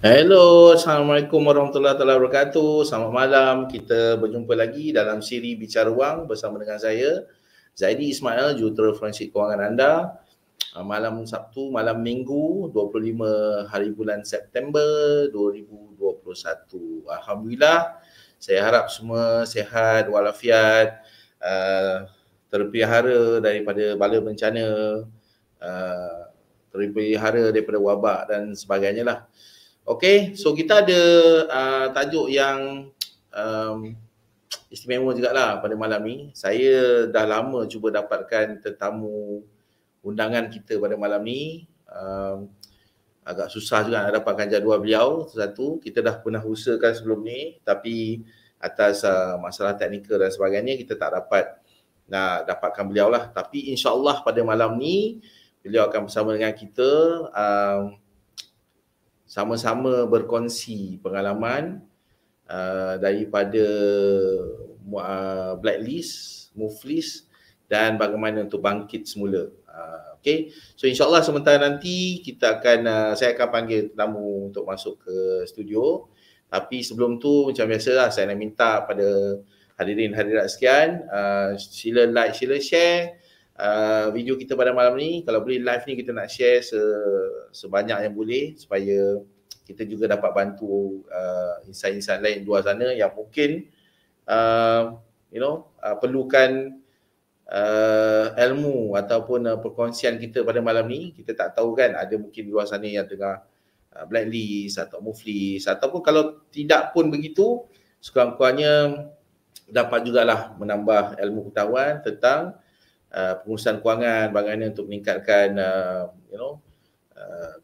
Hello, Assalamualaikum warahmatullahi wabarakatuh. Selamat malam. Kita berjumpa lagi dalam siri Bicara Wang bersama dengan saya, Zaidi Ismail, Jurutera Forensik Kewangan anda. Malam Sabtu, malam Minggu, 25 hari bulan September 2021. Alhamdulillah, saya harap semua sihat walafiat, terpelihara daripada bala bencana, terpelihara daripada wabak dan sebagainya lah. Okey, so kita ada tajuk yang istimewa jugalah pada malam ni. Saya dah lama cuba dapatkan tetamu undangan kita pada malam ni. Agak susah juga nak dapatkan jadual beliau satu. Kita dah pernah usahakan sebelum ni, tapi atas masalah teknikal dan sebagainya kita tak dapat nak dapatkan beliau lah. Tapi insyaAllah pada malam ni beliau akan bersama dengan kita, sama-sama berkongsi pengalaman daripada blacklist, movelist dan bagaimana untuk bangkit semula. Okay, so insyaAllah sementara nanti kita akan, saya akan panggil tetamu untuk masuk ke studio. Tapi sebelum tu macam biasalah, saya nak minta pada hadirin hadirat sekian, sila like, sila share video kita pada malam ni. Kalau boleh live ni kita nak share sebanyak yang boleh supaya kita juga dapat bantu insan-insan lain di luar sana yang mungkin perlukan ilmu ataupun perkongsian kita pada malam ni. Kita tak tahu kan, ada mungkin di luar sana yang tengah blacklist atau movelist, ataupun kalau tidak pun begitu, sekurang-kurangnya dapat jugalah menambah ilmu pengetahuan tentang pengurusan kewangan, bagaimana untuk meningkatkan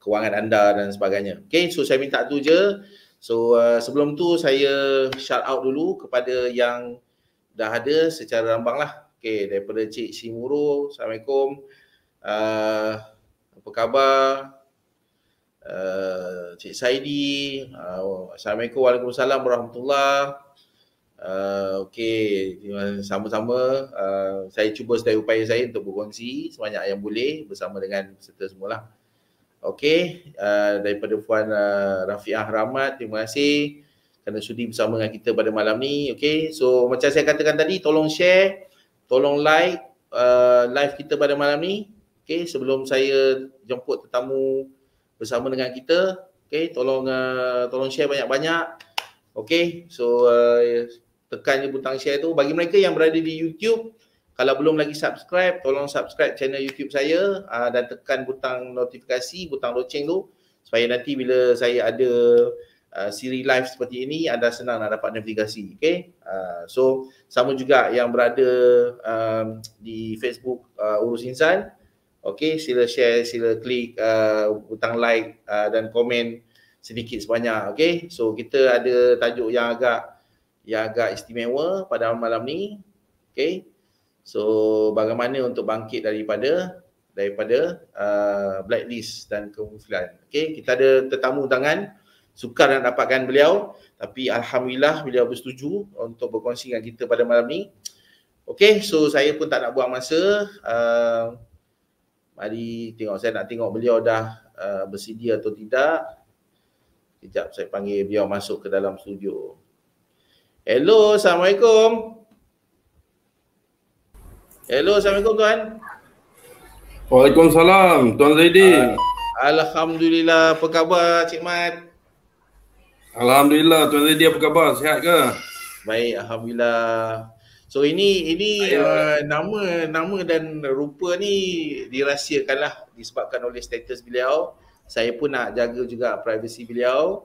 kewangan anda dan sebagainya. Okay, so saya minta tu je. So sebelum tu saya shout out dulu kepada yang dah ada secara rambang lah. Okay, daripada Cik Simuro, Assalamualaikum. Apa khabar? Cik Saidi, Assalamualaikum, Waalaikumsalam warahmatullahi. Okey, sama-sama saya cuba sedaya upaya saya untuk berkongsi sebanyak yang boleh bersama dengan peserta semualah. Okey, daripada Puan Rafiah Rahmat, terima kasih kerana sudi bersama dengan kita pada malam ni. Okey, so macam saya katakan tadi, tolong share, tolong like live kita pada malam ni. Okey, sebelum saya jemput tetamu bersama dengan kita, okey, tolong share banyak-banyak. Okey, so tekan je butang share tu. Bagi mereka yang berada di YouTube, kalau belum lagi subscribe, tolong subscribe channel YouTube saya dan tekan butang notifikasi, butang loceng tu, supaya nanti bila saya ada siri live seperti ini, anda senang nak dapat notifikasi. Okay, so sama juga yang berada di Facebook Urus Insan. Okay, sila share, sila klik butang like dan komen sedikit sebanyak. Okay, so kita ada tajuk yang agak istimewa pada malam ni. Okay, so bagaimana untuk bangkit daripada blacklist dan kemufilan. Okay, kita ada tetamu undangan, sukar nak dapatkan beliau, tapi alhamdulillah beliau bersetuju untuk berkongsi dengan kita pada malam ni. Okay, so saya pun tak nak buang masa. Mari tengok, saya nak tengok beliau dah bersedia atau tidak. Sekejap saya panggil beliau masuk ke dalam studio. Hello, Assalamualaikum. Hello, Assalamualaikum tuan. Waalaikumsalam, Tuan Zaidi. Alhamdulillah, apa khabar Cik Mat? Alhamdulillah, Tuan Zaidi apa khabar? Sihat ke? Baik, alhamdulillah. So ini nama dan rupa ni dirahsiakanlah disebabkan oleh status beliau. Saya pun nak jaga juga privasi beliau.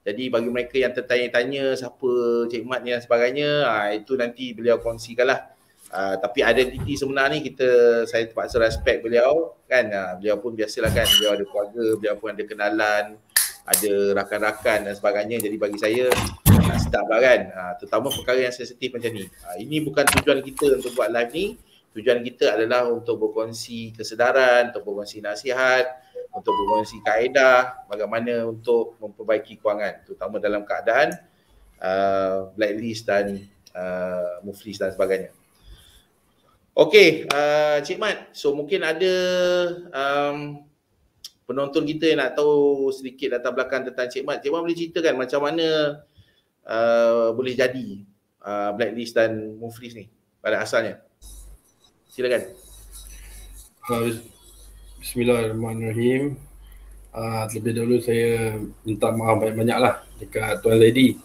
Jadi bagi mereka yang tertanya-tanya siapa Cik Mat ni dan sebagainya, itu nanti beliau kongsikanlah. Tapi identiti sebenar ni saya terpaksa respect beliau kan. Beliau pun biasalah kan, beliau ada keluarga, beliau pun ada kenalan, ada rakan-rakan dan sebagainya. Jadi bagi saya sedap lah kan, terutama perkara yang sensitif macam ni. Ini bukan tujuan kita untuk buat live ni. Tujuan kita adalah untuk berkongsi kesedaran, untuk berkongsi nasihat, untuk berkongsi kaedah bagaimana untuk memperbaiki kewangan, terutama dalam keadaan blacklist dan movelist dan sebagainya. Okey, Cik Mat, so mungkin ada penonton kita yang nak tahu sedikit latar belakang tentang Cik Mat boleh ceritakan macam mana boleh jadi Blacklist dan Muflis ni pada asalnya? Silakan. Bismillahirrahmanirrahim. Terlebih dahulu saya minta maaf banyak-banyak lah dekat Tuan Zaidi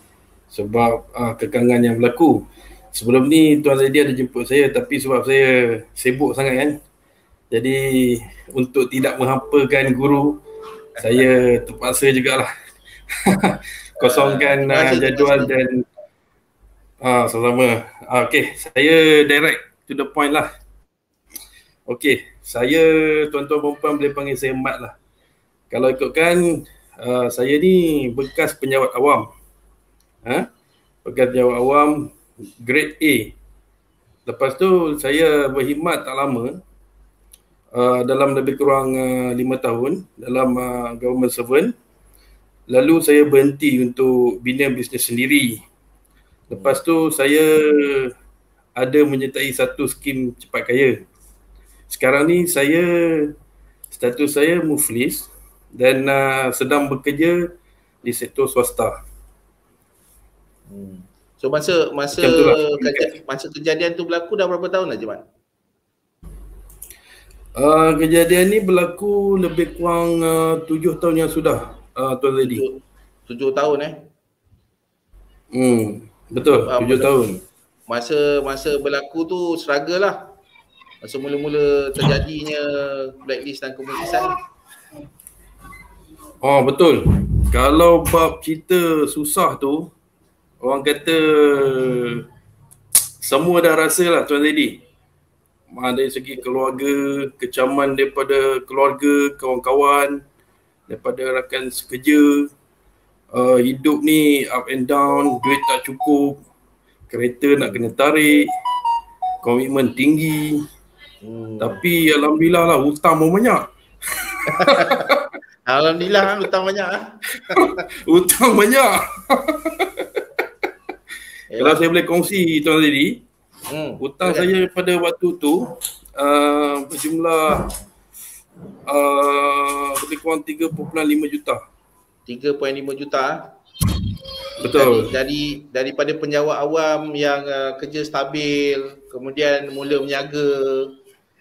sebab kekangan yang berlaku. Sebelum ni Tuan Zaidi ada jemput saya, tapi sebab saya sibuk sangat kan, jadi untuk tidak menghampakan guru, saya terpaksa jugalah kosongkan jadual dan sama-sama. Okay, saya direct to the point lah. Okay, saya tuan-tuan perempuan boleh panggil saya Mat lah. Kalau ikutkan, saya ni bekas penjawat awam. Bekas penjawat awam grade A. Lepas tu saya berkhidmat tak lama, dalam lebih kurang 5 tahun dalam government servant. Lalu saya berhenti untuk bina bisnes sendiri. Lepas tu saya ada menyertai satu skim cepat kaya. Sekarang ni status saya muflis dan sedang bekerja di sektor swasta. So masa kejadian tu berlaku dah berapa tahun dah, Cik Mat? Kejadian ni berlaku lebih kurang 7 tahun yang sudah, Tuan Zaidi. 7 tahun Betul, 7 tahun. Masa berlaku tu struggle lah. Masa mula-mula terjadinya Blacklist dan Kemulisan. Oh betul. Kalau bab cerita susah tu, orang kata semua dah rasa lah Tuan Zaidi. Dari segi keluarga, kecaman daripada keluarga, kawan-kawan, daripada rakan sekerja, hidup ni up and down, duit tak cukup, kereta nak kena tarik, komitmen tinggi. Tapi alhamdulillah lah, hutang pun banyak. Alhamdulillah kan hutang banyak hutang banyak. Kalau saya boleh kongsi Tuan Zaidi, hutang saya pada waktu tu berjumlah lebih kurang 3.5 juta. 3.5 juta. Betul. Daripada penjawat awam yang kerja stabil, kemudian mula berniaga,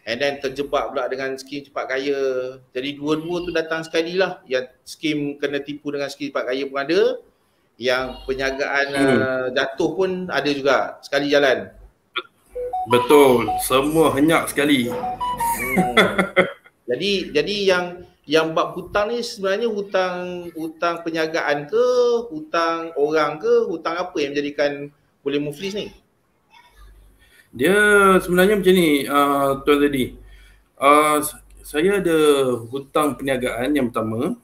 and then terjebak pula dengan skim cepat kaya. Jadi dua-dua tu datang sekali lah. Yang skim kena tipu dengan skim cepat kaya pun ada, yang perniagaan jatuh pun ada juga, sekali jalan. Betul, semua henyak sekali. Jadi yang bab hutang ni sebenarnya hutang perniagaan ke, hutang orang ke, hutang apa yang menjadikan boleh muflis ni? Dia sebenarnya macam ni, Tuan Zaidi. Saya ada hutang perniagaan yang pertama.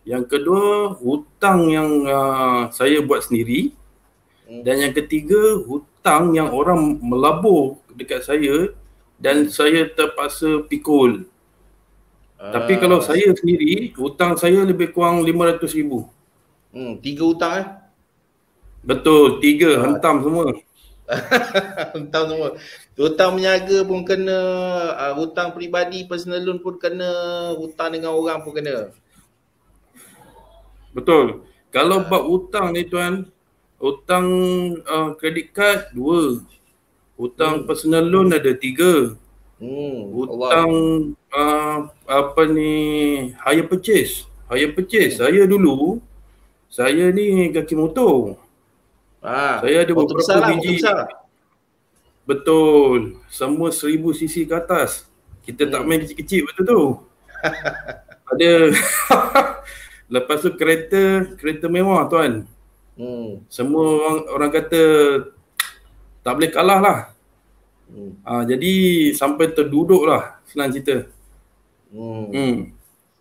Yang kedua, hutang yang saya buat sendiri. Dan yang ketiga, hutang yang orang melabur dekat saya dan saya terpaksa pikul. Tapi kalau saya sendiri, hutang saya lebih kurang 500,000. 3 hutang Betul, 3 hentam semua. Hentam semua. Hutang berniaga pun kena, hutang peribadi, personal loan pun kena, hutang dengan orang pun kena. Betul. Kalau bab hutang ni Tuan, hutang credit card 2. Hutang personal loan ada 3. Hutang hire purchase. Saya dulu, saya ni kaki motor. Saya ada motor beberapa besar biji. Lah, Betul. Semua 1000cc ke atas. Kita tak main kecil-kecil waktu tu. Ada. Lepas tu kereta mewah Tuan. Semua orang kata tak boleh kalah lah. Jadi sampai terduduk lah, senang cerita.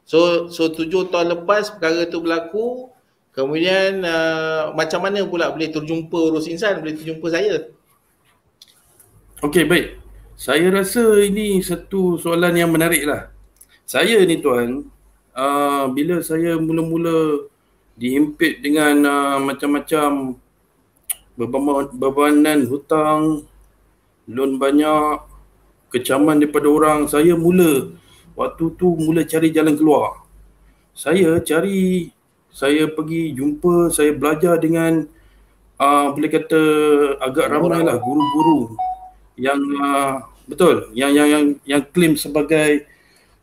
So 7 tahun lepas perkara tu berlaku, kemudian macam mana pula boleh terjumpa urus insan, boleh terjumpa saya? Okey, baik. Saya rasa ini satu soalan yang menarik lah. Saya ni Tuan, bila saya mula-mula dihimpit dengan macam-macam bebanan hutang, loan banyak, kecaman daripada orang, saya mula waktu tu cari jalan keluar. saya cari, saya pergi jumpa, saya belajar dengan boleh kata agak ramai lah guru-guru yang betul, yang claim sebagai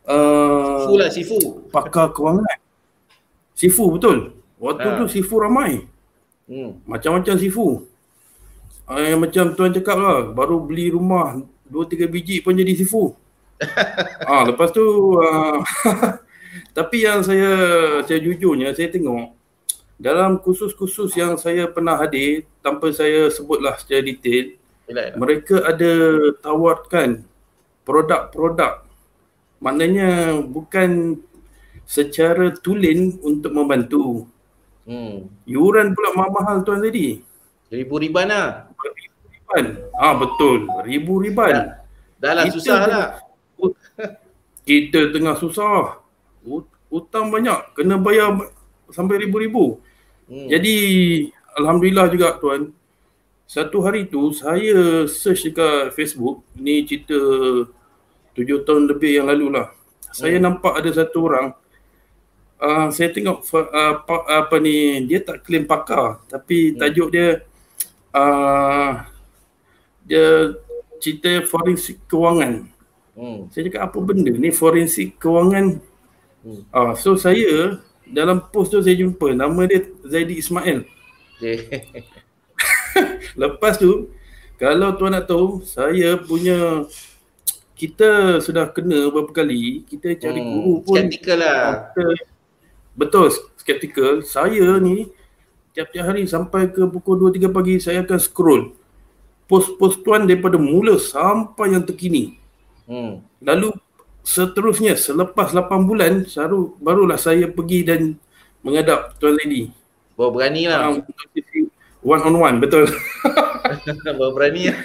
Sifu lah, sifu. pakar kewangan. Sifu betul. Waktu tu sifu ramai. Macam-macam sifu. Macam tuan cakap lah, baru beli rumah 2-3 biji pun jadi sifu. Lepas tu tapi yang saya jujurnya saya tengok dalam kursus-kursus yang saya pernah hadir, tanpa saya sebutlah secara detail, mereka ada tawarkan produk-produk, maknanya bukan secara tulen untuk membantu. Yuran pula mahal tuan tadi. Ribu-riban lah. Ribu-riban. Betul, ribu-riban. Dah lah susah lah. Kita tengah susah. Hutang banyak, kena bayar sampai ribu-ribu. Jadi alhamdulillah juga tuan. Satu hari tu saya search dekat Facebook, ni cerita 7 tahun lebih yang lalu lah. Saya nampak ada satu orang, saya tengok dia tak claim pakar, tapi tajuk dia dia cerita forensik kewangan. Saya cakap apa benda ni forensik kewangan? So saya dalam post tu saya jumpa nama dia Zaidi Ismail. Lepas tu kalau tuan nak tahu, kita sudah kena beberapa kali, kita cari guru pun skeptikal lah. Betul, skeptikal. Saya ni tiap-tiap hari sampai ke pukul 2-3 pagi saya akan scroll post-post tuan daripada mula sampai yang terkini. Lalu seterusnya selepas 8 bulan barulah saya pergi dan menghadap Tuan Zaidi. Baru berani lah. One on one, betul. Baru berani lah.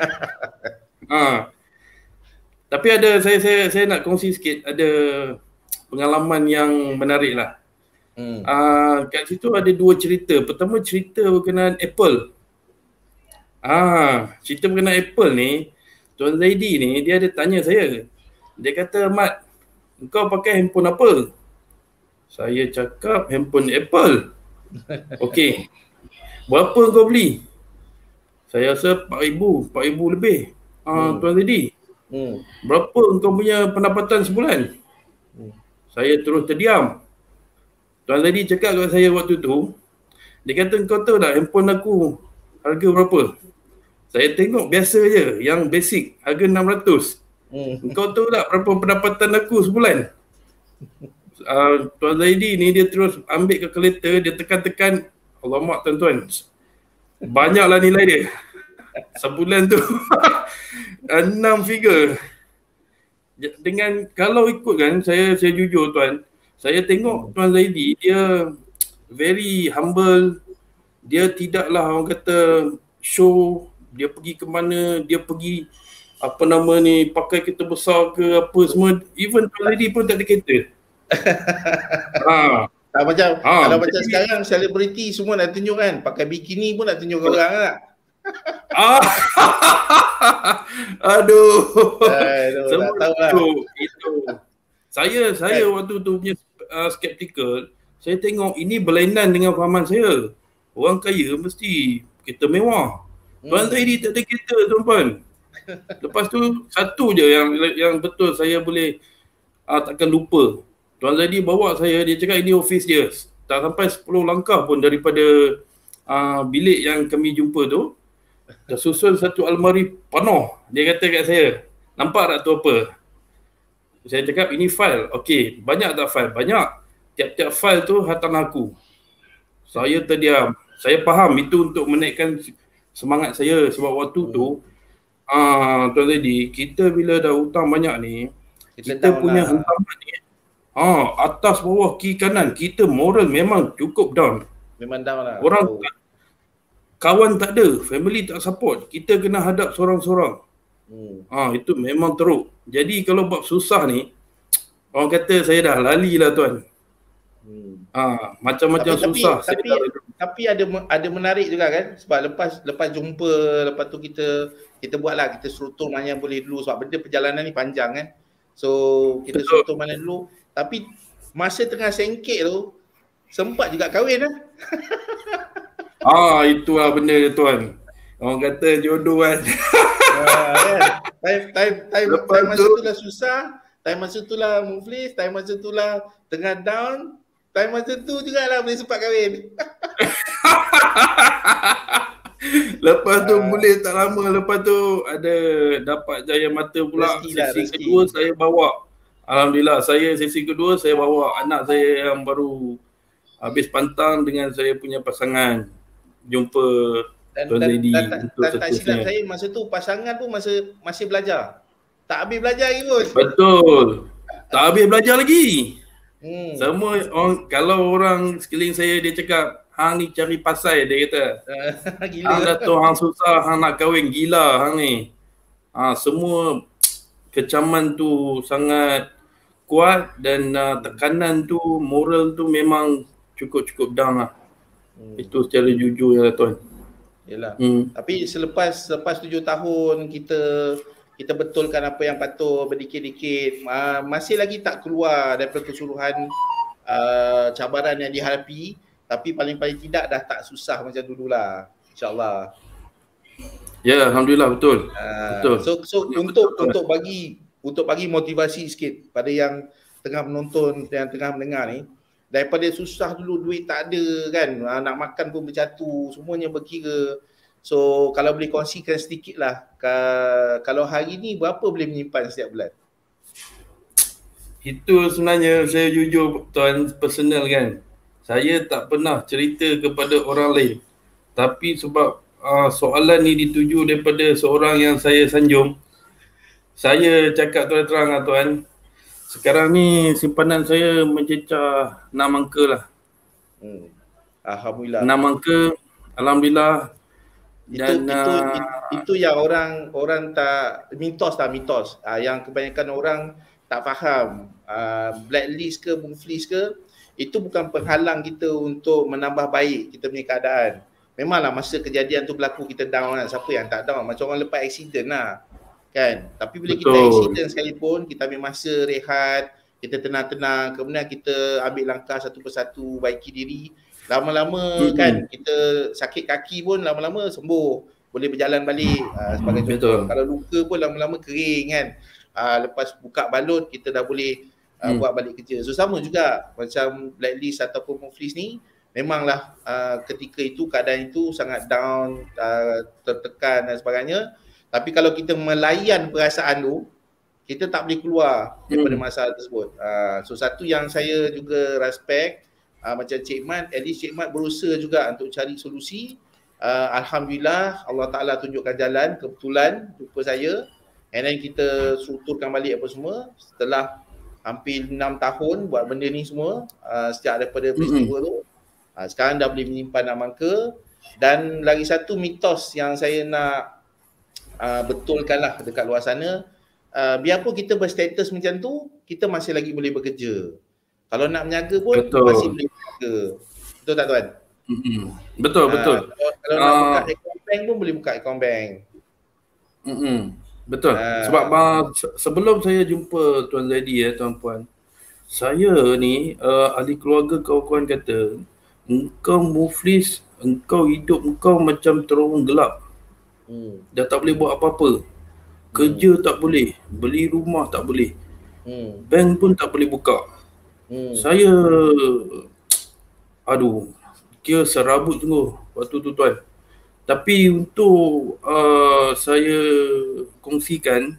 Tapi ada saya nak kongsi sikit, ada pengalaman yang menarik lah. Kat situ ada 2 cerita. Pertama cerita berkenaan Apple. Cerita berkenaan Apple ni, Tuan Zaidi ni dia ada tanya saya. Dia kata, "Mat, engkau pakai handphone apa?" Saya cakap handphone Apple. Okey. Berapa kau beli? Saya rasa 4,000 lebih. Tuan Zaidi, berapa engkau punya pendapatan sebulan? Saya terus terdiam. Tuan Zaidi cakap kepada saya waktu tu, dia kata, "Engkau tahu tak handphone aku harga berapa?" Saya tengok biasa je, yang basic, harga 600. Engkau tahu tak berapa pendapatan aku sebulan? Tuan Zaidi ni dia terus ambil kalkulator, dia tekan-tekan. Alamak tuan-tuan, banyaklah nilai dia. Sebulan tu 6 figure. Dengan kalau ikutkan, saya jujur tuan, saya tengok Tuan Zaidi dia very humble. Dia tidaklah orang kata show, dia pergi ke mana, dia pergi pakai kereta besar ke apa semua. Even Tuan Zaidi pun tak ada kereta. Kalau macam sekarang selebriti semua nak tunjuk kan, pakai bikini pun nak tunjuk ke orang lah. Aduh, tak tahu lah. Itu. Saya waktu tu punya skeptikal. Saya tengok ini berlainan dengan fahaman saya. Orang kaya mesti kereta mewah. Tuan Zaidi tak ada kereta tuan-tuan. Lepas tu satu je yang betul saya boleh takkan lupa. Tuan Zaidi bawa saya, dia cakap ini office dia. Tak sampai 10 langkah pun daripada bilik yang kami jumpa tu. Tersusun satu almari penuh. Dia kata kat saya, "Nampak tak tu apa?" Saya cakap, "Ini file." "Okey, banyak tak file?" "Banyak. Tiap-tiap file tu hantaran aku." Saya terdiam. Saya faham itu untuk menaikkan semangat saya sebab waktu tu Tuan Zaidi, kita bila dah hutang banyak ni, kita punya hantaran ni atas bawah kiri kanan, kita moral memang cukup down. Memang down lah. Orang kawan tak ada, family tak support, kita kena hadap seorang-seorang. Itu memang teruk. Jadi kalau bab susah ni, orang kata saya dah lali lah tuan. Macam-macam susah. Tapi ada menarik juga kan, sebab lepas jumpa, lepas tu kita buatlah, kita struktur mana yang boleh dulu, sebab benda perjalanan ni panjang kan. So kita struktur mana dulu. Tapi masa tengah sengkit tu sempat juga kahwin lah. Itulah benda dia tuan. Orang kata jodoh kan. Time masa tu lah susah, time masa tu lah muflis, time masa tu lah tengah down, time masa tu jugalah boleh sempat kahwin. Lepas tu boleh tak lama lepas tu ada dapat Jaya Mata pula. Sesi kedua saya bawa. Alhamdulillah sesi kedua saya bawa anak saya yang baru habis pantang dengan saya punya pasangan. Jumpa Tuan Zaidi untuk tak silap saya masa tu pasangan tu masih belajar. Tak habis belajar lagi pun. Betul. Tak habis belajar lagi. Semua kalau orang sekeliling saya dia cakap hang ni cari pasal, dia kata. Gila. Hang Dato' hang susah, hang nak kahwin, gila hang ni. Semua kecaman tu sangat kuat dan tekanan tu, moral tu memang cukup down lah. Itu secara jujur ya tuan. Yalah. Tapi selepas 7 tahun kita betulkan apa yang patut berdikit-dikit, masih lagi tak keluar daripada keseluruhan cabaran yang dihadapi, tapi paling tidak dah tak susah macam dululah, insya-Allah. Ya, alhamdulillah betul. Betul. So untuk bagi motivasi sikit pada yang tengah menonton dan tengah mendengar ni, daripada susah dulu duit tak ada kan, nak makan pun berjatuh, semuanya berkira. So kalau boleh kongsikan sedikit lah, kalau hari ni berapa boleh menyimpan setiap bulan? Itu sebenarnya saya jujur tuan, personal kan. Saya tak pernah cerita kepada orang lain. Tapi sebab soalan ni dituju daripada seorang yang saya sanjung, saya cakap terang-terang lah tuan. Sekarang ni simpanan saya mencecah 6 angka lah. Alhamdulillah. 6 angka, alhamdulillah. Dan itu yang orang tak mitos. Yang kebanyakan orang tak faham. Blacklist ke muflis ke, itu bukan penghalang kita untuk menambah baik kita punya keadaan. Memanglah masa kejadian tu berlaku kita down kan. Siapa yang tak down? Macam orang lepas accident lah kan. Tapi bila kita accident sekalipun, kita ambil masa rehat, kita tenang-tenang, kemudian kita ambil langkah satu persatu, baiki diri. Lama-lama kan kita sakit kaki pun lama-lama sembuh, boleh berjalan balik sebagai contoh. Kalau luka pun lama-lama kering kan. Lepas buka balut kita dah boleh buat balik kerja. So sama juga macam blacklist ataupun muflis ni, memanglah ketika itu keadaan itu sangat down, tertekan dan sebagainya. Tapi kalau kita melayan perasaan tu, kita tak boleh keluar daripada masalah tersebut. So satu yang saya juga respect, macam Cik Mat, at least Cik Mat berusaha juga untuk cari solusi. Alhamdulillah Allah Ta'ala tunjukkan jalan, kebetulan jumpa saya, and then kita suturkan balik apa semua. Setelah hampir 6 tahun buat benda ni semua, sejak daripada peristiwa tu, sekarang dah boleh menyimpan 6 angka. Dan lagi satu mitos yang saya nak betulkan lah dekat luar sana, biarpun kita berstatus macam tu, kita masih lagi boleh bekerja. Kalau nak menjaga pun masih boleh menjaga. Betul tak tuan? Betul. Kalau nak buka akaun bank pun boleh buka akaun bank. Betul. Sebab sebelum saya jumpa Tuan Zaidi tuan-puan, saya ni ahli keluarga kawan-kawan kata, engkau muflis, engkau hidup engkau macam terowong gelap. Dah tak boleh buat apa-apa. Kerja tak boleh, beli rumah tak boleh. Bank pun tak boleh buka. Saya kira serabut sungguh waktu tu tuan. Tapi untuk saya kongsikan,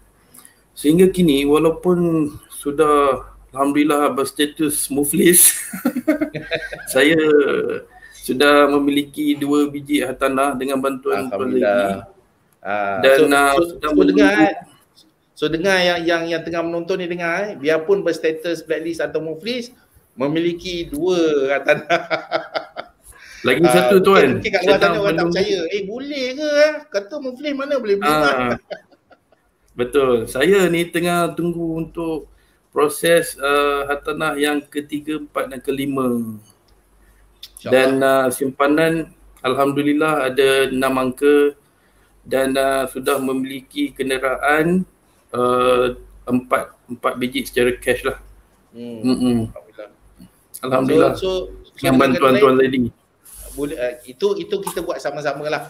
sehingga kini walaupun sudah alhamdulillah berstatus muflis, saya sudah memiliki 2 biji hartanah dengan bantuan Tuan Zaidi. Dan So dengar yang tengah menonton ni dengar, biarpun berstatus blacklist atau muflis, memiliki 2 hartanah. Lagi satu tuan. Mungkin kat luar sana orang tak percaya. Boleh ke? Kata muflis mana boleh beli. Betul. Saya ni tengah tunggu untuk proses hartanah yang ke-3, 4 dan ke-5. Dan simpanan alhamdulillah ada 6 angka dan sudah memiliki kenderaan 4 biji secara cash lah. Alhamdulillah. Alhamdulillah. Dengan bantuan Tuan Zaidi. Boleh, itu kita buat sama-sama lah.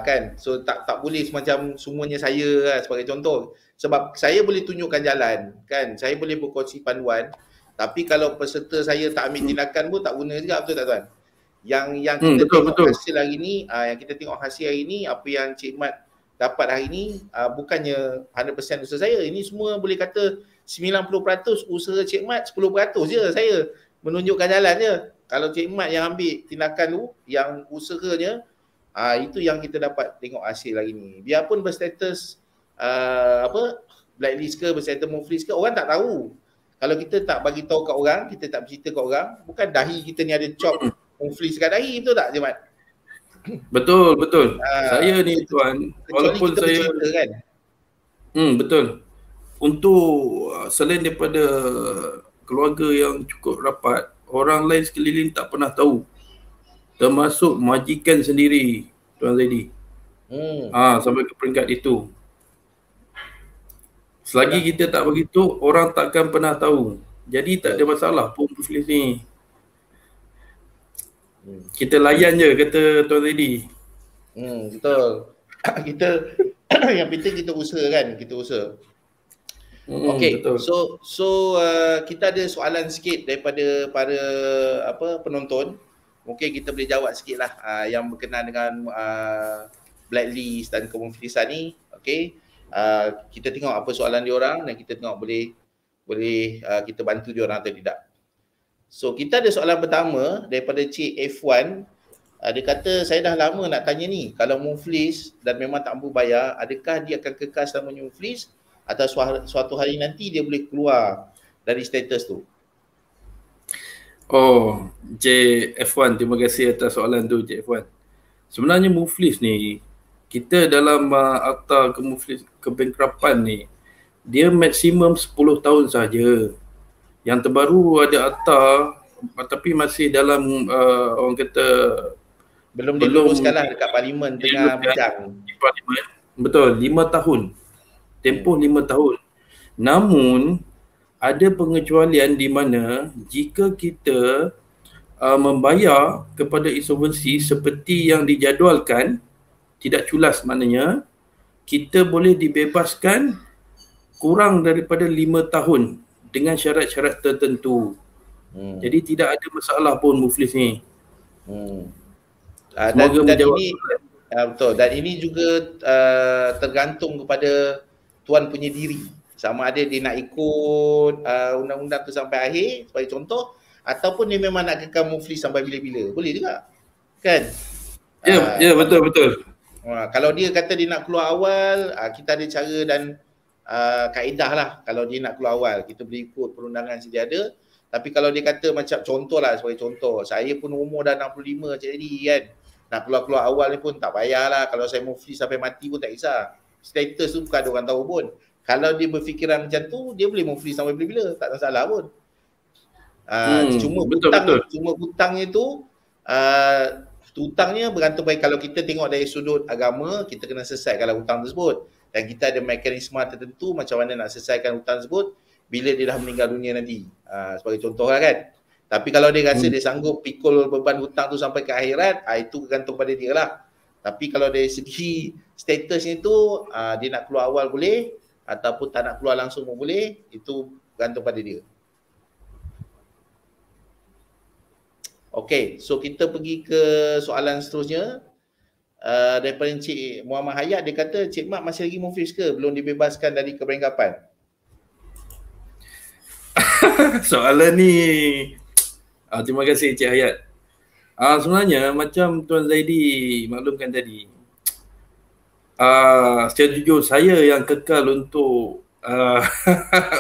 Kan, so tak boleh macam semuanya saya lah, sebagai contoh. Sebab saya boleh tunjukkan jalan, kan, saya boleh berkongsi panduan, tapi kalau peserta saya tak ambil tindakan pun tak guna juga, betul tak Tuan? Yang kita tengok hasil hari ni, yang kita tengok hasil hari ni, apa yang Cik Mat dapat hari ni, bukannya 100% usaha saya. Ini semua boleh kata 90% usaha Cik Mat, 10% je saya menunjukkan jalan je. Kalau Cik Mat yang ambil tindakan tu, yang usahanya, itu yang kita dapat tengok hasil hari ni. Biarpun berstatus blacklist ke, berstatus muflis ke, orang tak tahu. Kalau kita tak bagi tahu kat orang, kita tak bercerita kat orang, bukan dahi kita ni ada chop muflis kat dahi, betul tak Cik Mat? Betul. Saya ni Tuan, walaupun saya bercerita, kan? Betul. Untuk selain daripada keluarga yang cukup rapat, orang lain sekeliling tak pernah tahu. Termasuk majikan sendiri, Tuan Zaidi. Sampai ke peringkat itu. Selagi kita tak begitu, orang takkan pernah tahu. Jadi tak ada masalah pun muflis ni. Kita layan je, kata Tuan Zaidi. Betul. Kita yang penting kita usaha, kan? Kita usaha. Okey, so kita ada soalan sikit daripada para penonton. Mungkin kita boleh jawab sikit lah yang berkenaan dengan blacklist dan kemuflisan ni. Okey, kita tengok apa soalan diorang dan kita tengok boleh kita bantu diorang atau tidak. So kita ada soalan pertama daripada Cik F1. Dia kata, saya dah lama nak tanya ni, kalau muflis dan memang tak mampu bayar, adakah dia akan kekal selamanya muflis atau suatu hari nanti dia boleh keluar dari status tu? F1, terima kasih atas soalan tu F1. Sebenarnya muflis ni, kita dalam akta kebankrapan ni, dia maksimum 10 tahun saja. Yang terbaru ada akta tapi masih dalam orang kata belum diluluskan lah dekat parlimen tengah bincang. Betul, 5 tahun. Tempoh 5 tahun. Namun ada pengecualian di mana jika kita membayar kepada insolvensi seperti yang dijadualkan, tidak culas maknanya, kita boleh dibebaskan kurang daripada 5 tahun dengan syarat-syarat tertentu. Jadi tidak ada masalah pun muflis ni. Dan ini betul, dan ini juga tergantung kepada tuan punya diri, sama ada dia nak ikut undang-undang tu sampai akhir sebagai contoh, ataupun dia memang nak kekal muflis sampai bila-bila, boleh juga, kan? Ya, betul. Kalau dia kata dia nak keluar awal, kita ada cara dan kaedah lah. Kalau dia nak keluar awal, kita boleh ikut perundangan sedia ada. Tapi kalau dia kata macam contoh lah, sebagai contoh, saya pun umur dah 65 jadi kan, nak keluar-keluar awal ni pun tak payahlah. Kalau saya muflis sampai mati pun tak kisah. Status tu bukan ada orang tahu pun. Kalau dia berfikiran macam tu, dia boleh muflis sampai bila-bila, tak ada masalah pun. Cuma hutangnya tu, hutangnya bergantung baik. Kalau kita tengok dari sudut agama, kita kena selesaikanlah hutang tersebut. Dan kita ada mekanisme tertentu macam mana nak selesaikan hutang tersebut bila dia dah meninggal dunia nanti. Sebagai contoh lah, kan. Tapi kalau dia rasa dia sanggup pikul beban hutang tu sampai ke akhirat, itu bergantung pada dia lah. Tapi kalau dari segi statusnya tu, dia nak keluar awal boleh, ataupun tak nak keluar langsung pun boleh, itu bergantung pada dia. Okey, so kita pergi ke soalan seterusnya. Daripada Encik Muhammad Hayat, dia kata, Cik Mat masih lagi muflis ke? Belum dibebaskan dari keberangkapan? Soalan ni, terima kasih Encik Hayat. Sebenarnya macam Tuan Zaidi maklumkan tadi, secara jujur saya yang kekal untuk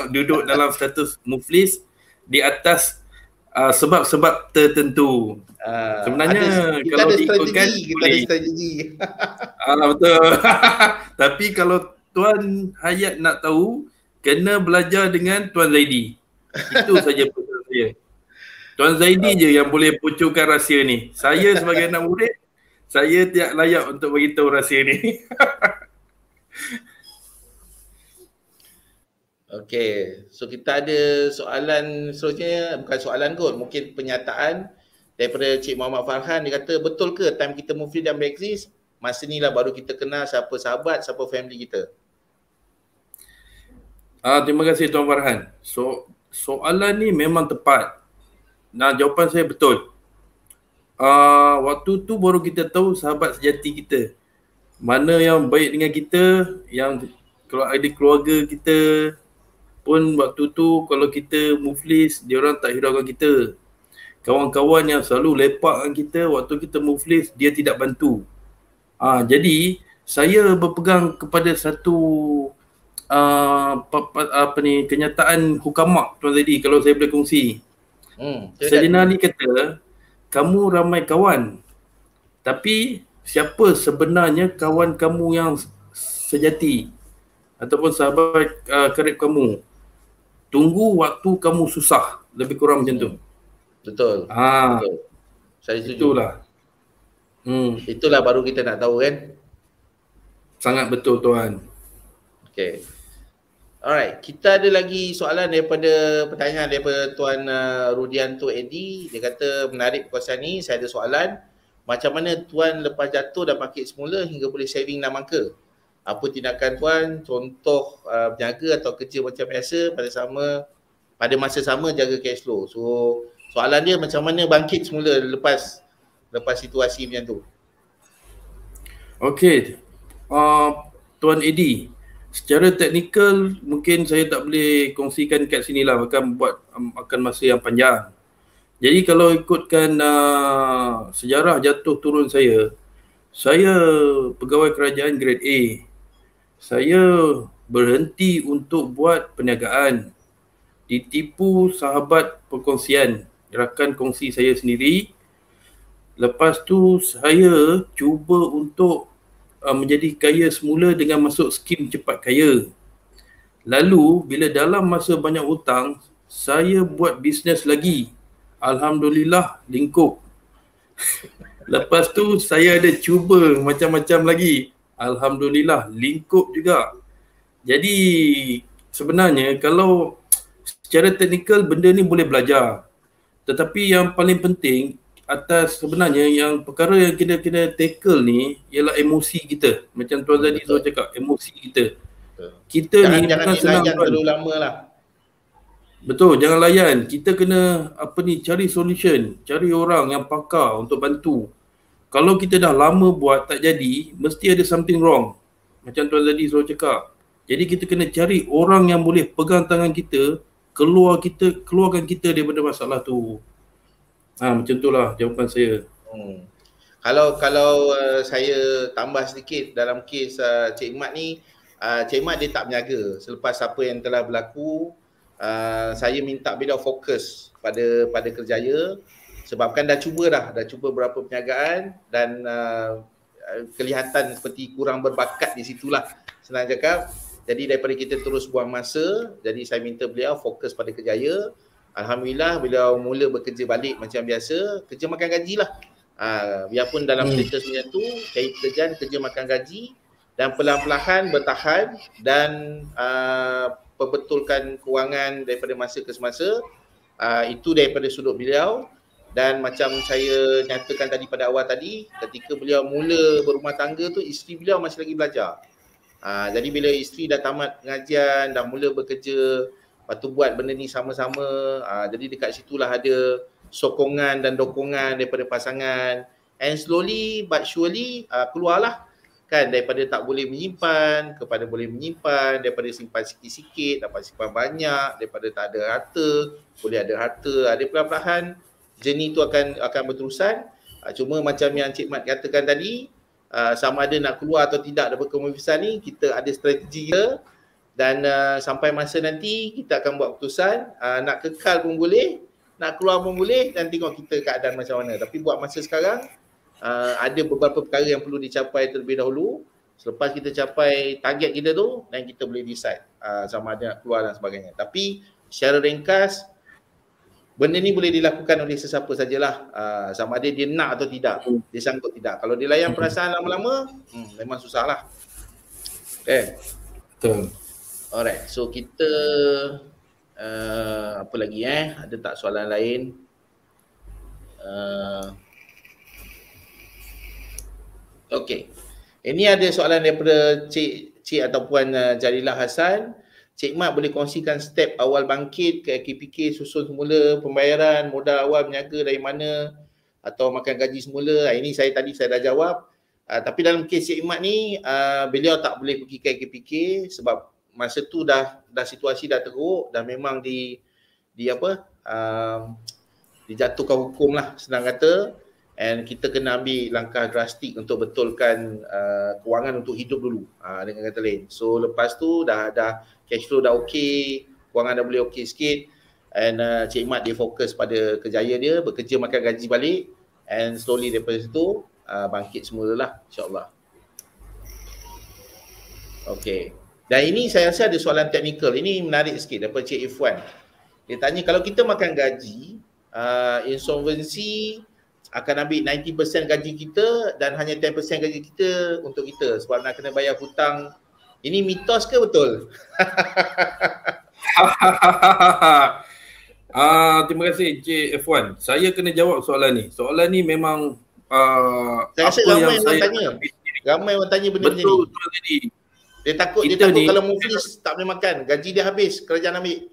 duduk dalam status muflis di atas sebab-sebab tertentu. Sebenarnya kalau diikutkan kita ada strategi. Betul. Tapi kalau Tuan Hayat nak tahu, kena belajar dengan Tuan Zaidi. Itu saja pesan saya. Tuan Zaidi je yang boleh pucukkan rahsia ni. Saya sebagai anak murid, saya tidak layak untuk beritahu rahsia ni. Okey, so kita ada soalan seterusnya, bukan soalan kot, mungkin pernyataan daripada Cik Muhammad Farhan. Dia kata, betul ke time kita move dan exist, masa ni lah baru kita kenal siapa sahabat, siapa family kita? Terima kasih Tuan Farhan. Soalan ni memang tepat. Nah, jawapan saya betul. Waktu tu baru kita tahu sahabat sejati kita. Mana yang baik dengan kita, yang kalau ada keluarga kita pun waktu tu kalau kita muflis, dia orang tak hiraukan kita. Kawan-kawan yang selalu lepak dengan kita waktu kita muflis, dia tidak bantu. Jadi saya berpegang kepada satu kenyataan hukamak Tuan Zaidi, kalau saya boleh kongsi. Sayyidina Ali kata, kamu ramai kawan, tapi siapa sebenarnya kawan kamu yang sejati ataupun sahabat karib kamu? Tunggu waktu kamu susah, lebih kurang macam tu. Betul. Betul. Saya setuju. Itulah baru kita nak tahu kan. Sangat betul Tuan. Okay. Alright, kita ada lagi soalan daripada pertanyaan daripada Tuan Rudianto Edi. Dia kata, menarik perkongsian ni, saya ada soalan. Macam mana Tuan lepas jatuh dan bangkit semula hingga boleh saving 6 angka? Apa tindakan Tuan, contoh berniaga atau kerja macam biasa pada masa sama jaga cash flow. So soalan dia macam mana bangkit semula lepas situasi macam tu. Okey. Tuan Edi, secara teknikal mungkin saya tak boleh kongsikan kat sini lah, akan masa yang panjang. Jadi kalau ikutkan sejarah jatuh turun saya pegawai kerajaan grade A. Saya berhenti untuk buat perniagaan. Ditipu sahabat perkongsian, rakan kongsi saya sendiri. Lepas tu saya cuba untuk menjadi kaya semula dengan masuk skim cepat kaya. Lalu bila dalam masa banyak hutang, saya buat bisnes lagi. Alhamdulillah lingkup. Lepas tu saya ada cuba macam-macam lagi. Alhamdulillah lingkup juga. Jadi sebenarnya kalau secara teknikal benda ni boleh belajar. Tetapi yang paling penting sebenarnya yang perkara yang kita kena tackle ni ialah emosi kita. Macam Tuan Zadi selalu cakap, emosi kita. Kita ni bukan senang terlalu lama lah. Betul, jangan layan. Kita kena cari solution, cari orang yang pakar untuk bantu. Kalau kita dah lama buat tak jadi, mesti ada something wrong. Macam Tuan Zadi selalu cakap. Jadi kita kena cari orang yang boleh pegang tangan kita, keluarkan kita daripada masalah tu. Macam itulah jawapan saya. Kalau saya tambah sedikit dalam kes Cik Mat ni, Cik Mat dia tak berniaga. Selepas apa yang telah berlaku, saya minta beliau fokus pada kerjaya. Sebabkan dah cuba beberapa perniagaan dan kelihatan seperti kurang berbakat di situlah, senang cakap. Jadi daripada kita terus buang masa, jadi saya minta beliau fokus pada kerjaya. Alhamdulillah beliau mula bekerja balik macam biasa, kerja makan gaji lah. Biarpun dalam status macam tu, saya kerja makan gaji dan perlahan-lahan bertahan dan perbetulkan kewangan daripada masa ke semasa. Itu daripada sudut beliau. Dan macam saya nyatakan tadi pada awal tadi, ketika beliau mula berumah tangga tu, isteri beliau masih lagi belajar. Jadi bila isteri dah tamat pengajian, dah mula bekerja, lepas tu buat benda ni sama-sama, jadi dekat situlah ada sokongan dan dokongan daripada pasangan. And slowly but surely keluarlah kan, daripada tak boleh menyimpan kepada boleh menyimpan, daripada simpan sikit-sikit dapat simpan banyak, daripada tak ada harta boleh ada harta. Ada perlahan-lahan journey tu akan berterusan. Cuma macam yang Cik Mat katakan tadi, sama ada nak keluar atau tidak daripada kemufisan ni, kita ada strategi kita. Dan sampai masa nanti kita akan buat keputusan, nak kekal pun boleh, nak keluar pun boleh, dan tengok kita keadaan macam mana. Tapi buat masa sekarang, ada beberapa perkara yang perlu dicapai terlebih dahulu. Selepas kita capai target kita tu, dan kita boleh decide sama ada nak keluar dan sebagainya. Tapi secara ringkas, benda ni boleh dilakukan oleh sesiapa sajalah, sama ada dia nak atau tidak, dia sanggup tidak. Kalau dia layan perasaan lama-lama, memang susah lah. Betul. Alright, so kita apa lagi ada tak soalan lain? Okey. Ini ada soalan daripada Cik ataupun Jalilah Hassan. Cik Mat boleh kongsikan step awal bangkit ke KPK, susun semula pembayaran, modal awal berniaga dari mana atau makan gaji semula. Ini saya dah jawab. Tapi dalam kes Cik Mat ni beliau tak boleh pergi ke KPK sebab masa tu dah situasi dah teruk dan memang dijatuhkan hukum lah senang kata. And kita kena ambil langkah drastik untuk betulkan kewangan untuk hidup dulu dengan kata lain. So lepas tu dah cash flow dah okey, kewangan dah boleh okey sikit, and Cik Mat dia fokus pada kerjaya dia, bekerja makan gaji balik, and slowly daripada situ bangkit semula lah, insyaAllah. Okay. Dan ini saya rasa ada soalan teknikal. Ini menarik sikit daripada Cik Ifwan. Dia tanya kalau kita makan gaji, insolvency akan ambil 90% gaji kita dan hanya 10% gaji kita untuk kita sebab nak kena bayar hutang. Ini mitos ke betul? Terima kasih Cik F1. Saya kena jawab soalan ni. Soalan ni memang saya rasa ramai orang tanya. Ramai orang tanya benda ni. Betul tadi. Dia takut kalau muflis tak boleh makan. Gaji dia habis, kerajaan ambil.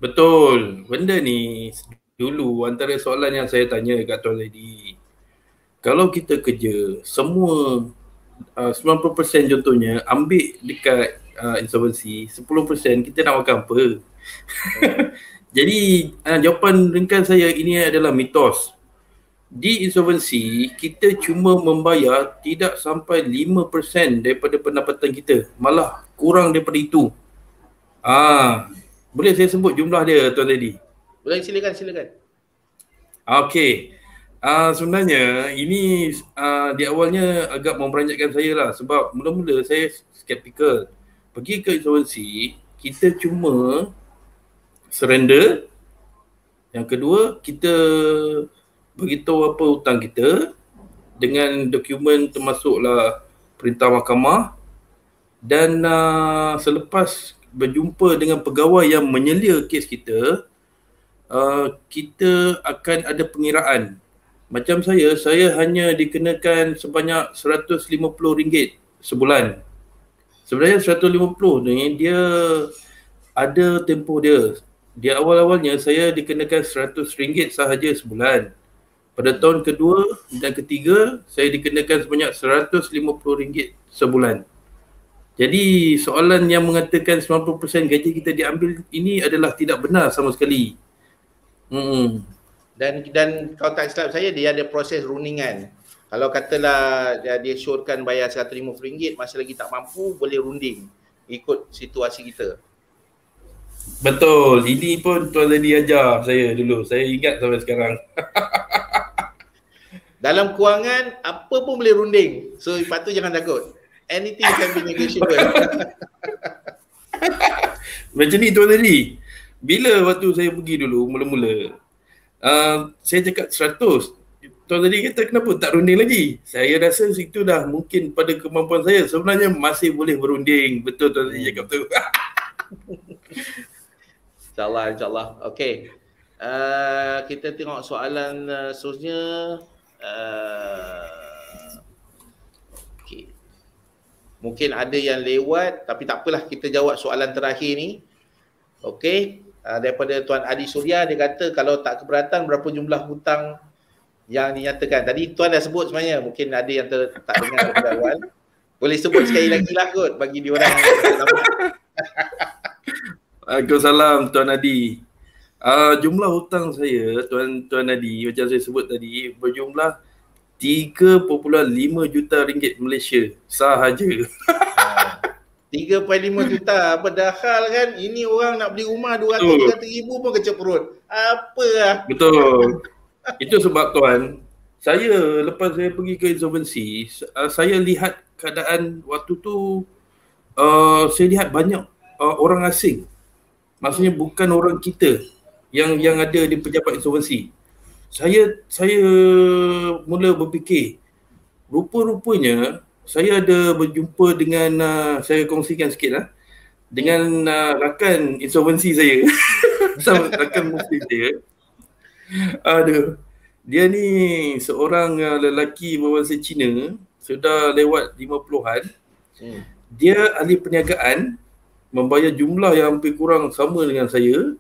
Betul. Benda ni dulu antara soalan yang saya tanya kat Tuan Lady. Kalau kita kerja, semua 90% contohnya ambil dekat insolvency, 10% kita nak makan apa? Jadi jawapan ringkas saya ini adalah mitos. Di insolvency, kita cuma membayar tidak sampai 5% daripada pendapatan kita. Malah kurang daripada itu. Boleh saya sebut jumlah dia Tuan Lady? Boleh, silakan. Okey. Sebenarnya ini di awalnya agak memberanjatkan saya lah sebab mula-mula saya skeptikal. Pergi ke insolvency, kita cuma surrender. Yang kedua, kita beritahu apa hutang kita dengan dokumen termasuklah perintah mahkamah dan selepas berjumpa dengan pegawai yang menyelia kes kita, kita akan ada pengiraan. Macam saya hanya dikenakan sebanyak RM150 sebulan. Sebenarnya 150 ni dia ada tempoh dia. Di awal-awalnya saya dikenakan RM100 sahaja sebulan. Pada tahun kedua dan ketiga saya dikenakan sebanyak RM150 sebulan. Jadi soalan yang mengatakan 90% gaji kita diambil ini adalah tidak benar sama sekali. Dan kalau tak silap saya, dia ada proses rundingan. Kalau katalah dia syorkan bayar RM150, masih lagi tak mampu, boleh runding ikut situasi kita. Betul, ini pun Tuan Lady ajar saya dulu, saya ingat sampai sekarang. Dalam kewangan, apa pun boleh runding. So lepas tu jangan takut. Anything can be negotiable. Macam ni Tuan Lady. Bila waktu saya pergi dulu mula-mula, saya cakap 100. Tuan Lady kata kenapa tak runding lagi? Saya rasa situ dah mungkin pada kemampuan saya sebenarnya masih boleh berunding. Betul Tuan Lady cakap tu. InsyaAllah. Okey. Kita tengok soalan seterusnya. Okay. Mungkin ada yang lewat tapi tak apalah, kita jawab soalan terakhir ni. Okey. Daripada Tuan Adi Surya, dia kata kalau tak keberatan berapa jumlah hutang yang dinyatakan. Tadi Tuan dah sebut sebenarnya, mungkin ada yang tak dengar daripada awal. Boleh sebut sekali lagi lah kot bagi diorang yang lama. Waalaikumsalam Tuan Adi. Jumlah hutang saya Tuan Adi macam saya sebut tadi berjumlah 3.5 juta ringgit Malaysia sahaja. 3.5 juta, padahal kan ini orang nak beli rumah 200-300 ribu pun kecil perut. Apa lah. Betul. Itu sebab Tuan, saya lepas saya pergi ke insolvency, saya lihat keadaan waktu tu, saya lihat banyak orang asing. Maksudnya bukan orang kita yang ada di pejabat insolvency. Saya mula berfikir, rupa-rupanya saya ada berjumpa dengan, saya kongsikan sikit lah. dengan rakan insolvensi saya. Sama rakan muslim saya. Aduh. Dia ni seorang lelaki berbangsa Cina, sudah lewat 50-an. Dia ahli perniagaan, membayar jumlah yang hampir kurang sama dengan saya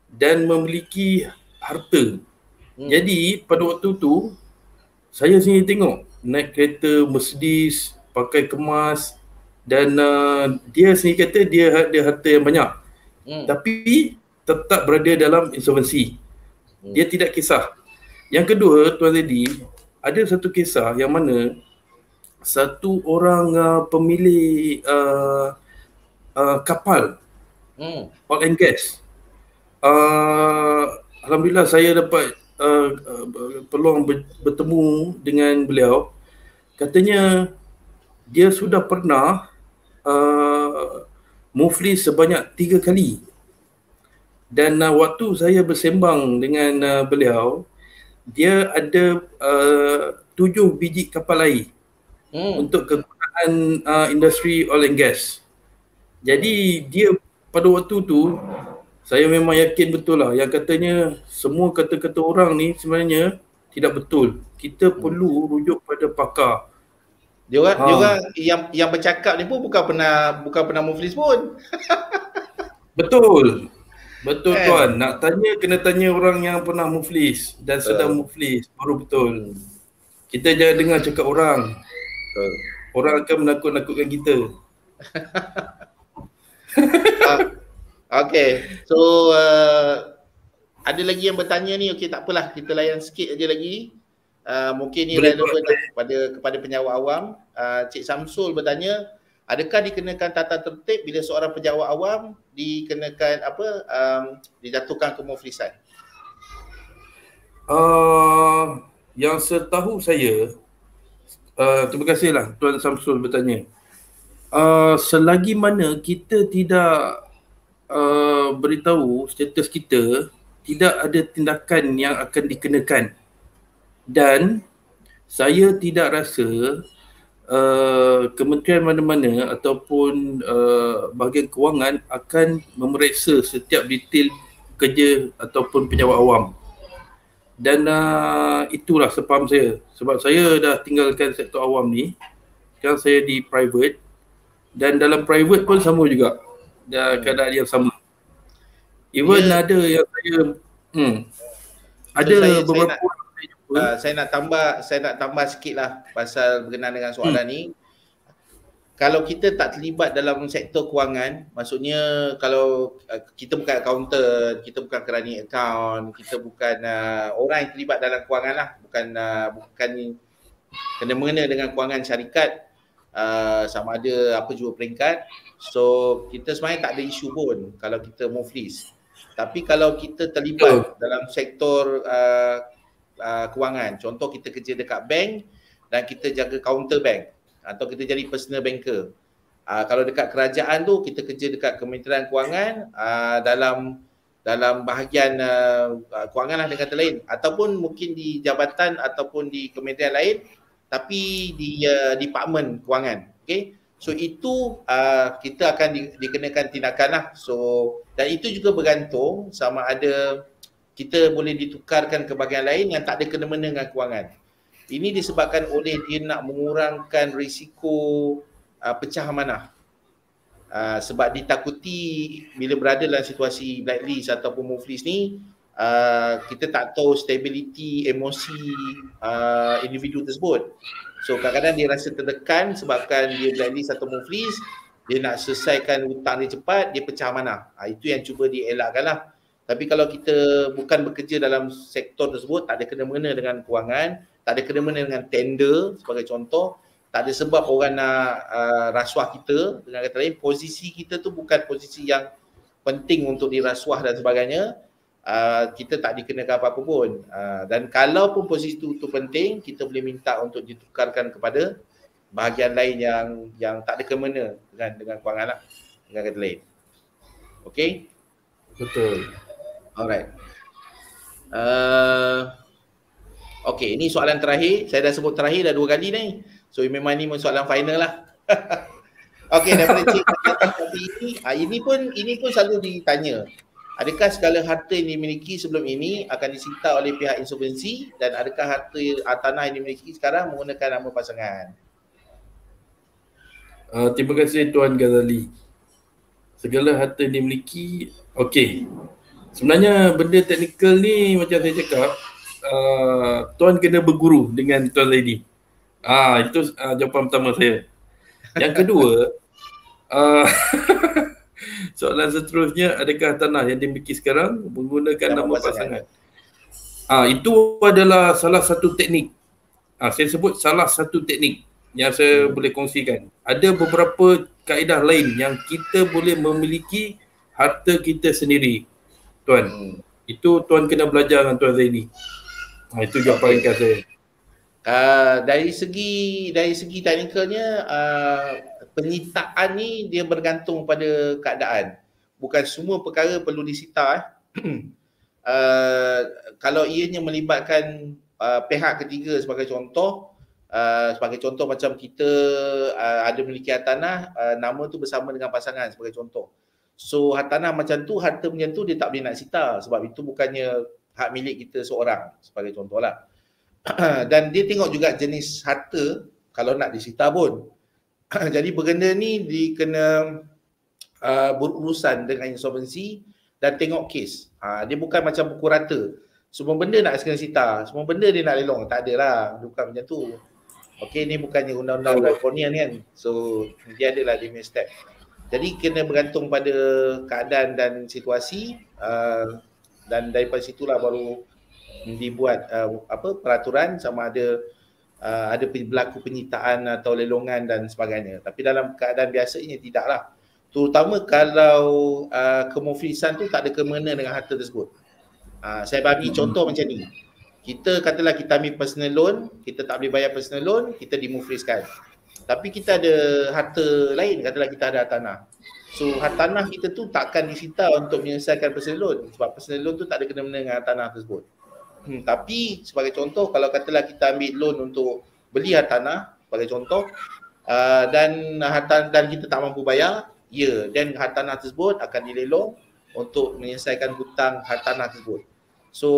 dan memiliki harta. Jadi pada waktu tu saya sendiri tengok naik kereta Mercedes, pakai kemas dan dia sendiri kata dia ada harta yang banyak. Tapi tetap berada dalam insolvensi. Dia tidak kisah. Yang kedua, Tuan Zedi, ada satu kisah yang mana satu orang pemilik kapal oil and gas. Alhamdulillah saya dapat peluang bertemu dengan beliau. Katanya dia sudah pernah muflis sebanyak 3 kali. Dan waktu saya bersembang dengan beliau, dia ada 7 biji kapal air untuk kegunaan industri oil and gas. Jadi dia pada waktu tu saya memang yakin betul lah yang katanya semua kata-kata orang ni sebenarnya tidak betul. Kita perlu rujuk pada pakar. Dia orang yang bercakap ni pun bukan pernah muflis pun. Betul. Betul tuan, nak tanya kena tanya orang yang pernah muflis dan sedang muflis baru betul. Kita jangan dengar cakap orang. Betul. Orang akan menakut-nakutkan kita. Okay, so ada lagi yang bertanya ni. Okay, tak apalah, kita layan sikit aja lagi. Mungkin ni relevan kepada penjawat awam. Cik Samsul bertanya, adakah dikenakan tata tertib bila seorang penjawat awam dikenakan dijatuhkan kemuflisan? Yang setahu saya, terima kasihlah Tuan Samsul bertanya. Selagi mana kita tidak beritahu status kita, tidak ada tindakan yang akan dikenakan. Dan saya tidak rasa kementerian mana-mana ataupun bahagian kewangan akan memeriksa setiap detail kerja ataupun penjawat awam. Dan itulah sepaham saya. Sebab saya dah tinggalkan sektor awam ni. Sekarang saya di private. Dan dalam private pun sama juga. Keadaan yang sama. Even ada yang saya ada beberapa orang saya nak tambah sikit lah pasal berkenaan dengan soalan ni. Kalau kita tak terlibat dalam sektor kewangan, maksudnya kalau kita bukan accountant, kita bukan kerani account, kita bukan orang yang terlibat dalam kewangan lah, bukan kena-mengena dengan kewangan syarikat, sama ada apa jua peringkat. So kita sebenarnya tak ada isu pun kalau kita muflis. Tapi kalau kita terlibat dalam sektor kewangan, contoh kita kerja dekat bank dan kita jaga counter bank atau kita jadi personal banker. Kalau dekat kerajaan tu kita kerja dekat Kementerian Kewangan dalam bahagian kewangan lah dengan kata lain, ataupun mungkin di jabatan ataupun di kementerian lain tapi di department kewangan. Okay? So itu kita akan dikenakan tindakan lah. So dan itu juga bergantung sama ada kita boleh ditukarkan ke bahagian lain yang tak ada kena-mena dengan kewangan. Ini disebabkan oleh dia nak mengurangkan risiko pecah amanah. Sebab ditakuti bila berada dalam situasi blacklist ataupun muflis ni, kita tak tahu stability emosi individu tersebut. So kadang-kadang dia rasa tertekan sebabkan dia blacklist atau muflis, dia nak selesaikan hutang dia cepat, dia pecah amanah. Itu yang cuba dielakkan lah. Tapi kalau kita bukan bekerja dalam sektor tersebut, tak ada kena-mengena dengan kewangan, tak ada kena-mengena dengan tender sebagai contoh, tak ada sebab orang nak rasuah kita, dengan kata lain posisi kita tu bukan posisi yang penting untuk dirasuah dan sebagainya, kita tak dikenakan apa-apa pun. Dan kalau pun posisi tu penting, kita boleh minta untuk ditukarkan kepada bahagian lain yang tak ada kena-mengena dengan kewangan lah, dengan kata lain. Okay? Betul. Alright. Okay, ini soalan terakhir. Saya dah sebut terakhir dah 2 kali ni. So memang ni soalan final lah. Okey, daripada Cik tadi ini pun selalu ditanya. Adakah segala harta yang dimiliki sebelum ini akan disita oleh pihak insolvensi dan adakah harta tanah yang dimiliki sekarang menggunakan nama pasangan? Terima kasih Tuan Ghazali. Segala harta yang dimiliki, okey. Sebenarnya benda teknikal ni macam saya cakap, Tuan kena berguru dengan Tuan Lady. Itu jawapan pertama saya. Yang kedua, soalan seterusnya, adakah tanah yang dimiliki sekarang menggunakan nama pasangan? Itu adalah salah satu teknik. Saya sebut salah satu teknik yang saya boleh kongsikan. Ada beberapa kaedah lain yang kita boleh memiliki harta kita sendiri, Tuan. Itu Tuan kena belajar dengan Tuan Zaini. Itu jawapan ringkas saya. Dari segi teknikalnya, penyitaan ni dia bergantung pada keadaan. Bukan semua perkara perlu disita. Kalau ianya melibatkan pihak ketiga sebagai contoh macam kita ada memiliki hartanah, nama tu bersama dengan pasangan sebagai contoh. So hartanah macam tu, harta macam tu dia tak boleh nak sita sebab itu bukannya hak milik kita seorang sebagai contoh lah. Dan dia tengok juga jenis harta kalau nak disita pun. Jadi berkena ni kena berurusan dengan insolvensi dan tengok kes. Dia bukan macam buku rata. Semua benda nak kena sita, semua benda dia nak lelong. Tak ada lah, bukan macam tu. Okey, ni bukannya undang-undang California ni kan. So dia adalah dia punya step. Jadi kena bergantung pada keadaan dan situasi, dan daripada situlah baru dibuat peraturan sama ada berlaku penyitaan atau lelongan dan sebagainya. Tapi dalam keadaan biasanya tidaklah. Terutama kalau kemuflisan tu tak ada kena dengan harta tersebut. Saya bagi contoh macam ni. Kita katalah kita ambil personal loan, kita tak boleh bayar personal loan, kita dimufliskan. Tapi kita ada harta lain, katalah kita ada hartanah. So hartanah kita tu takkan disita untuk menyelesaikan personal loan sebab personal loan tu tak ada kena-mena dengan hartanah tersebut. Tapi sebagai contoh, kalau katalah kita ambil loan untuk beli hartanah sebagai contoh, dan kita tak mampu bayar, dan hartanah tersebut akan dilelong untuk menyelesaikan hutang hartanah tersebut. So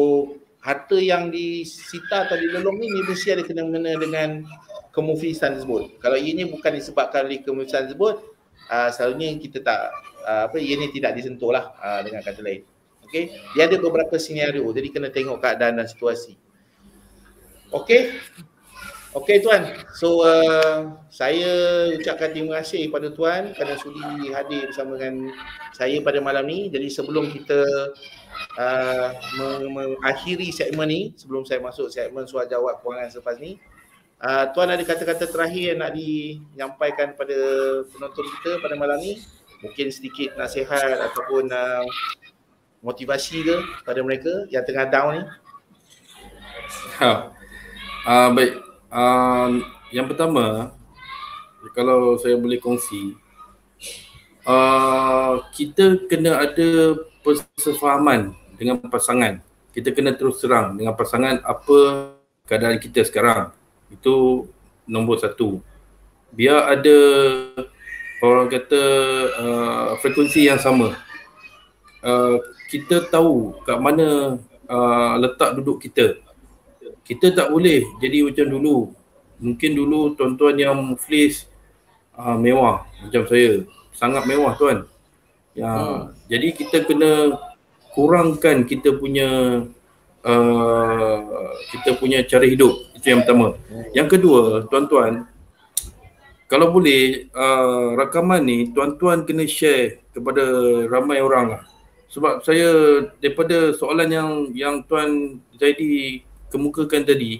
harta yang disita atau dilelong ni mesti ada kena-mena dengan kemuflisan tersebut. Kalau ianya bukan disebabkan oleh kemuflisan tersebut, selalunya kita tak ianya tidak disentuh lah, dengan kata lain. Okey, dia ada beberapa senario, jadi kena tengok keadaan dan situasi. Okey Tuan. So saya ucapkan terima kasih kepada Tuan kerana sudi hadir bersama dengan saya pada malam ni. Jadi sebelum kita mengakhiri segmen ni, sebelum saya masuk segmen soal jawab kewangan selepas ni, Tuan ada kata-kata terakhir yang nak dinyampaikan pada penonton kita pada malam ni? Mungkin sedikit nasihat ataupun motivasi ke pada mereka yang tengah down ni? Baik. Yang pertama, kalau saya boleh kongsi, kita kena ada persefahaman dengan pasangan. Kita kena terus terang dengan pasangan apa keadaan kita sekarang. Itu nombor satu. Biar ada orang kata frekuensi yang sama. Kita tahu kat mana letak duduk kita. Kita tak boleh jadi macam dulu. Mungkin dulu tuan-tuan yang muflis mewah macam saya. Sangat mewah Tuan. Jadi kita kena kurangkan kita punya cara hidup. Itu yang pertama. Yang kedua, tuan-tuan, kalau boleh rakaman ni tuan-tuan kena share kepada ramai orang lah. Sebab saya daripada soalan yang Tuan Zaidi kemukakan tadi,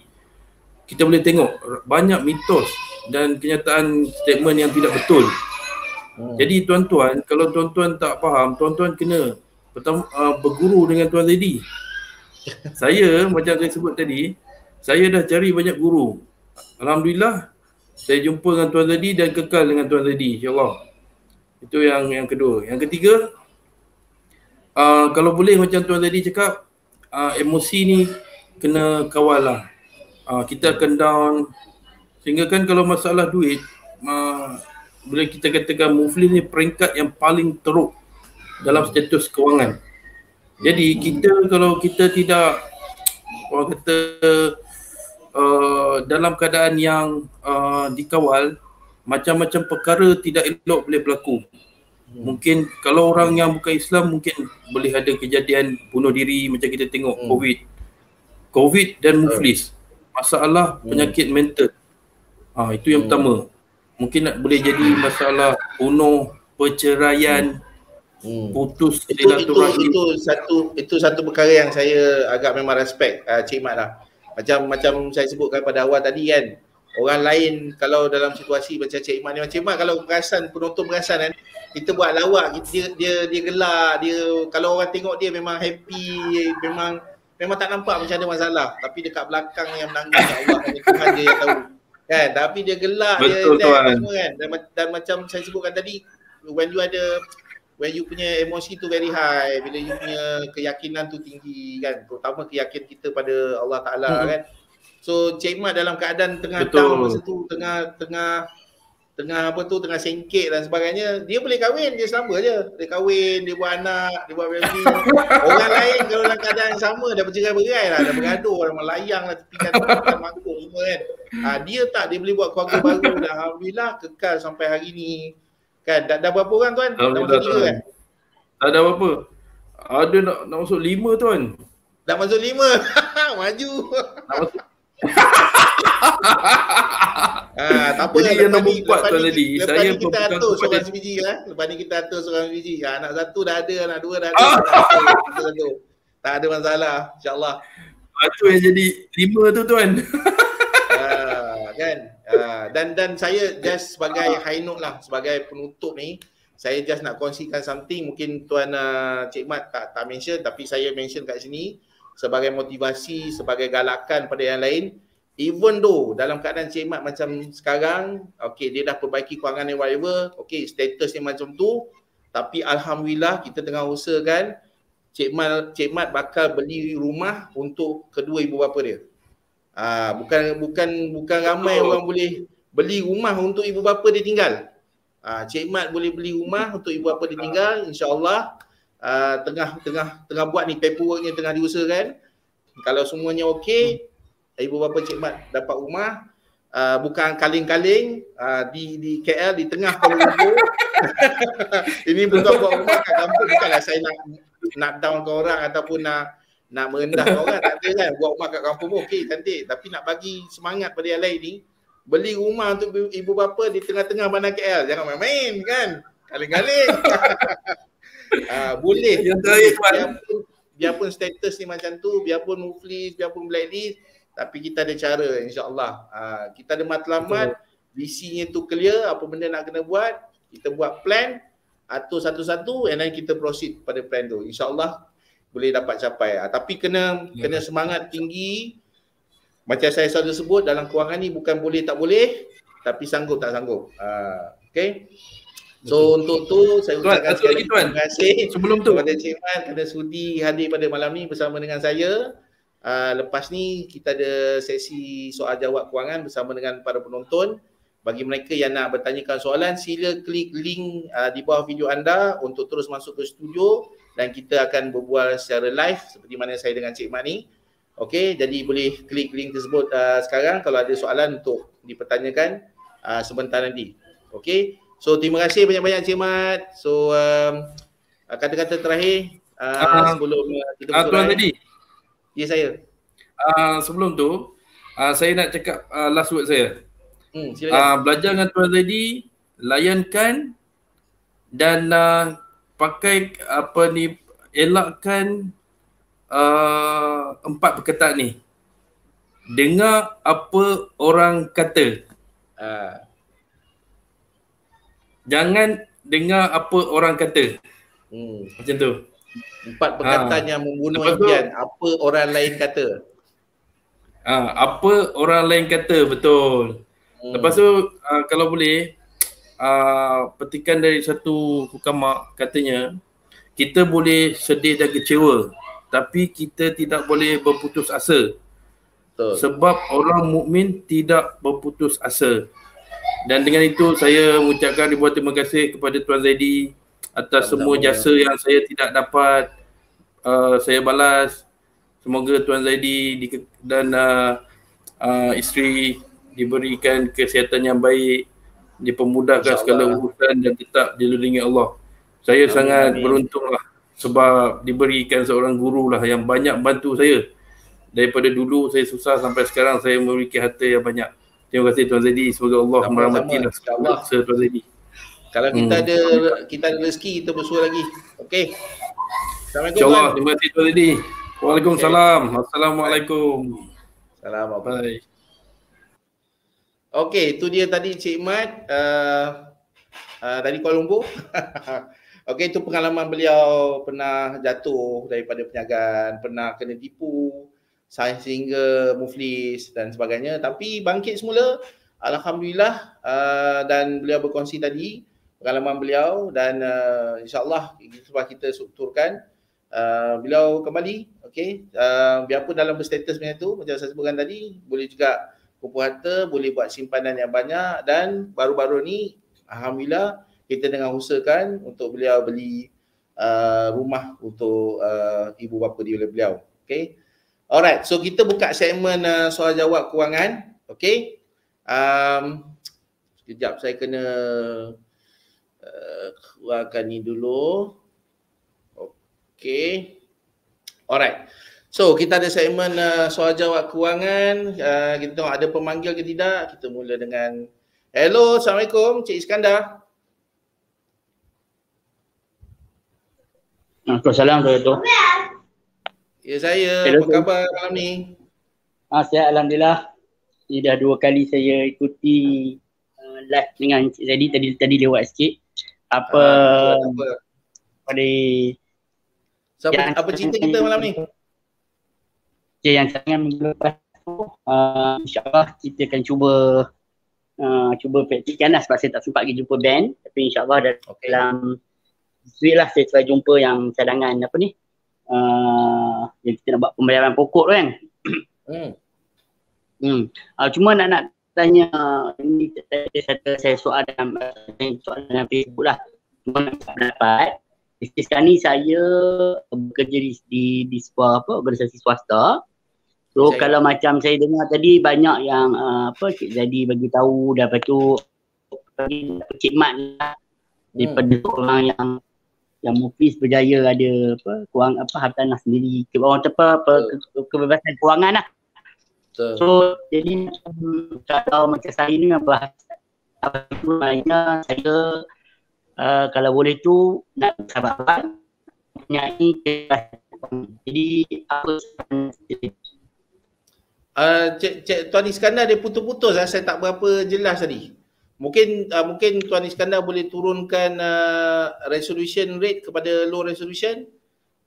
kita boleh tengok banyak mitos dan kenyataan statement yang tidak betul. Jadi tuan-tuan, kalau tuan-tuan tak faham, tuan-tuan kena pertama berguru dengan Tuan Zaidi. Saya macam saya sebut tadi, saya dah cari banyak guru. Alhamdulillah saya jumpa dengan Tuan Zaidi dan kekal dengan Tuan Zaidi, insya-Allah. Itu yang kedua. Yang ketiga, kalau boleh macam Tuan Zaidi cakap, emosi ni kena kawal lah. Kita akan down, sehingga kan kalau masalah duit, boleh kita katakan muflis ni peringkat yang paling teruk dalam status kewangan. Jadi kita kalau kita tidak orang kata dalam keadaan yang dikawal, macam-macam perkara tidak elok boleh berlaku. Mungkin kalau orang yang bukan Islam mungkin boleh ada kejadian bunuh diri macam kita tengok COVID dan muflis. Masalah penyakit mental. Itu yang pertama. Mungkin boleh jadi masalah bunuh, perceraian, putus silaturahim. Itu satu perkara yang saya agak memang respect Cik Mat lah. Macam saya sebutkan pada awal tadi kan, orang lain kalau dalam situasi macam Cik Mat ni, Cik Mat kalau penonton perasan kan, kita buat lawak, dia gelak, dia kalau orang tengok dia memang happy, memang tak nampak macam ada masalah, tapi dekat belakang yang menangis Allah hanya Tuhan dia yang tahu. Kan, tapi dia gelak, betul, dia semua kan. Dan macam saya sebutkan tadi, when you punya emosi tu very high, bila you punya keyakinan tu tinggi kan, terutama keyakinan kita pada Allah Ta'ala kan. So Cik Mat dalam keadaan tengah down masa tu, tengah sengkit dan sebagainya, dia boleh kahwin, dia selamba je. Dia kahwin, dia buat anak, dia buat family. Orang lain kalau dalam keadaan yang sama dah bercerai-berai lah, dah bergaduh, dah melayang lah tepikan mangkuk semua kan. Dia tak, dia boleh buat keluarga baru dah. Alhamdulillah kekal sampai hari ni. Kan, dah berapa orang tuan? Dah masuk 3 kan? Tak ada apa-apa. Ada nak masuk 5 tuan. Dah masuk 5? Maju. Tak apa lah, lepas ni kita atur seorang sebiji lah. Lepas ni kita atur seorang sebiji. Anak satu dah ada, anak dua dah ada. Tak ada masalah, insyaAllah. Itu yang jadi 5 tu tuan. Kan? Dan saya just sebagai high note lah, sebagai penutup ni, saya just nak kongsikan something. Mungkin tuan Cik Mat tak mention, tapi saya mention kat sini sebagai motivasi, sebagai galakan pada yang lain. Even though dalam keadaan Cik Mat macam sekarang, dia dah perbaiki kewangan ni whatever, status ni macam tu, tapi Alhamdulillah kita tengah usahakan Cik Mat bakal beli rumah untuk kedua ibu bapa dia. Bukan ramai orang boleh beli rumah untuk ibu bapa dia tinggal. Cik Mat boleh beli rumah untuk ibu bapa dia tinggal, insya-Allah. Tengah buat ni, paperworknya tengah diusahakan. Kalau semuanya okey, ibu bapa Cik Mat dapat rumah, bukan kaling-kaling di KL, di tengah Kuala Lumpur. Ini bukan buat rumah kat kampung, bukanlah saya nak downkan orang ataupun nak merendahkan orang, tak ada kan. Buat rumah kat kampung pun okey, cantik, tapi nak bagi semangat pada yang lain ni, beli rumah untuk ibu bapa di tengah-tengah bandar KL, jangan main-main kan, kaling-kaling. Boleh, biarpun status ni macam tu, biarpun muflis, biarpun blacklist, tapi kita ada cara, insya-Allah. Kita ada matlamat, visinya tu clear, apa benda nak kena buat, kita buat plan, atur satu-satu, and then kita proceed pada plan tu. InsyaAllah boleh dapat capai. Tapi kena semangat tinggi. Macam saya selalu sebut, dalam kewangan ni bukan boleh tak boleh, tapi sanggup tak sanggup. Okay. So untuk tu saya ucapkan sekali terima kasih sebelum tu kepada Cik Mat kerana sudi hadir pada malam ni bersama dengan saya. Lepas ni kita ada sesi soal jawab kewangan bersama dengan para penonton. Bagi mereka yang nak bertanyakan soalan, sila klik link di bawah video anda untuk terus masuk ke studio dan kita akan berbual secara live seperti mana saya dengan Cik Mat ni. Okey, jadi boleh klik link tersebut sekarang kalau ada soalan untuk dipertanyakan sebentar nanti. Okey. So terima kasih banyak-banyak Cik Mat. So kata-kata terakhir sebelum kita tuan tadi. Ya saya. Sebelum tu saya nak cakap last word saya. Silakan. Belajar dengan tuan tadi, layankan dan pakai elakkan 4 perkataan ni. Dengar apa orang kata. Jangan dengar apa orang kata. Macam tu. 4 perkataan yang membunuh impian. Apa orang lain kata. Apa orang lain kata, betul. Lepas tu kalau boleh petikan dari satu hukama, katanya kita boleh sedih dan kecewa, tapi kita tidak boleh berputus asa. Betul. Sebab orang mukmin tidak berputus asa. Dan dengan itu saya mengucapkan ribuan terima kasih kepada Tuan Zaidi atas semua Sama-sama. jasa yang saya tidak dapat saya balas. Semoga Tuan Zaidi dan isteri diberikan kesihatan yang baik, dipermudahkan segala InsyaAllah. urusan dan tetap dilindungi Allah. Saya Amin, sangat amin. beruntunglah sebab diberikan seorang guru lah yang banyak bantu saya. Daripada dulu saya susah sampai sekarang saya memiliki harta yang banyak. Terima kasih Tuan Zaidi. Semoga Allah Sama-sama, merahmatilah insyaAllah. Tuan Zaidi. Kalau kita ada rezeki, kita bersua lagi. Okey. Assalamualaikum InsyaAllah. Tuan. Terima kasih Tuan Zaidi. Waalaikumsalam. Assalamualaikum. Assalamualaikum. Bye. Okey, itu dia tadi Cik Mat dari Kuala Lumpur. Okey, itu pengalaman beliau pernah jatuh daripada perniagaan, pernah kena tipu sehingga muflis dan sebagainya, tapi bangkit semula, alhamdulillah. Dan beliau berkongsi tadi pengalaman beliau dan insya-Allah sebab kita strukturkan beliau kembali. Okey, biarpun dalam berstatus macam tu, macam saya sebutkan tadi, boleh juga kumpul harta, boleh buat simpanan yang banyak, dan baru-baru ni alhamdulillah kita tengah usahakan untuk beliau beli rumah untuk ibu bapa dia beliau. Okey. Alright, so kita buka segmen soal jawab kewangan. Okey. Sekejap saya kena keluarkan ni dulu. Okey. Alright. So kita ada segmen soal jawab kewangan. Kita tengok ada pemanggil ke tidak. Kita mula dengan hello, Assalamualaikum Cik Iskandar. Assalamualaikum. Ya saya, Hello, apa khabar malam ni? Sihat Alhamdulillah. Ini dah 2 kali saya ikuti live dengan Cik Zaidi. Tadi lewat sikit. Apa pada apa cerita kita malam ni? Okay, yang sangat minggu lepas tu insyaAllah kita akan cuba praktikkan lah sebab saya tak sempat pergi jumpa band. Tapi insyaAllah dalam week lah saya try jumpa yang cadangan apa ni yang kita nak buat pembayaran pokok tu kan. Cuma nak tanya ini saya soal dalam Facebook lah. Cuma nak pendapat. Sekarang ni saya bekerja di sebuah organisasi swasta. So kalau macam saya dengar tadi banyak yang Cik Zaidi bagi tahu, dan lepas tu Cik Mat lah daripada orang yang muflis berjaya ada hartanah sendiri, kebebasan kewangan lah. So jadi kalau macam saya ni bahas saya kalau boleh tu nak sahabat mempunyai jadi apa Cik Tuan Iskandar dia putus-putus lah, saya tak berapa jelas tadi. Mungkin Tuan Iskandar boleh turunkan resolution rate kepada low resolution.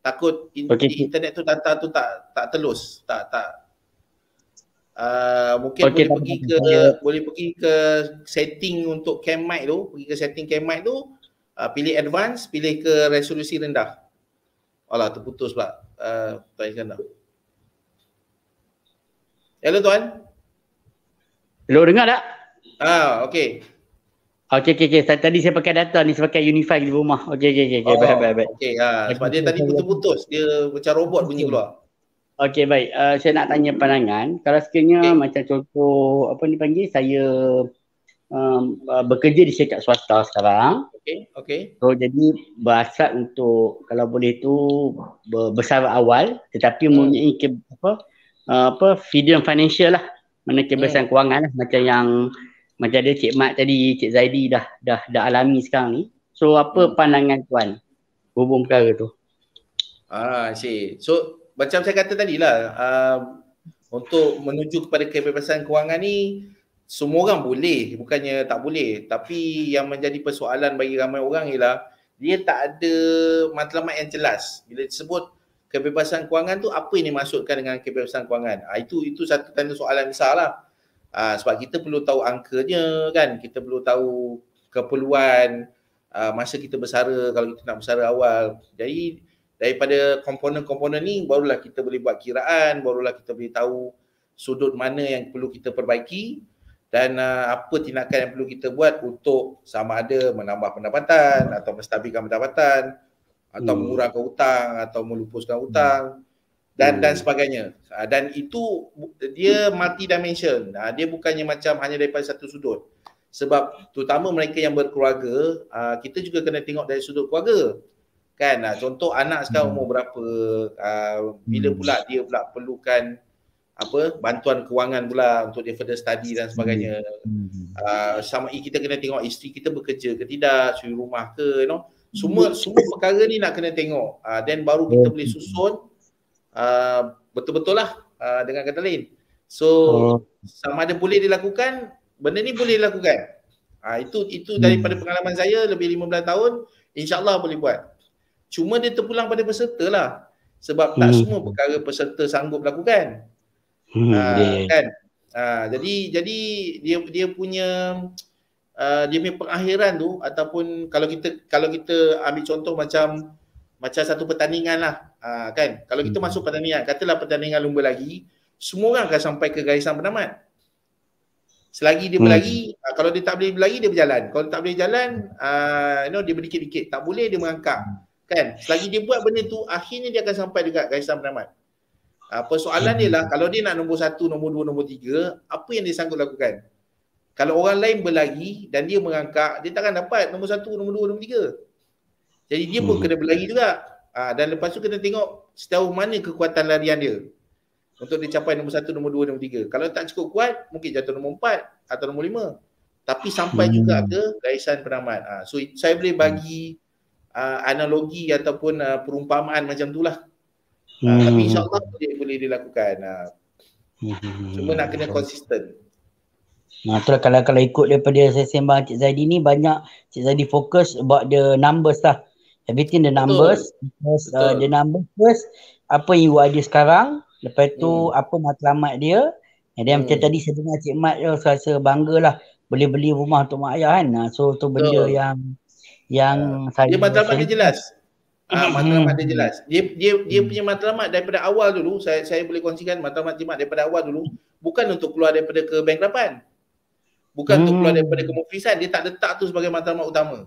Takut internet tu data tu tak telus, mungkin boleh pergi ke setting untuk cam mic tu, pilih advance, pilih ke resolusi rendah. Alah, terputus pula Tuan Iskandar. Hello Tuan. Hello, dengar tak? Okey. Okey. Tadi saya pakai data ni, saya pakai Unify di rumah. Okey. Baik. Okey, sebab dia tadi putus-putus, dia macam robot bunyi keluar. Okey, baik. Saya nak tanya pandangan. Kalau sekiranya macam contoh saya bekerja di syarikat swasta sekarang. Okey. So jadi berhasrat untuk kalau boleh tu besar awal tetapi mempunyai freedom financial lah, mana kebebasan kewangan lah, macam ada Cik Mat tadi, Cik Zaidi dah alami sekarang ni. So apa pandangan tuan hubung perkara tu? So macam saya kata tadi lah, untuk menuju kepada kebebasan kewangan ni semua orang boleh, bukannya tak boleh, tapi yang menjadi persoalan bagi ramai orang ialah dia tak ada matlamat yang jelas. Bila disebut kebebasan kewangan tu, apa yang dimaksudkan dengan kebebasan kewangan? Itu satu tanda soalan besar lah. Sebab kita perlu tahu angkanya kan, kita perlu tahu keperluan masa kita bersara kalau kita nak bersara awal. Jadi daripada komponen-komponen ni barulah kita boleh buat kiraan, barulah kita boleh tahu sudut mana yang perlu kita perbaiki. dan apa tindakan yang perlu kita buat untuk sama ada menambah pendapatan atau menstabilkan pendapatan atau mengurangkan hutang atau melupuskan hutang dan sebagainya. Dan itu dia multi dimension. Dia bukannya macam hanya daripada satu sudut. Sebab terutama mereka yang berkeluarga, kita juga kena tengok dari sudut keluarga. Kan, contoh anak sekarang umur berapa, bila pula dia pula perlukan bantuan kewangan pula untuk dia further study dan sebagainya. Sama kita kena tengok isteri kita bekerja ke tidak, suri rumah ke, semua perkara ni nak kena tengok. Then baru kita boleh susun betul-betul lah, dengan kata lain. So sama ada boleh dilakukan, benda ni boleh dilakukan. Itu daripada pengalaman saya lebih 15 tahun, insya-Allah boleh buat. Cuma dia terpulang pada peserta lah. Sebab tak semua perkara peserta sanggup lakukan. Kan? Jadi dia punya pengakhiran tu, ataupun kalau kita ambil contoh macam satu pertandingan lah, kan, kalau kita masuk pertandingan, katalah pertandingan lumba lagi, semua orang akan sampai ke garisan penamat. Selagi dia berlari, kalau dia tak boleh berlari, dia berjalan. Kalau tak boleh jalan, dia berdikit-dikit, tak boleh dia merangkak, kan. Selagi dia buat benda tu, akhirnya dia akan sampai dekat garisan penamat. Persoalan dia lah, kalau dia nak nombor 1, nombor 2, nombor 3, apa yang dia sanggup lakukan? Kalau orang lain berlari dan dia merangkak, dia takkan dapat nombor 1, nombor 2, nombor 3. Jadi dia pun kena berlari juga. Dan lepas tu kena tengok sejauh mana kekuatan larian dia untuk dia capai nombor 1, nombor 2, nombor 3. Kalau tak cukup kuat, mungkin jatuh nombor 4 atau nombor 5. Tapi sampai juga ke garisan penamat. So saya boleh bagi analogi ataupun perumpamaan macam tu lah. Tapi insyaAllah boleh dilakukan. Cuma nak kena konsisten. Itulah kalau ikut daripada saya sembang Cik Zaidi ni, banyak Cik Zaidi fokus about the numbers lah. Everything the numbers. Because the numbers first, apa yang you ada sekarang, lepas tu apa matlamat dia. And then macam tadi saya dengar Cik Mat saya rasa bangga lah boleh beli rumah untuk mak ayah kan. So tu benda yang saya dia matlamat dia jelas. Matlamat dia jelas. Dia punya matlamat daripada awal dulu, saya boleh kongsikan matlamat Cik Mat daripada awal dulu, bukan untuk keluar daripada ke bank 8. Bukan untuk keluar daripada kemuflisan, dia tak letak tu sebagai matlamat utama.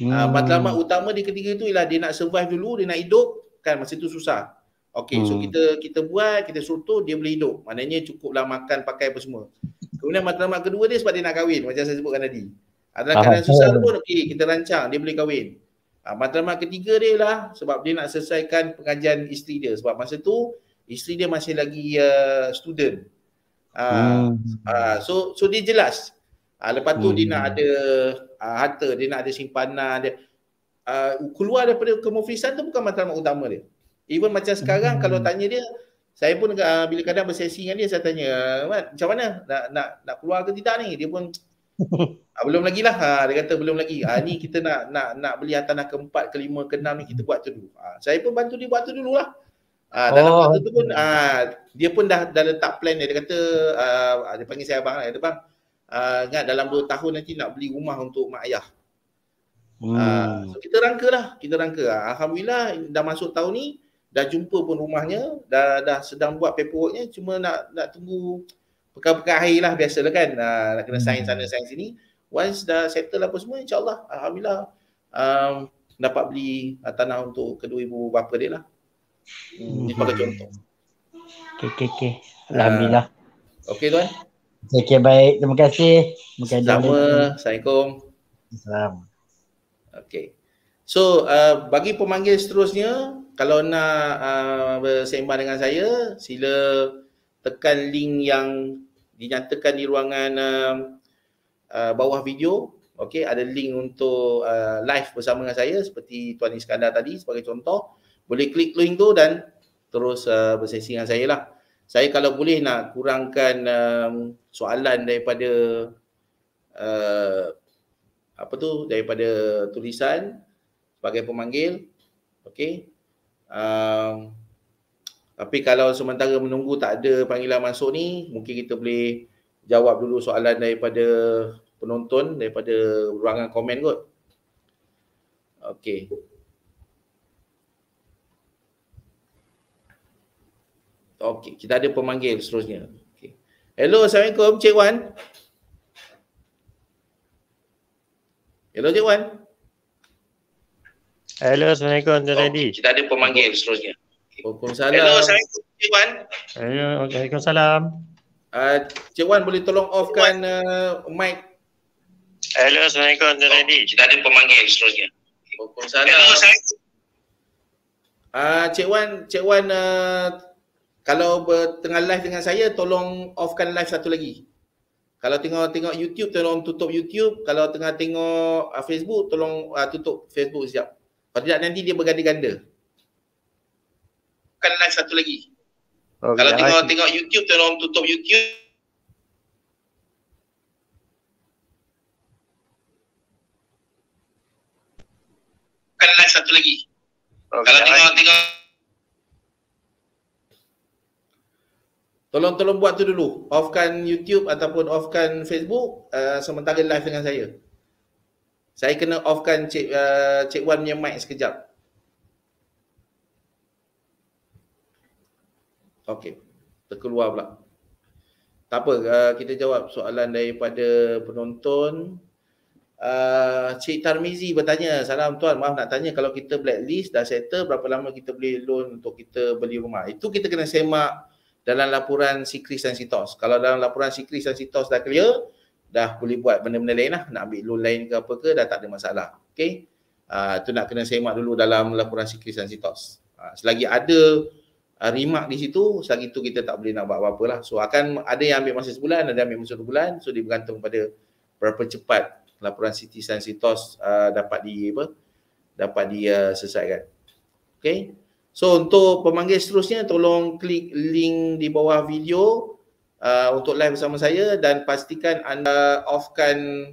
Matlamat utama dia ketika tu ialah dia nak survive dulu, dia nak hidup, kan masa tu susah. Okey, so kita buat, kita suruh dia boleh hidup. Maknanya cukuplah makan, pakai apa semua. Kemudian matlamat kedua dia sebab dia nak kahwin, macam saya sebutkan tadi. Dalam keadaan susah pun okey, kita rancang dia boleh kahwin. Matlamat ketiga dia lah sebab dia nak selesaikan pengajian isteri dia, sebab masa tu isteri dia masih lagi student. So dia jelas. Lepas tu dia nak ada harta, dia nak ada simpanan dia. Keluar daripada kemuflisan tu bukan matlamat utama dia. Even macam sekarang kalau tanya dia, saya pun bila kadang bersesi dengan dia, saya tanya, Mat, macam mana nak keluar ke tidak ni? Dia pun belum lagi lah. Dia kata belum lagi. Ni kita nak beli tanah ke-4, ke-5, ke-6 ni kita buat tu dulu. Saya pun bantu dia buat tu dululah. Dalam waktu tu pun dia pun dah letak plan dia. Dia kata dia panggil saya abang lah. Dia kata, bang, ingat dalam 2 tahun nanti nak beli rumah untuk mak ayah. So kita rangka. Alhamdulillah dah masuk tahun ni, dah jumpa pun rumahnya, dah sedang buat paperworknya, cuma nak tunggu perkara-perkara akhir lah, biasalah kan. Nak kena sign sana, sign sini. Once dah settle apa semua, insyaAllah alhamdulillah dapat beli tanah untuk kedua ibu bapa dia lah. Ini sebagai contoh. Okay. Alhamdulillah. Okey tuan. Okay, baik. Terima kasih. Sama. Assalamualaikum. Assalamualaikum. Okay. So bagi pemanggil seterusnya, kalau nak bersembang dengan saya, sila tekan link yang dinyatakan di ruangan bawah video. Okey, ada link untuk live bersama dengan saya seperti Tuan Iskandar tadi sebagai contoh. Boleh klik link tu dan terus bersesi dengan saya lah. Saya kalau boleh nak kurangkan soalan daripada daripada tulisan sebagai pemanggil. Okey. Tapi kalau sementara menunggu tak ada panggilan masuk ni, mungkin kita boleh jawab dulu soalan daripada penonton, daripada ruangan komen kot. Okey. Okey, kita ada pemanggil seterusnya. Okay. Hello, Assalamualaikum Cik Wan. Hello Cik Wan. Hello, Assalamualaikum Tuan Randy. Kita ada pemanggil seterusnya. Waalaikumsalam. Hello, Assalamualaikum Cik Wan. Hello, Waalaikumsalam. Cik Wan boleh tolong offkan mic. Hello, Assalamualaikum Tuan Randy. Kita ada pemanggil seterusnya. Waalaikumsalam. Hello, Assalamualaikum. Cik Wan kalau tengah live dengan saya tolong offkan live satu lagi. Kalau tengok YouTube tolong tutup YouTube, kalau tengah tengok Facebook tolong tutup Facebook sekejap. Kalau tidak nanti dia berganda-ganda. Kan live satu lagi. Oh, Kalau tengok YouTube tolong tutup YouTube. Kan live satu lagi. Kalau tengok Tolong buat tu dulu. Offkan YouTube ataupun offkan Facebook sementara live dengan saya. Saya kena offkan Cik Wan punya mic sekejap. Okey. Terkeluar pula. Tak apa, kita jawab soalan daripada penonton. Cik Tarmizi bertanya, salam tuan, maaf nak tanya, kalau kita blacklist dah settle, berapa lama kita boleh loan untuk kita beli rumah? Itu kita kena semak dalam laporan Sikris dan Sitos. Kalau dalam laporan Sikris dan Sitos dah clear, dah boleh buat benda-benda lain lah. Nak ambil loan lain ke apa ke, dah tak ada masalah. Okay? Itu nak kena semak dulu dalam laporan Sikris dan Sitos. Selagi ada remark di situ, selagi itu kita tak boleh nak buat apa-apa lah. So akan ada yang ambil masa sebulan, ada yang ambil masa 2 bulan. So dia bergantung pada berapa cepat laporan Sikris dan Sitos dapat diselesaikan. Okay? So untuk pemanggil seterusnya tolong klik link di bawah video untuk live bersama saya dan pastikan anda offkan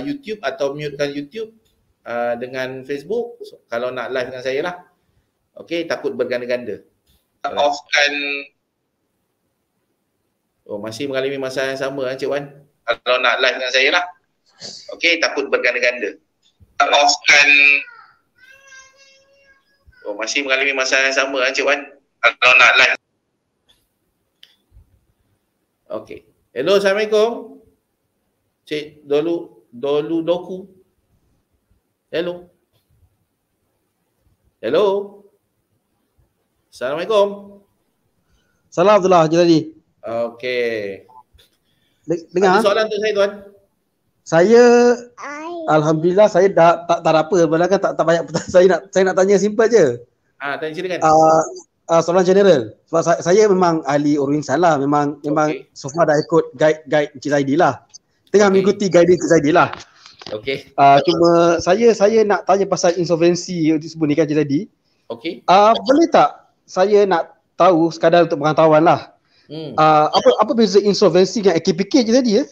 YouTube atau mutekan YouTube dengan Facebook kalau nak live dengan saya lah. Okey, takut berganda-ganda. offkan. Oh, masih mengalami masalah yang sama Cik Wan. Kalau nak live dengan saya lah. Okey, takut berganda-ganda. Offkan. Oh, masih mengalami masalah yang sama Cik Wan. Kalau nak live. Okey. Hello, Assalamualaikum. Cik Dolu Doku. Hello. Hello. Assalamualaikum. Salam Abdullah Jalali. Okey. Dengar? Ada soalan untuk saya tuan? Saya alhamdulillah saya dah tak ada apa, bahkan tak banyak saya nak tanya simple je. Tanya silakan. Soalan general. Sebab saya memang ahli Urwin Salah, memang so far dah ikut guide Encik Zaidi lah. Tengah mengikuti guide Encik Zaidi lah. Okey. Cuma saya nak tanya pasal insolvensi sebut ni kan Encik Zaidi. Okey. Boleh tak saya nak tahu sekadar untuk pengetahuan lah. Apa beza insolvensi dengan AKPK Encik Zaidi ya?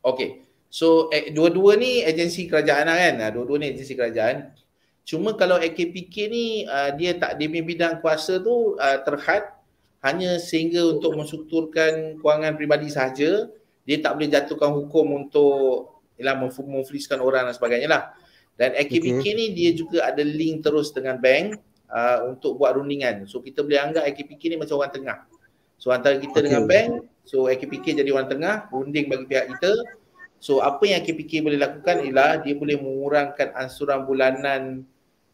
Okey. So dua-dua ni agensi kerajaan lah kan. Dua-dua ni agensi kerajaan. Cuma kalau AKPK ni dia punya bidang kuasa tu terhad hanya sehingga untuk menstrukturkan kewangan peribadi sahaja. Dia tak boleh jatuhkan hukum untuk memfliskan orang dan sebagainya lah. Dan AKPK ni dia juga ada link terus dengan bank untuk buat rundingan. So kita boleh anggap AKPK ni macam orang tengah. So antara kita dengan bank, so AKPK jadi orang tengah, runding bagi pihak kita. So apa yang AKPK boleh lakukan ialah dia boleh mengurangkan ansuran bulanan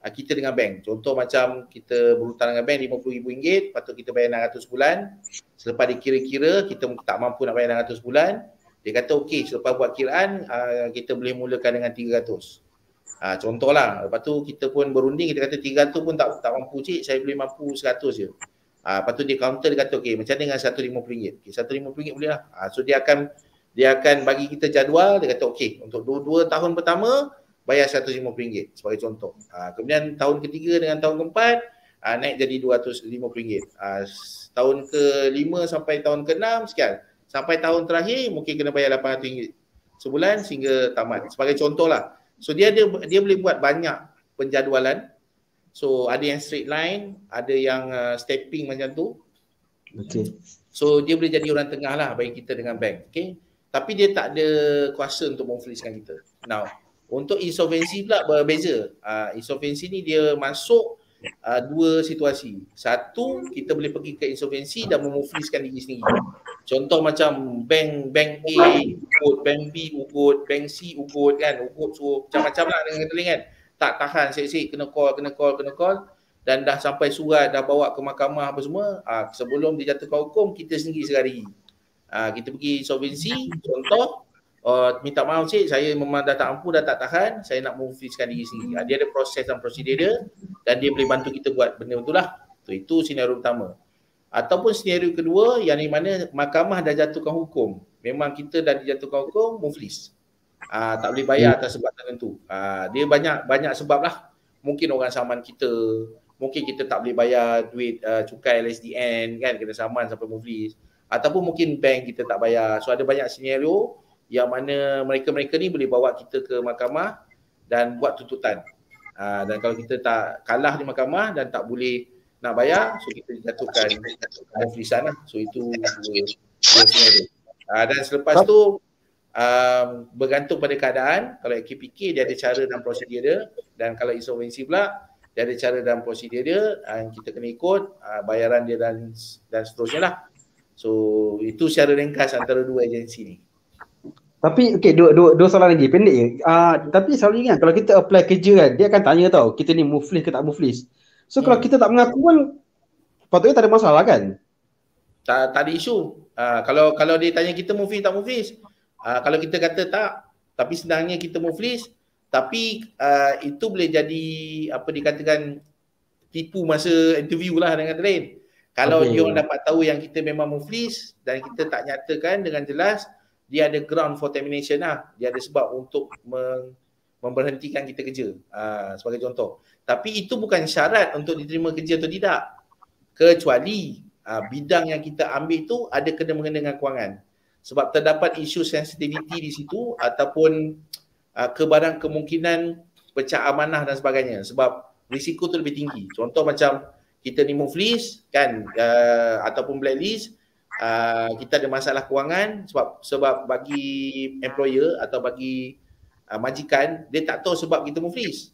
kita dengan bank. Contoh macam kita berhutang dengan bank RM50,000, patut kita bayar 600 bulan. Selepas dikira-kira kita tak mampu nak bayar 600 bulan, dia kata okey, selepas buat kiraan kita boleh mulakan dengan 300. Contohlah, lepas tu kita pun berunding, kita kata 300 pun tak mampu cik, saya boleh mampu 100 je. Lepas tu dia counter, dia kata okey, macam ni dengan RM150. Okay, RM150 boleh lah. So dia akan bagi kita jadual, dia kata okey, untuk 2 tahun pertama bayar RM150 sebagai contoh. Kemudian tahun ketiga dengan tahun keempat naik jadi RM250. Tahun ke-5 sampai tahun ke-6 sekian. Sampai tahun terakhir mungkin kena bayar RM800 sebulan sehingga tamat. Sebagai contoh lah. So dia boleh buat banyak penjadualan. So ada yang straight line, ada yang stepping macam tu. Okey. So dia boleh jadi orang tengah lah bagi kita dengan bank. Okay. Tapi dia tak ada kuasa untuk memfliskan kita. Now, untuk insolvensi pula berbeza. Insolvensi ni dia masuk 2 situasi. Satu, kita boleh pergi ke insolvensi dan memufliskan diri sendiri. Contoh macam bank A ukut, bank B ukut, bank C ukut kan, ukut suruh macam-macam lah dengan kata kan. Tak tahan sik-sik kena call dan dah sampai surat, dah bawa ke mahkamah apa semua. Sebelum dijatuhkan hukum, kita sendiri sekali. Kita pergi insolvency, contoh, minta maaf cik, saya memang dah tak mampu, dah tak tahan, saya nak memufliskan diri sendiri. Dia ada proses dan prosedur dia dan dia boleh bantu kita buat benda tu lah. Itu senario pertama. Ataupun senario kedua yang di mana mahkamah dah jatuhkan hukum. Memang kita dah dijatuhkan hukum, muflis. Tak boleh bayar atas sebab tertentu. Dia banyak sebab lah. Mungkin orang saman kita, mungkin kita tak boleh bayar duit cukai LSDN kan, kena saman sampai muflis. Ataupun mungkin bank kita tak bayar. So ada banyak senario yang mana mereka-mereka ni boleh bawa kita ke mahkamah dan buat tuntutan. Dan kalau kita tak kalah di mahkamah dan tak boleh nak bayar, so kita dijatuhkan muflisan lah. So itu dua senario. Dan selepas tu bergantung pada keadaan. Kalau KPK dia ada cara dan prosedur dia, dan kalau insolvensi pula dia ada cara dan prosedur dia, kita kena ikut bayaran dia dan seterusnya lah. So itu secara ringkas antara dua agensi ni. Tapi okey, dua soalan lagi pendek je. Tapi selalu ingat kalau kita apply kerja kan, dia akan tanya tau, kita ni muflis ke tak muflis. So kalau kita tak mengaku pun patutnya tak ada masalah kan? Tak ada isu. Kalau dia tanya kita muflis tak muflis, kalau kita kata tak, tapi sebenarnya kita muflis, tapi itu boleh jadi apa dikatakan tipu masa interview lah dengan kata lain. Kalau dia orang dapat tahu yang kita memang muflis dan kita tak nyatakan dengan jelas, dia ada ground for termination lah. Dia ada sebab untuk memberhentikan kita kerja, sebagai contoh. Tapi itu bukan syarat untuk diterima kerja atau tidak. Kecuali bidang yang kita ambil tu ada kena-mengena dengan kewangan. Sebab terdapat isu sensitivity di situ ataupun kebarang kemungkinan pecah amanah dan sebagainya. Sebab risiko tu lebih tinggi. Contoh macam kita ni muflis kan, ataupun blacklist, kita ada masalah kewangan sebab bagi employer atau bagi majikan, dia tak tahu sebab kita muflis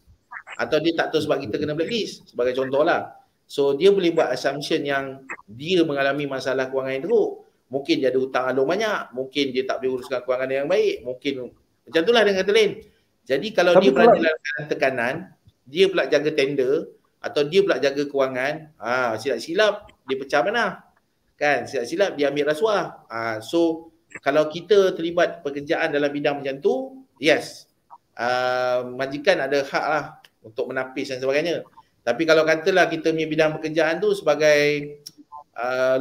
atau dia tak tahu sebab kita kena blacklist sebagai contoh lah. So dia boleh buat assumption yang dia mengalami masalah kewangan yang teruk. Mungkin dia ada hutang alung banyak, mungkin dia tak boleh uruskan kewangan yang baik, mungkin macam itulah dengan kata lain. Jadi kalau dia berada dalam tekanan, dia pula jaga tender atau dia pula jaga kewangan, silap-silap dia pecah mana kan, silap-silap dia ambil rasuah. So kalau kita terlibat pekerjaan dalam bidang macam tu, yes, majikan ada hak lah untuk menapis dan sebagainya. Tapi kalau katalah kita punya bidang pekerjaan tu sebagai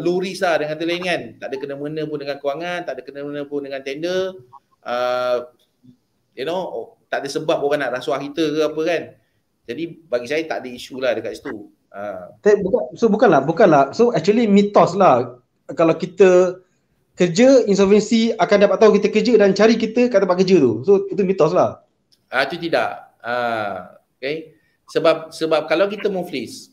low risk lah dengan kata lain kan, tak ada kena-mengena pun dengan kewangan, tak ada kena-mengena pun dengan tender, tak ada sebab orang nak rasuah kita ke apa kan. Jadi bagi saya tak ada isu lah dekat situ. Bukanlah. So actually mitos lah. Kalau kita kerja insolvensi akan dapat tahu kita kerja dan cari kita kat tempat kerja tu. So itu mitos lah. Itu tidak. Okay. Sebab kalau kita muflis,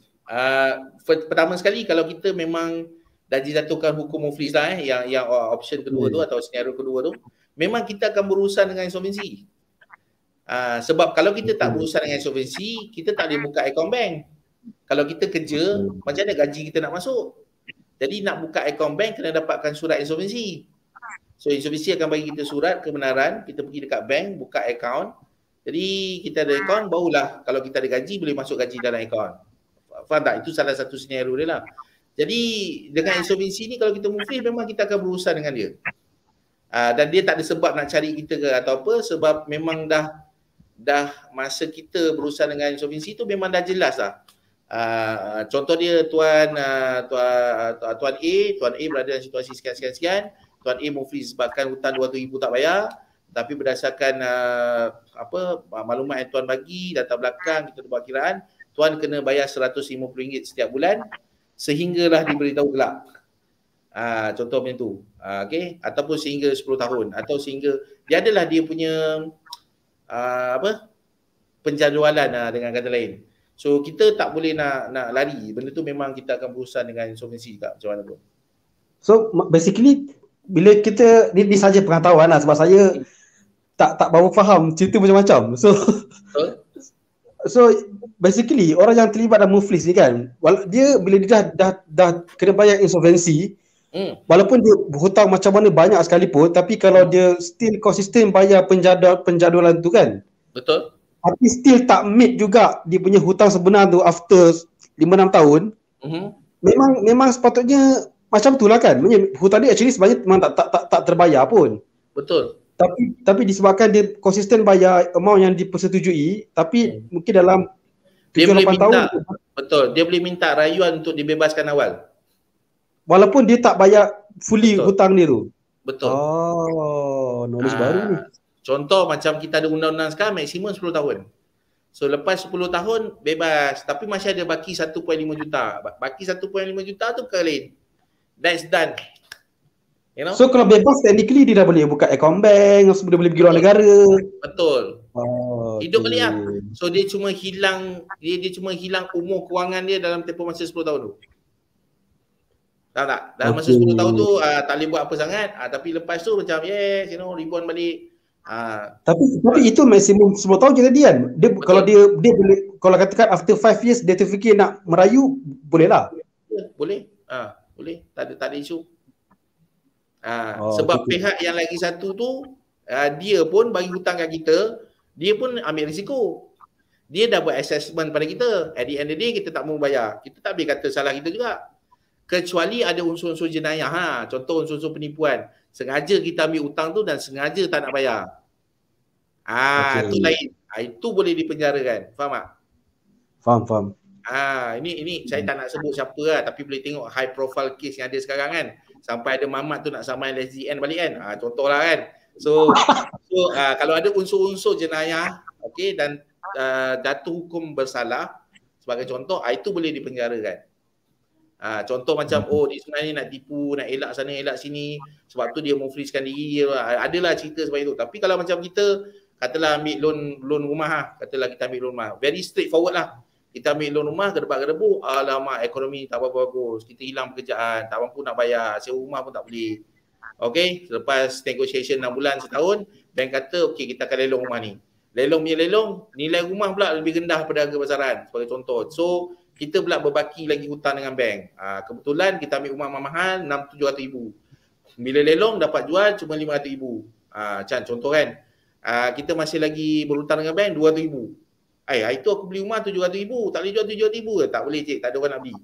pertama sekali kalau kita memang dah dijatuhkan hukum muflis lah, yang option kedua tu atau senario kedua tu, memang kita akan berurusan dengan insolvensi. Sebab kalau kita tak berurusan dengan insolvensi, kita tak boleh buka akaun bank. Kalau kita kerja, macam mana gaji kita nak masuk? Jadi nak buka akaun bank kena dapatkan surat insolvensi. So insolvensi akan bagi kita surat kebenaran, kita pergi dekat bank, buka akaun. Jadi kita ada akaun, barulah kalau kita ada gaji boleh masuk gaji dalam akaun. Faham tak? Itu salah satu senario dia lah. Jadi dengan insolvensi ni kalau kita muflis memang kita akan berurusan dengan dia. Dan dia tak ada sebab nak cari kita ke atau apa, sebab memang dah masa kita berurusan dengan insolvensi tu memang dah jelas lah. Contoh dia Tuan A berada dalam situasi sekian-sekian, Tuan A muflis sebabkan hutang 200,000 tak bayar, tapi berdasarkan maklumat yang Tuan bagi, data belakang, kita buat kiraan, Tuan kena bayar RM150 setiap bulan sehinggalah diberitahu gelap. Contoh macam tu. Okay? Ataupun sehingga 10 tahun atau sehingga dia adalah dia punya penjadualan dengan kata lain. So kita tak boleh nak lari. Benda tu memang kita akan berurusan dengan insolvensi juga macam mana pun. So basically bila kita ni saja pengetahuan lah, sebab saya tak baru faham cerita macam-macam. So basically orang yang terlibat dalam muflis ni kan, dia bila dia dah kena bayar insolvensi, Walaupun dia hutang macam mana banyak sekalipun, tapi kalau dia still konsisten bayar penjadualan tu kan, Betul. tapi still tak meet juga dia punya hutang sebenar tu after 5-6 tahun, memang sepatutnya macam tu lah kan. Maksudnya hutang dia actually sebenarnya memang tak terbayar pun. Betul. Tapi disebabkan dia konsisten bayar amount yang dipersetujui, tapi mungkin dalam Dia boleh 7-8 tahun minta, betul, dia boleh minta rayuan untuk dibebaskan awal. walaupun dia tak bayar fully Betul. hutang dia tu. Betul. Knowledge baru ni. Contoh macam kita ada undang-undang sekarang maksimum 10 tahun. So lepas 10 tahun bebas, tapi masih ada baki 1.5 juta. Baki 1.5 juta tu kalian. That's done. You know? So kalau bebas technically dia dah boleh buka account bank, dia boleh pergi luar negara. Betul. Hidup balik lah. Okay. So dia cuma hilang cuma hilang umur kewangan dia dalam tempoh masa 10 tahun tu. Tahu tak? Dalam masa 10 tahun tu tak boleh buat apa sangat, tapi lepas tu macam yes, you know, reborn balik. Tapi itu maksimum 10 tahun je tadi kan. Dia Betul. kalau dia boleh, kalau katakan after 5 years dia terfikir nak merayu, boleh lah. Boleh. Boleh. Tak ada isu. Sebab pihak yang lagi satu tu dia pun bagi hutang kat kita, dia pun ambil risiko. Dia dah buat assessment pada kita. At the end of the day kita tak mau bayar. Kita tak boleh kata salah kita juga. Kecuali ada unsur-unsur jenayah. Contoh unsur-unsur penipuan. Sengaja kita ambil hutang tu dan sengaja tak nak bayar. Itu lain. Itu boleh dipenjarakan. Faham tak? Faham. Ini saya tak nak sebut siapa lah, tapi boleh tengok high profile case yang ada sekarang kan. Sampai ada mamat tu nak saman SDN balik kan. Contohlah kan. So kalau ada unsur-unsur jenayah, okey, dan jatuh hukum bersalah sebagai contoh, itu boleh dipenjarakan. Contoh macam dia sebenarnya nak tipu, nak elak sana elak sini, sebab tu dia mufliskan diri. Adalah cerita sebab itu. Tapi kalau macam kita katalah ambil loan rumah, katalah kita ambil loan rumah, very straightforward lah. Kita ambil loan rumah, gedebak-gedebuk, alamak ekonomi tak berapa bagus, kita hilang pekerjaan, tak mampu nak bayar, sewa rumah pun tak boleh. Okay, selepas negotiation 6 bulan, setahun, bank kata okay kita akan lelong rumah ni. Lelong punya lelong, nilai rumah pula lebih rendah pada harga pasaran sebagai contoh. So kita pula berbaki lagi hutang dengan bank. Kebetulan kita ambil rumah mahal 600-700 ribu. Bila lelong dapat jual cuma 500 ribu. Macam contoh kan. Kita masih lagi berhutang dengan bank 200 ribu. Itu aku beli rumah 700 ribu. Tak boleh jual 700 ribu ke? Tak boleh cik, tak ada orang nak beli.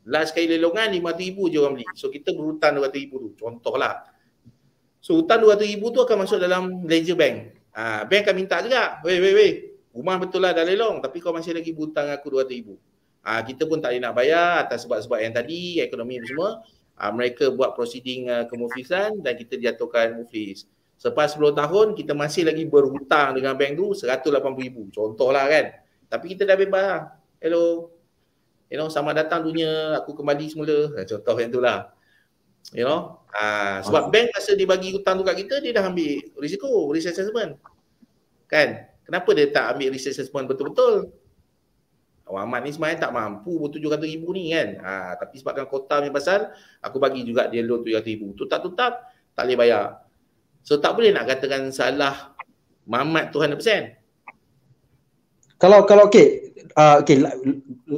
Last kali lelongan 500 ribu je orang beli. So kita berhutang 200 ribu tu. Contohlah. So hutang 200 ribu tu akan masuk dalam ledger bank. Bank akan minta juga. Weh. Rumah betul lah dah lelong. Tapi kau masih lagi berhutang aku 200 ribu. Kita pun tak boleh nak bayar atas sebab-sebab yang tadi, ekonomi semua. Mereka buat proceeding kemuflisan dan kita jatuhkan muflis. Selepas 10 tahun, kita masih lagi berhutang dengan bank tu 180 ribu. Contohlah kan. Tapi kita dah bebas lah. Hello. You know, selamat datang dunia, aku kembali semula. Contoh yang tu lah. You know. Sebab bank masa dia bagi hutang tu kat kita, dia dah ambil risiko, risk assessment. Kan? Kenapa dia tak ambil risk assessment betul-betul? Ahmad ni sebenarnya tak mampu 700 ribu ni kan. Tapi sebabkan kota punya pasal, aku bagi juga dia loan 700 ribu. Tutap-tutap, tak boleh bayar. So tak boleh nak katakan salah Mamat tu 100%. Kalau okay,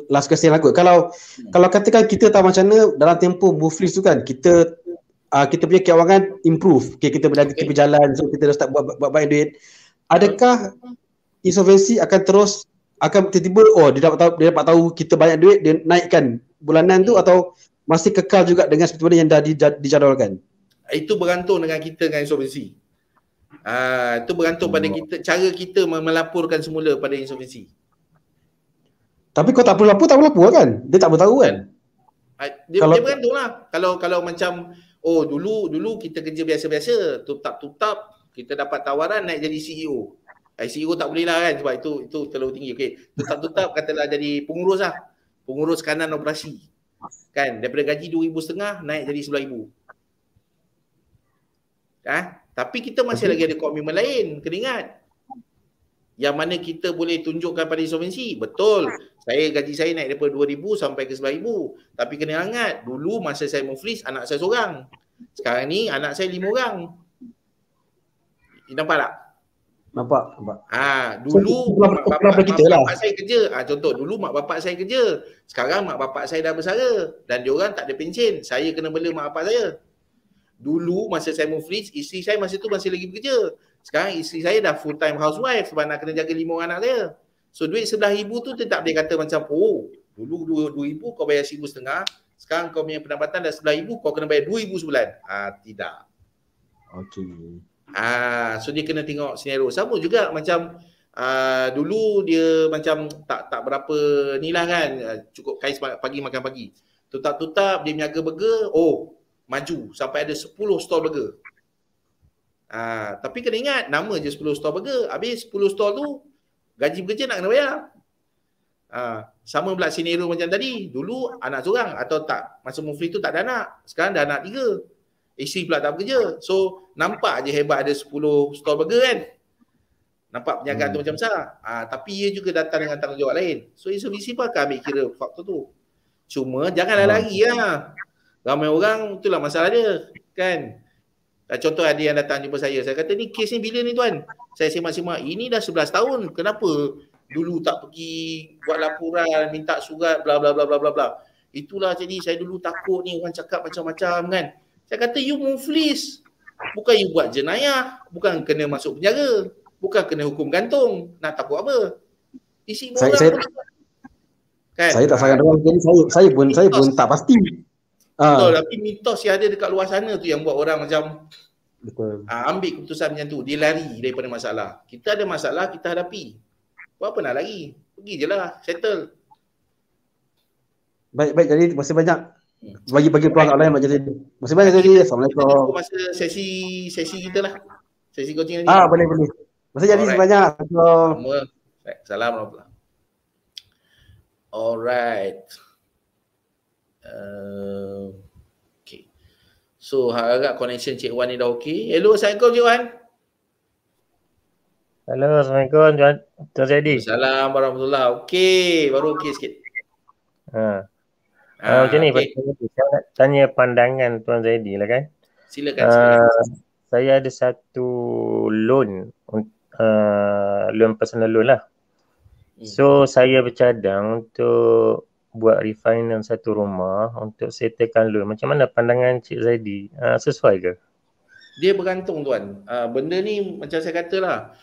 last question lah kot. Kalau katakan kita tahu macam mana dalam tempoh muflis tu kan, kita punya kewangan improve. Okay, kita berniaga, kita berjalan, so kita dah start buat banyak duit. Adakah insolvensi akan tiba-tiba dia dapat tahu kita banyak duit, dia naikkan bulanan tu, atau masih kekal juga dengan seperti mana yang dah dijadualkan? Itu bergantung dengan kita dengan insolvensi. Itu bergantung pada kita, cara kita melaporkan semula pada insolvensi. Tapi kau tak perlu lapor kan? Dia tak boleh tahu kan? Dia bergantung lah. Kalau macam dulu kita kerja biasa-biasa, tutap-tutap, kita dapat tawaran naik jadi CEO. CEO tak boleh lah kan, sebab itu terlalu tinggi. Okay, tutap-tutap katalah jadi pengurus lah. Pengurus kanan operasi. Kan, daripada gaji 2,500 naik jadi 11,000. Tapi kita masih lagi ada komitmen lain, kena ingat. Yang mana kita boleh tunjukkan pada insolvensi. Betul, gaji saya naik daripada 2,000 sampai ke 11,000. Tapi kena ingat, dulu masa saya muflis, anak saya seorang. Sekarang ni anak saya 5 orang. Nampak tak? Nampak. Dulu mak bapak saya kerja. Contoh, dulu mak bapak saya kerja. Sekarang mak bapak saya dah bersara dan diorang tak ada pencen. Saya kena bela mak bapak saya. Dulu masa saya muflis, isteri saya masa tu masih lagi bekerja. Sekarang isteri saya dah full time housewife sebab nak kena jaga 5 orang anak saya. So duit RM11,000 tu tak boleh kata macam, oh dulu RM2,000 kau bayar RM1,500, sekarang kau punya pendapatan dah RM11,000 kau kena bayar RM2,000 sebulan. Tidak. Okey. So dia kena tengok senario. Sama juga macam dulu dia macam tak berapa ni lah kan, cukup kais pagi makan pagi. Tutap-tutap dia niaga burger, maju sampai ada 10 stall burger. Tapi kena ingat, nama je 10 stall burger. Habis 10 stall tu gaji bekerja nak kena bayar. Sama pula senario macam tadi. Dulu anak seorang atau tak, masa muflis tu tak ada anak. Sekarang dah anak 3. Isteri pula tak bekerja. So nampak je hebat ada 10 stall burger kan. Nampak perniagaan tu macam besar. Tapi ia juga datang dengan tanggungjawab lain. So Mitsubishi pun akan ambil kira faktor tu. Cuma janganlah lari lah. Ramai orang, itulah masalah dia. Kan? Contoh ada yang datang jumpa saya. Saya kata, ni kes ni bila ni tuan? Saya semak-semak. Ini dah 11 tahun. Kenapa dulu tak pergi buat laporan, minta surat, bla bla bla bla bla bla. Itulah jadi saya dulu takut ni orang cakap macam-macam kan. Saya kata, you muflis. Bukan you buat jenayah. Bukan kena masuk penjara. Bukan kena hukum gantung. Nak takut apa? Isi orang kan? Saya tak sangat orang, jadi saya pun tak pasti. Betul, tapi mitos yang ada dekat luar sana tu yang buat orang macam betul. Ambil keputusan macam tu. Dia lari daripada masalah. Kita ada masalah, kita hadapi. Buat apa nak lari? Pergi je lah, settle. Baik, jadi terima kasih banyak. Bagi peluang kat lain macam ni. Terima kasih banyak jadi. Assalamualaikum. Masa sesi kita lah. Sesi coaching Boleh. nanti. Terima kasih jadi sebanyak. Salam warahmatullahi. Alright. Okay. So harap connection Cik Wan ni dah okey. Hello, Assalamualaikum Cik Wan. Halo, Assalamualaikum Tuan Zaidi. Assalamualaikum warahmatullahi. Okey, baru okey sikit. Macam ni, saya nak tanya pandangan Tuan Zaidi lah kan. Silakan. Saya ada satu loan, loan personal loan lah. So saya bercadang untuk buat refinance satu rumah untuk settlekan loan. Macam mana pandangan Cik Zaidi? Sesuai ke? Dia bergantung tuan. Benda ni macam saya katalah,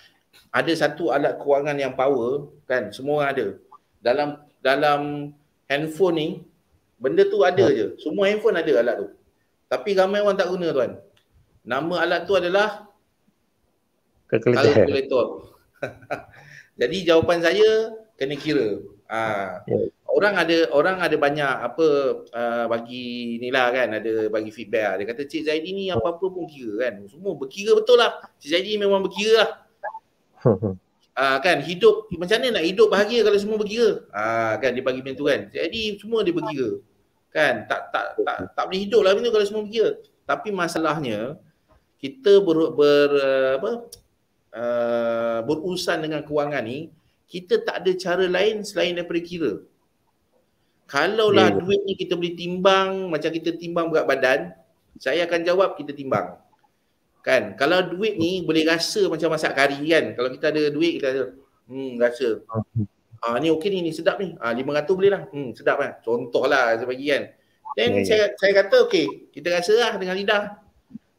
ada satu alat kewangan yang power kan, semua orang ada. Dalam handphone ni benda tu ada je. Semua handphone ada alat tu. Tapi ramai orang tak guna tuan. Nama alat tu adalah kalkulator. Jadi jawapan saya kena kira. Orang ada banyak bagi inilah kan, ada bagi feedback. Dia kata Cik Zaidi ni apa-apa pun kira kan. Semua berkira betul lah. Cik Zaidi memang berkira lah. Kan hidup macam mana nak hidup bahagia kalau semua berkira? Kan dia bagi macam tu kan. Jadi semua dia berkira. Kan tak boleh hidup lah macam tu kalau semua berkira. Tapi masalahnya kita berurusan dengan kewangan ni, kita tak ada cara lain selain daripada kira. Kalaulah duit ni kita boleh timbang macam kita timbang berat badan, saya akan jawab kita timbang. Kan? Kalau duit ni boleh rasa macam masak kari kan. Kalau kita ada duit kita ada rasa. Ni okey ni sedap ni. 500 boleh lah. Sedap kan. Contohlah saya bagi kan. Then saya kata okey, kita rasa lah dengan lidah.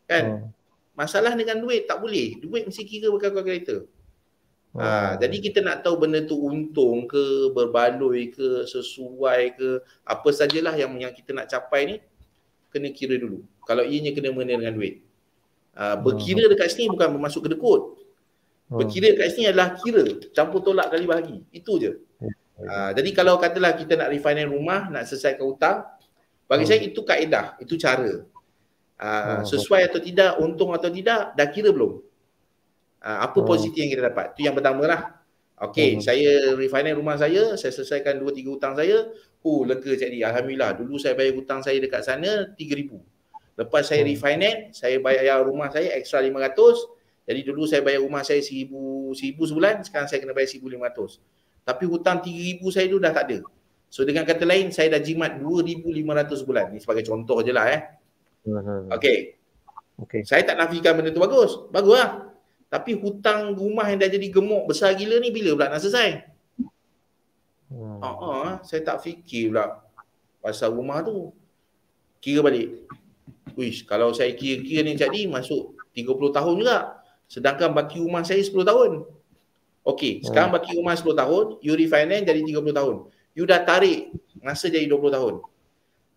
Kan? Masalah dengan duit tak boleh. Duit mesti kira pakai kalkulator. Jadi kita nak tahu benda tu untung ke, berbaloi ke, sesuai ke, apa sajalah yang kita nak capai ni, kena kira dulu. Kalau ianya kena mengenai dengan duit. Berkira dekat sini bukan bermasuk kedekut. Berkira dekat sini adalah kira, campur tolak kali bahagi. Itu je. Jadi kalau katalah kita nak refinance rumah, nak selesaikan hutang, bagi saya itu kaedah, itu cara. Sesuai atau tidak, untung atau tidak, dah kira belum? Apa positif yang kita dapat? Itu yang pertama lah. Okey, saya refinance rumah saya selesaikan 2-3 hutang saya. Lega jadi. Alhamdulillah. Dulu saya bayar hutang saya dekat sana 3,000. Lepas saya refinance, saya bayar rumah saya extra 500. Jadi dulu saya bayar rumah saya 1,000 sebulan, sekarang saya kena bayar 1,500. Tapi hutang 3,000 saya tu dah tak ada. So dengan kata lain, saya dah jimat 2,500 sebulan. Ini sebagai contoh je lah Okey. Saya tak nafikan benda tu bagus. Bagus lah. Tapi hutang rumah yang dah jadi gemuk besar gila ni bila pula nak selesai? Saya tak fikir pula pasal rumah tu. Kira balik. Wish, kalau saya kira-kira ni jadi masuk 30 tahun juga. Sedangkan baki rumah saya 10 tahun. Okey, sekarang baki rumah 10 tahun, you refinance jadi 30 tahun. You dah tarik masa jadi 20 tahun.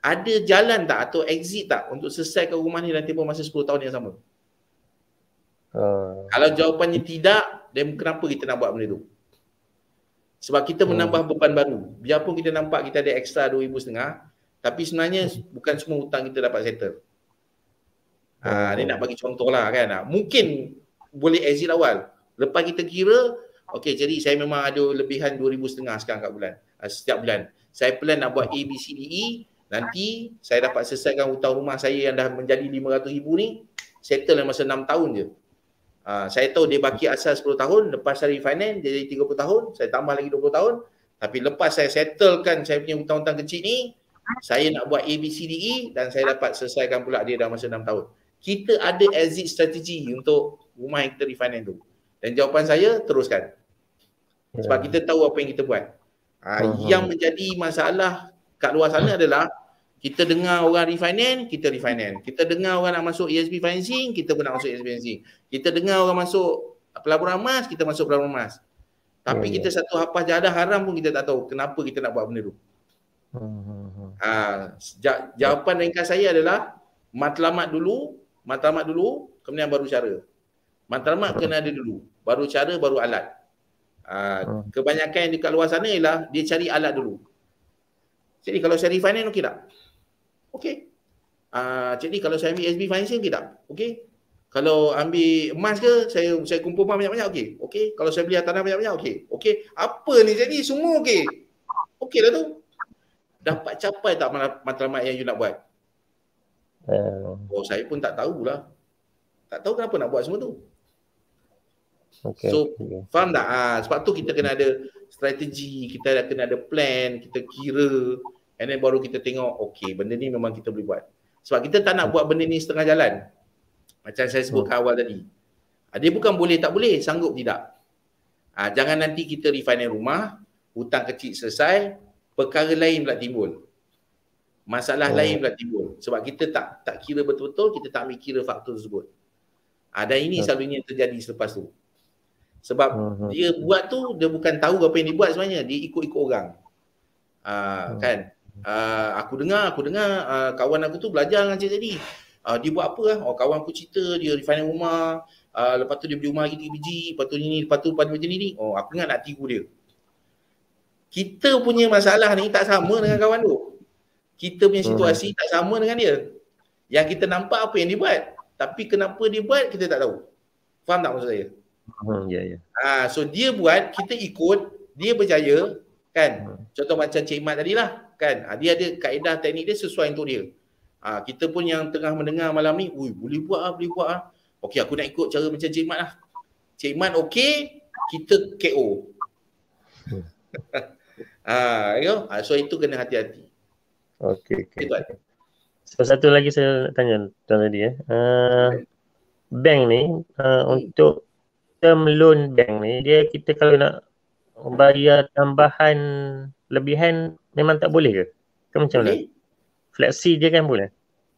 Ada jalan tak atau exit tak untuk selesaikan rumah ni dalam tempoh masa 10 tahun yang sama? Kalau jawapannya tidak, then kenapa kita nak buat benda tu? Sebab kita menambah beban baru. Biarpun kita nampak kita ada extra 2,500, tapi sebenarnya bukan semua hutang kita dapat settle. Ni nak bagi contoh lah kan. Mungkin boleh exit awal. Lepas kita kira, okey, jadi saya memang ada lebihan 2,500 sekarang kat bulan. Setiap bulan. Saya plan nak buat A, B, C, D, E. Nanti saya dapat selesaikan hutang rumah saya yang dah menjadi 500,000 ni, settle dalam masa 6 tahun je. Saya tahu dia baki asal 10 tahun, lepas saya refinance dia jadi 30 tahun, saya tambah lagi 20 tahun. Tapi lepas saya settlekan saya punya hutang-hutang kecil ni, saya nak buat A, B, C, D, E dan saya dapat selesaikan pula dia dalam masa 6 tahun. Kita ada exit strategi untuk rumah yang kita refinance tu. Dan jawapan saya, teruskan. Sebab kita tahu apa yang kita buat. Yang menjadi masalah kat luar sana adalah kita dengar orang refinance, kita refinance. Kita dengar orang nak masuk ESB financing, kita pun nak masuk ESB financing. Kita dengar orang masuk pelaburan emas, kita masuk pelaburan emas. Tapi kita satu hafaz jadah haram pun kita tak tahu kenapa kita nak buat benda tu. Jawapan ringkas saya adalah matlamat dulu, kemudian baru cara. Matlamat kena ada dulu, baru cara, baru alat. Kebanyakan yang dekat luar sana ialah dia cari alat dulu. Jadi kalau saya refinance okey tak? Okey. Jadi kalau saya ambil SB financing okey tak? Okey. Kalau ambil emas ke, saya kumpul emas banyak-banyak okey. Okey. Kalau saya beli tanah banyak-banyak okey. Okey. Apa ni jadi semua okey. Okey lah tu. Dapat capai tak matlamat yang you nak buat? Saya pun tak tahulah. Tak tahu kenapa nak buat semua tu. So, faham tak? Sebab tu kita kena ada strategi, kita kena ada plan, kita kira, and then baru kita tengok, okey, benda ni memang kita boleh buat. Sebab kita tak nak buat benda ni setengah jalan. Macam saya sebut kat awal tadi. Dia bukan boleh tak boleh, sanggup tidak. Jangan nanti kita refinance rumah, hutang kecil selesai, perkara lain pula timbul. Masalah lain pula timbul. Sebab kita tak kira betul-betul, kita tak ambil kira faktor tersebut. Dan ini selalunya terjadi selepas tu. Sebab dia buat tu, dia bukan tahu apa yang dia buat sebenarnya. Dia ikut-ikut orang. Kan? Aku dengar kawan aku tu belajar dengan Cik Zedi. Dia buat apa lah? Kawan aku cerita dia refinance rumah. Lepas tu dia beli rumah lagi 3 biji. Lepas tu ni, lepas tu macam ni. Aku ingat nak tiru dia. Kita punya masalah ni tak sama dengan kawan tu. Kita punya situasi tak sama dengan dia. Yang kita nampak apa yang dia buat. Tapi kenapa dia buat, kita tak tahu. Faham tak maksud saya? So dia buat, kita ikut, dia berjaya, kan? Contoh macam Cik Mat tadi lah, kan? Dia ada kaedah teknik dia sesuai untuk dia. Kita pun yang tengah mendengar malam ni, boleh buat lah. Okey, aku nak ikut cara macam Cik Mat lah. Cik Mat okey, kita KO. So itu kena hati-hati. Okey. So satu lagi saya nak tanya tuan tadi bank ni untuk term loan bank ni, kita kalau nak bayar tambahan lebihan memang tak boleh ke? Macam mana? Fleksi je kan boleh?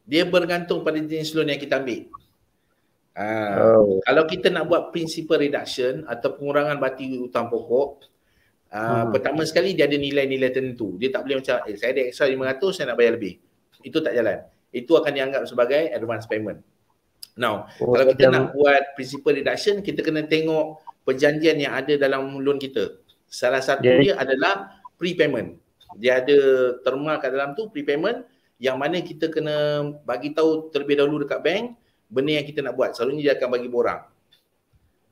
Dia bergantung pada jenis loan yang kita ambil. Kalau kita nak buat principal reduction atau pengurangan baki hutang pokok, pertama sekali dia ada nilai-nilai tertentu. Dia tak boleh macam saya ada extra 500 saya nak bayar lebih. Itu tak jalan. Itu akan dianggap sebagai advance payment. Now, kalau kita nak buat principal reduction, kita kena tengok perjanjian yang ada dalam loan kita. Salah satu dia adalah prepayment. Dia ada terma kat dalam tu prepayment yang mana kita kena bagi tahu terlebih dahulu dekat bank benda yang kita nak buat. Selalunya dia akan bagi borang.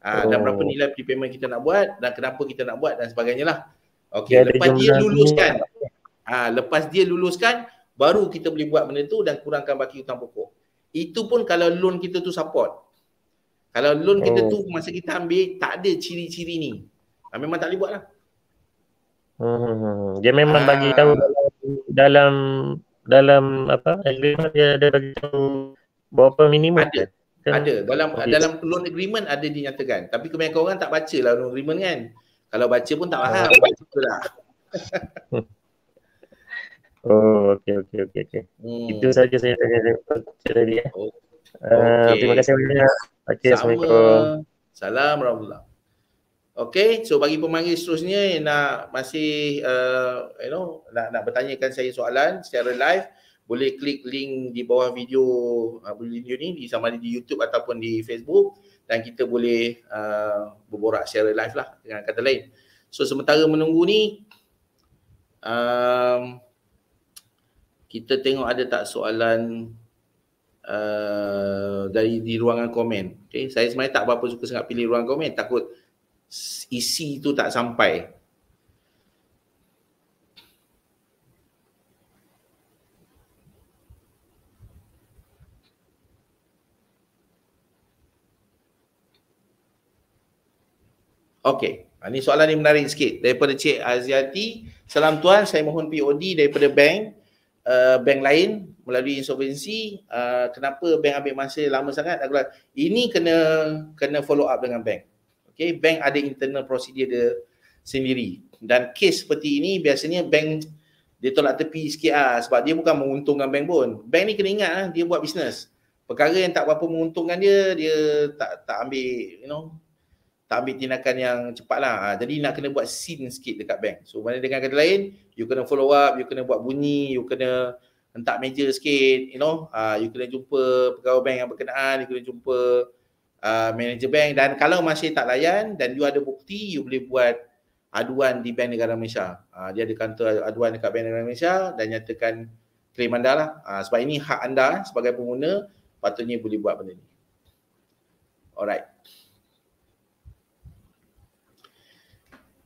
Dan berapa nilai prepayment kita nak buat dan kenapa kita nak buat dan sebagainya lah. Okey, lepas dia luluskan, baru kita boleh buat benda tu dan kurangkan baki hutang pokok. Itu pun kalau loan kita tu support. Kalau loan kita tu masa kita ambil tak ada ciri-ciri ni, memang tak boleh buat lah. Dia memang bagi tahu dalam apa agreement, dia ada bagi tahu berapa minimum. Ada. Dalam loan agreement ada dinyatakan. Tapi kebanyakan orang tak baca lah loan agreement kan. Kalau baca pun tak faham. Betul lah. Oh, okey. Itu saja saya tanya tadi ya. Terima kasih banyak. Okey, Sama. Assalamualaikum. Salam warahmatullahi. Okay, so bagi pemanggil seterusnya yang nak masih nak bertanyakan saya soalan secara live, boleh klik link di bawah video video ni sama ada di YouTube ataupun di Facebook, dan kita boleh berborak secara live lah dengan kata lain. So sementara menunggu ni kita tengok ada tak soalan dari di ruangan komen. Okay, saya sebenarnya tak berapa suka sangat pilih ruangan komen, takut isi tu tak sampai. Okey, ini soalan ni menarik sikit daripada Cik Aziati. Salam tuan, saya mohon POD daripada bank lain melalui insolvensi. Kenapa bank ambil masa lama sangat? Ini kena follow up dengan bank. Okay, bank ada internal procedure dia sendiri, dan kes seperti ini biasanya bank dia tolak tepi sikit sebab dia bukan menguntungkan bank pun. Bank ni kena ingat dia buat bisnes. Perkara yang tak berapa menguntungkan dia tak ambil tak ambil tindakan yang cepat lah. Jadi nak kena buat scene sikit dekat bank. So mana dengan kata lain, you kena follow up, you kena buat bunyi, you kena hentak meja sikit, you kena jumpa pegawai bank yang berkenaan, you kena jumpa manager bank, dan kalau masih tak layan dan you ada bukti, you boleh buat aduan di Bank Negara Malaysia. Dia ada kantor aduan dekat Bank Negara Malaysia dan nyatakan klaim anda lah. Sebab ini hak anda sebagai pengguna, patutnya boleh buat benda ni. Alright.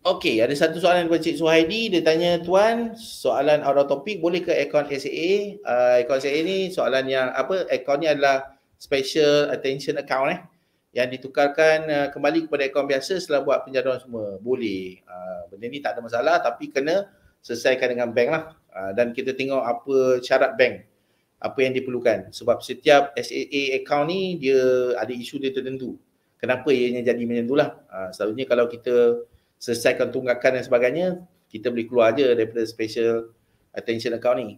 Okey, ada satu soalan daripada Cik Suhaidi. Dia tanya, tuan, soalan out of topic, boleh ke akaun SAA? Akaun SAA ni soalan yang akaun ni adalah special attention account yang ditukarkan kembali kepada akaun biasa setelah buat penjaduan semua. Boleh. Benda ni tak ada masalah, tapi kena selesaikan dengan bank lah. Dan kita tengok apa syarat bank, apa yang diperlukan. Sebab setiap SAA account ni dia ada isu dia tertentu. Kenapa ianya jadi macam tu lah. Selalunya kalau kita selesaikan tunggakan dan sebagainya, kita boleh keluar je daripada special attention account ni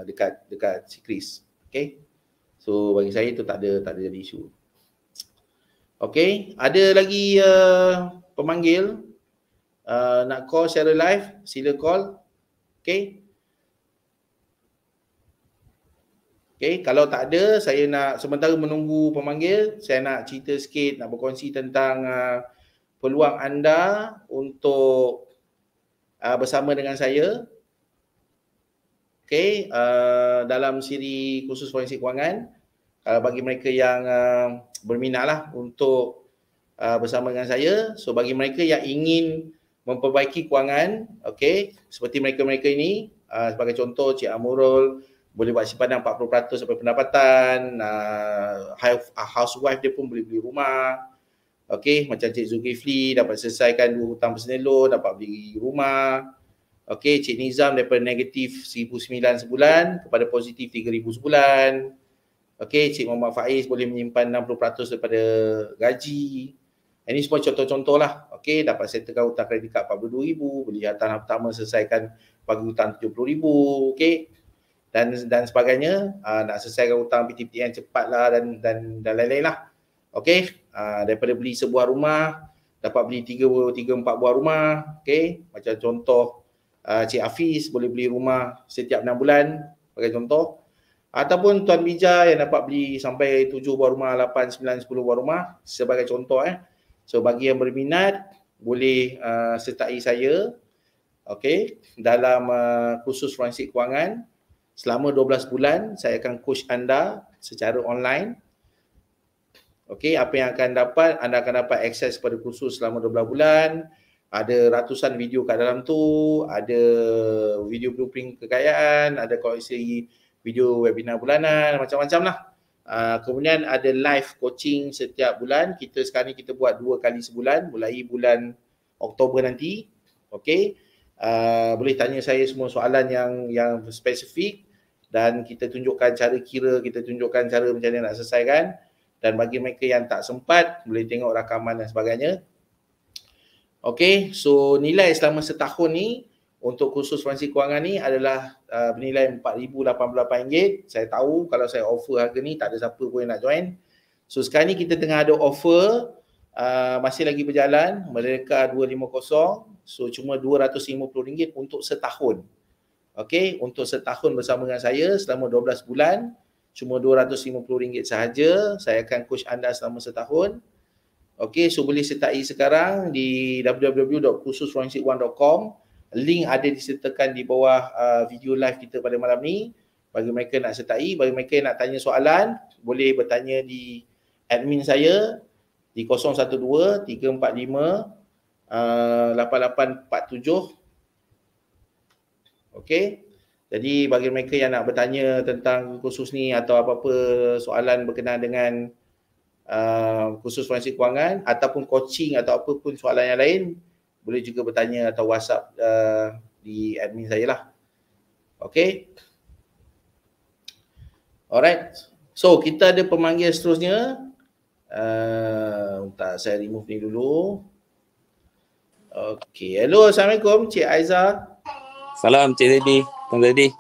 dekat si Chris. Okay. So bagi saya tu tak ada jadi isu. Okay, ada lagi pemanggil nak call secara live, sila call. Okay. Okay, kalau tak ada, saya nak sementara menunggu pemanggil, saya nak cerita sikit, nak berkongsi tentang peluang anda untuk bersama dengan saya. Okay, dalam siri khusus forensik kewangan. Bagi mereka yang berminat lah untuk bersama dengan saya. So bagi mereka yang ingin memperbaiki kewangan, okay, seperti mereka-mereka ini, sebagai contoh Cik Amurul boleh buat simpanan 40% sampai pendapatan, housewife dia pun boleh beli rumah, okay, macam Cik Zulkifli dapat selesaikan 2 hutang personal loan, dapat beli rumah. Okay, Cik Nizam daripada negatif 1,900 sebulan kepada positif 3,000 sebulan. Okay, Cik Muhammad Faiz boleh menyimpan 60% daripada gaji. Ini semua contoh-contoh lah. Okay, dapat settlekan hutang kredit kad 42,000, beli tanah pertama selesaikan bagi hutang 70,000. Okay, dan sebagainya. Nak selesaikan hutang PTPT yang cepat lah dan lain-lain lah. Okay, daripada beli sebuah rumah, dapat beli 3-4 buah rumah. Okay, macam contoh Cik Hafiz boleh beli rumah setiap 6 bulan, sebagai contoh. Ataupun Tuan Bija yang dapat beli sampai 7 buah rumah, 8, 9, 10 buah rumah, sebagai contoh. So bagi yang berminat, boleh sertai saya, okay, dalam kursus forensik kewangan. Selama 12 bulan, saya akan coach anda secara online. Okay, apa yang akan dapat? Anda akan dapat akses pada kursus selama 12 bulan. Ada ratusan video kat dalam tu, ada video blueprint kekayaan, ada koleksi video webinar bulanan, macam-macam lah. Kemudian ada live coaching setiap bulan. Sekarang ni kita buat 2 kali sebulan, mulai bulan Oktober nanti. Okay, boleh tanya saya semua soalan yang spesifik, dan kita tunjukkan cara kira, kita tunjukkan cara macam mana nak selesaikan. Dan bagi mereka yang tak sempat, boleh tengok rakaman dan sebagainya. Okay, so nilai selama setahun ni untuk kursus forensik kewangan ni adalah bernilai RM4,088. Saya tahu kalau saya offer harga ni tak ada siapa pun yang nak join. So sekarang ni kita tengah ada offer masih lagi berjalan, Merdeka 250. So cuma RM250 untuk setahun. Okey, untuk setahun bersama dengan saya selama 12 bulan, cuma RM250 sahaja. Saya akan coach anda selama setahun. Okey, so boleh sertai sekarang di www.kursusforensik1.com. Link ada disertakan di bawah video live kita pada malam ni. Bagi mereka nak sertai, bagi mereka yang nak tanya soalan, boleh bertanya di admin saya di 012 345 8847. Okey. Jadi bagi mereka yang nak bertanya tentang kursus ni atau apa-apa soalan berkenaan dengan kursus forensik kewangan ataupun coaching atau apa pun soalan yang lain, boleh juga bertanya atau WhatsApp di admin saya lah. Okay. Alright. So kita ada pemanggil seterusnya. Tak, saya remove ni dulu. Okay. Hello, Assalamualaikum Cik Aiza. Salam Cik Zedi, Tuan Zedi.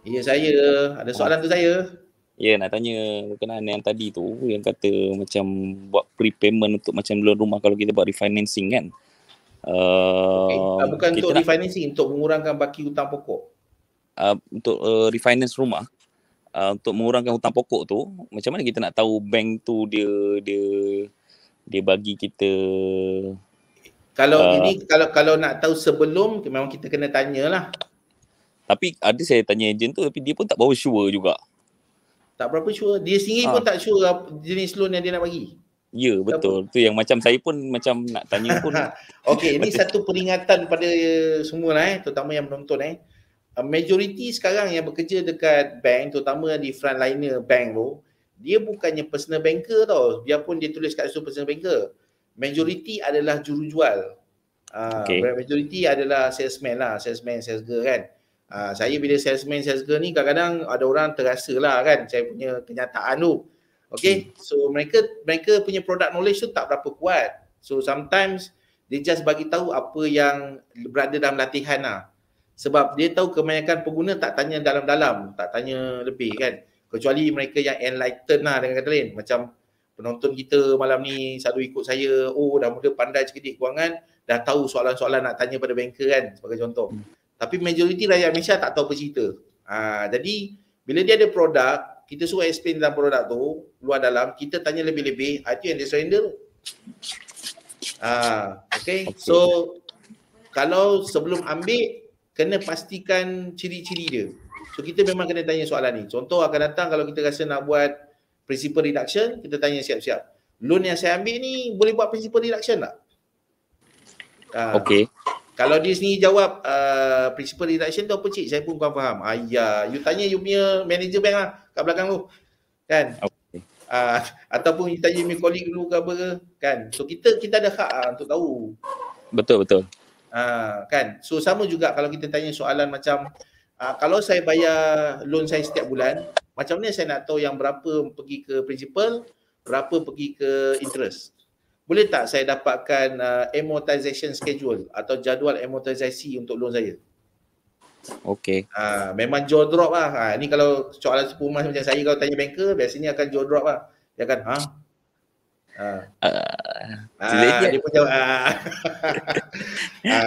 Ya, saya. Ada soalan tu saya. Ya, nak tanya berkenaan yang tadi tu, yang kata macam buat prepayment untuk macam loan rumah kalau kita buat refinancing kan. Bukan untuk refinancing, untuk mengurangkan baki hutang pokok. Untuk refinance rumah, untuk mengurangkan hutang pokok tu, macam mana kita nak tahu bank tu dia bagi kita? Kalau ini kalau nak tahu sebelum, memang kita kena tanyalah. Tapi ada saya tanya ejen tu, tapi dia pun tak bawa sure juga. Tak berapa sure. Dia sendiri pun tak sure jenis loan yang dia nak bagi. Ya, betul. Tu yang macam saya pun macam nak tanya pun. Okey, ini satu peringatan pada semua lah terutama yang menonton majoriti sekarang yang bekerja dekat bank, terutama di frontliner bank tu, dia bukannya personal banker tau. Biarpun dia tulis kat situ personal banker. Majoriti adalah jurujual. Majoriti adalah salesman lah, sales girl kan. Saya bila salesman girl ni kadang-kadang ada orang terasa lah kan saya punya kenyataan tu. Okay, so mereka punya product knowledge tu tak berapa kuat. So sometimes dia just bagi tahu apa yang berada dalam latihan lah. Sebab dia tahu kebanyakan pengguna tak tanya dalam-dalam, tak tanya lebih kan. Kecuali mereka yang enlightened lah dengan kata lain. Macam penonton kita malam ni selalu ikut saya, dah mula pandai cerdik kewangan, dah tahu soalan-soalan nak tanya pada banker kan, sebagai contoh. Tapi majoriti rakyat Malaysia tak tahu apa cerita. Jadi bila dia ada produk, kita suruh explain tentang produk tu, luar dalam, kita tanya lebih-lebih, itu yang dia surrender tu. Okay. So kalau sebelum ambil, kena pastikan ciri-ciri dia. So kita memang kena tanya soalan ni. Contoh akan datang kalau kita rasa nak buat principal reduction, kita tanya siap-siap. Loan yang saya ambil ni boleh buat principal reduction tak? Okay. Kalau dia sendiri jawab principal reduction tu apa cik? Saya pun bukan faham. You tanya you punya manager bank lah kat belakang tu. Kan? Okay. Ataupun you tanya you punya colleague dulu ke apa ke. Kan? So kita ada hak untuk tahu. Betul. Kan? So sama juga kalau kita tanya soalan macam kalau saya bayar loan saya setiap bulan, macam mana saya nak tahu yang berapa pergi ke principal, berapa pergi ke interest? Boleh tak saya dapatkan amortization schedule atau jadual amortisasi untuk loan saya? Okey. Memang jaw drop lah. Ni kalau soalan sepumas macam saya kalau tanya banker, biasanya akan jaw drop lah. Dia akan, dia pun jawab,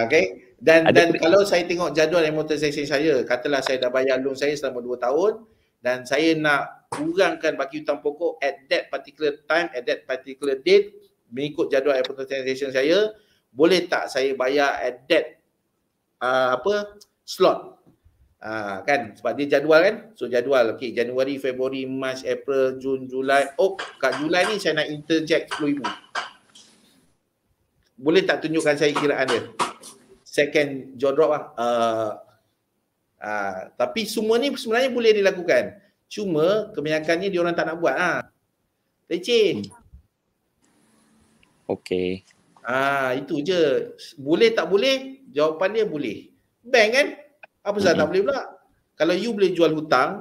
okay. Dan kalau saya tengok jadual amortization saya, katalah saya dah bayar loan saya selama 2 tahun dan saya nak kurangkan baki hutang pokok at that particular time, at that particular date, mengikut jadual amortization saya, boleh tak saya bayar at that slot? Kan sebab dia jadual kan. So jadual okey, Januari, Februari, Mac, April, Jun, Julai. Kat Julai ni saya nak interject 10,000. Boleh tak tunjukkan saya kiraan dia? Second jaw drop lah. Tapi semua ni sebenarnya boleh dilakukan. Cuma kebanyakannya dia orang tak nak buat leceh. Okey. Itu je. Boleh tak boleh? Jawapan dia boleh. Bank kan? Apa salah tak boleh pula? Kalau you boleh jual hutang,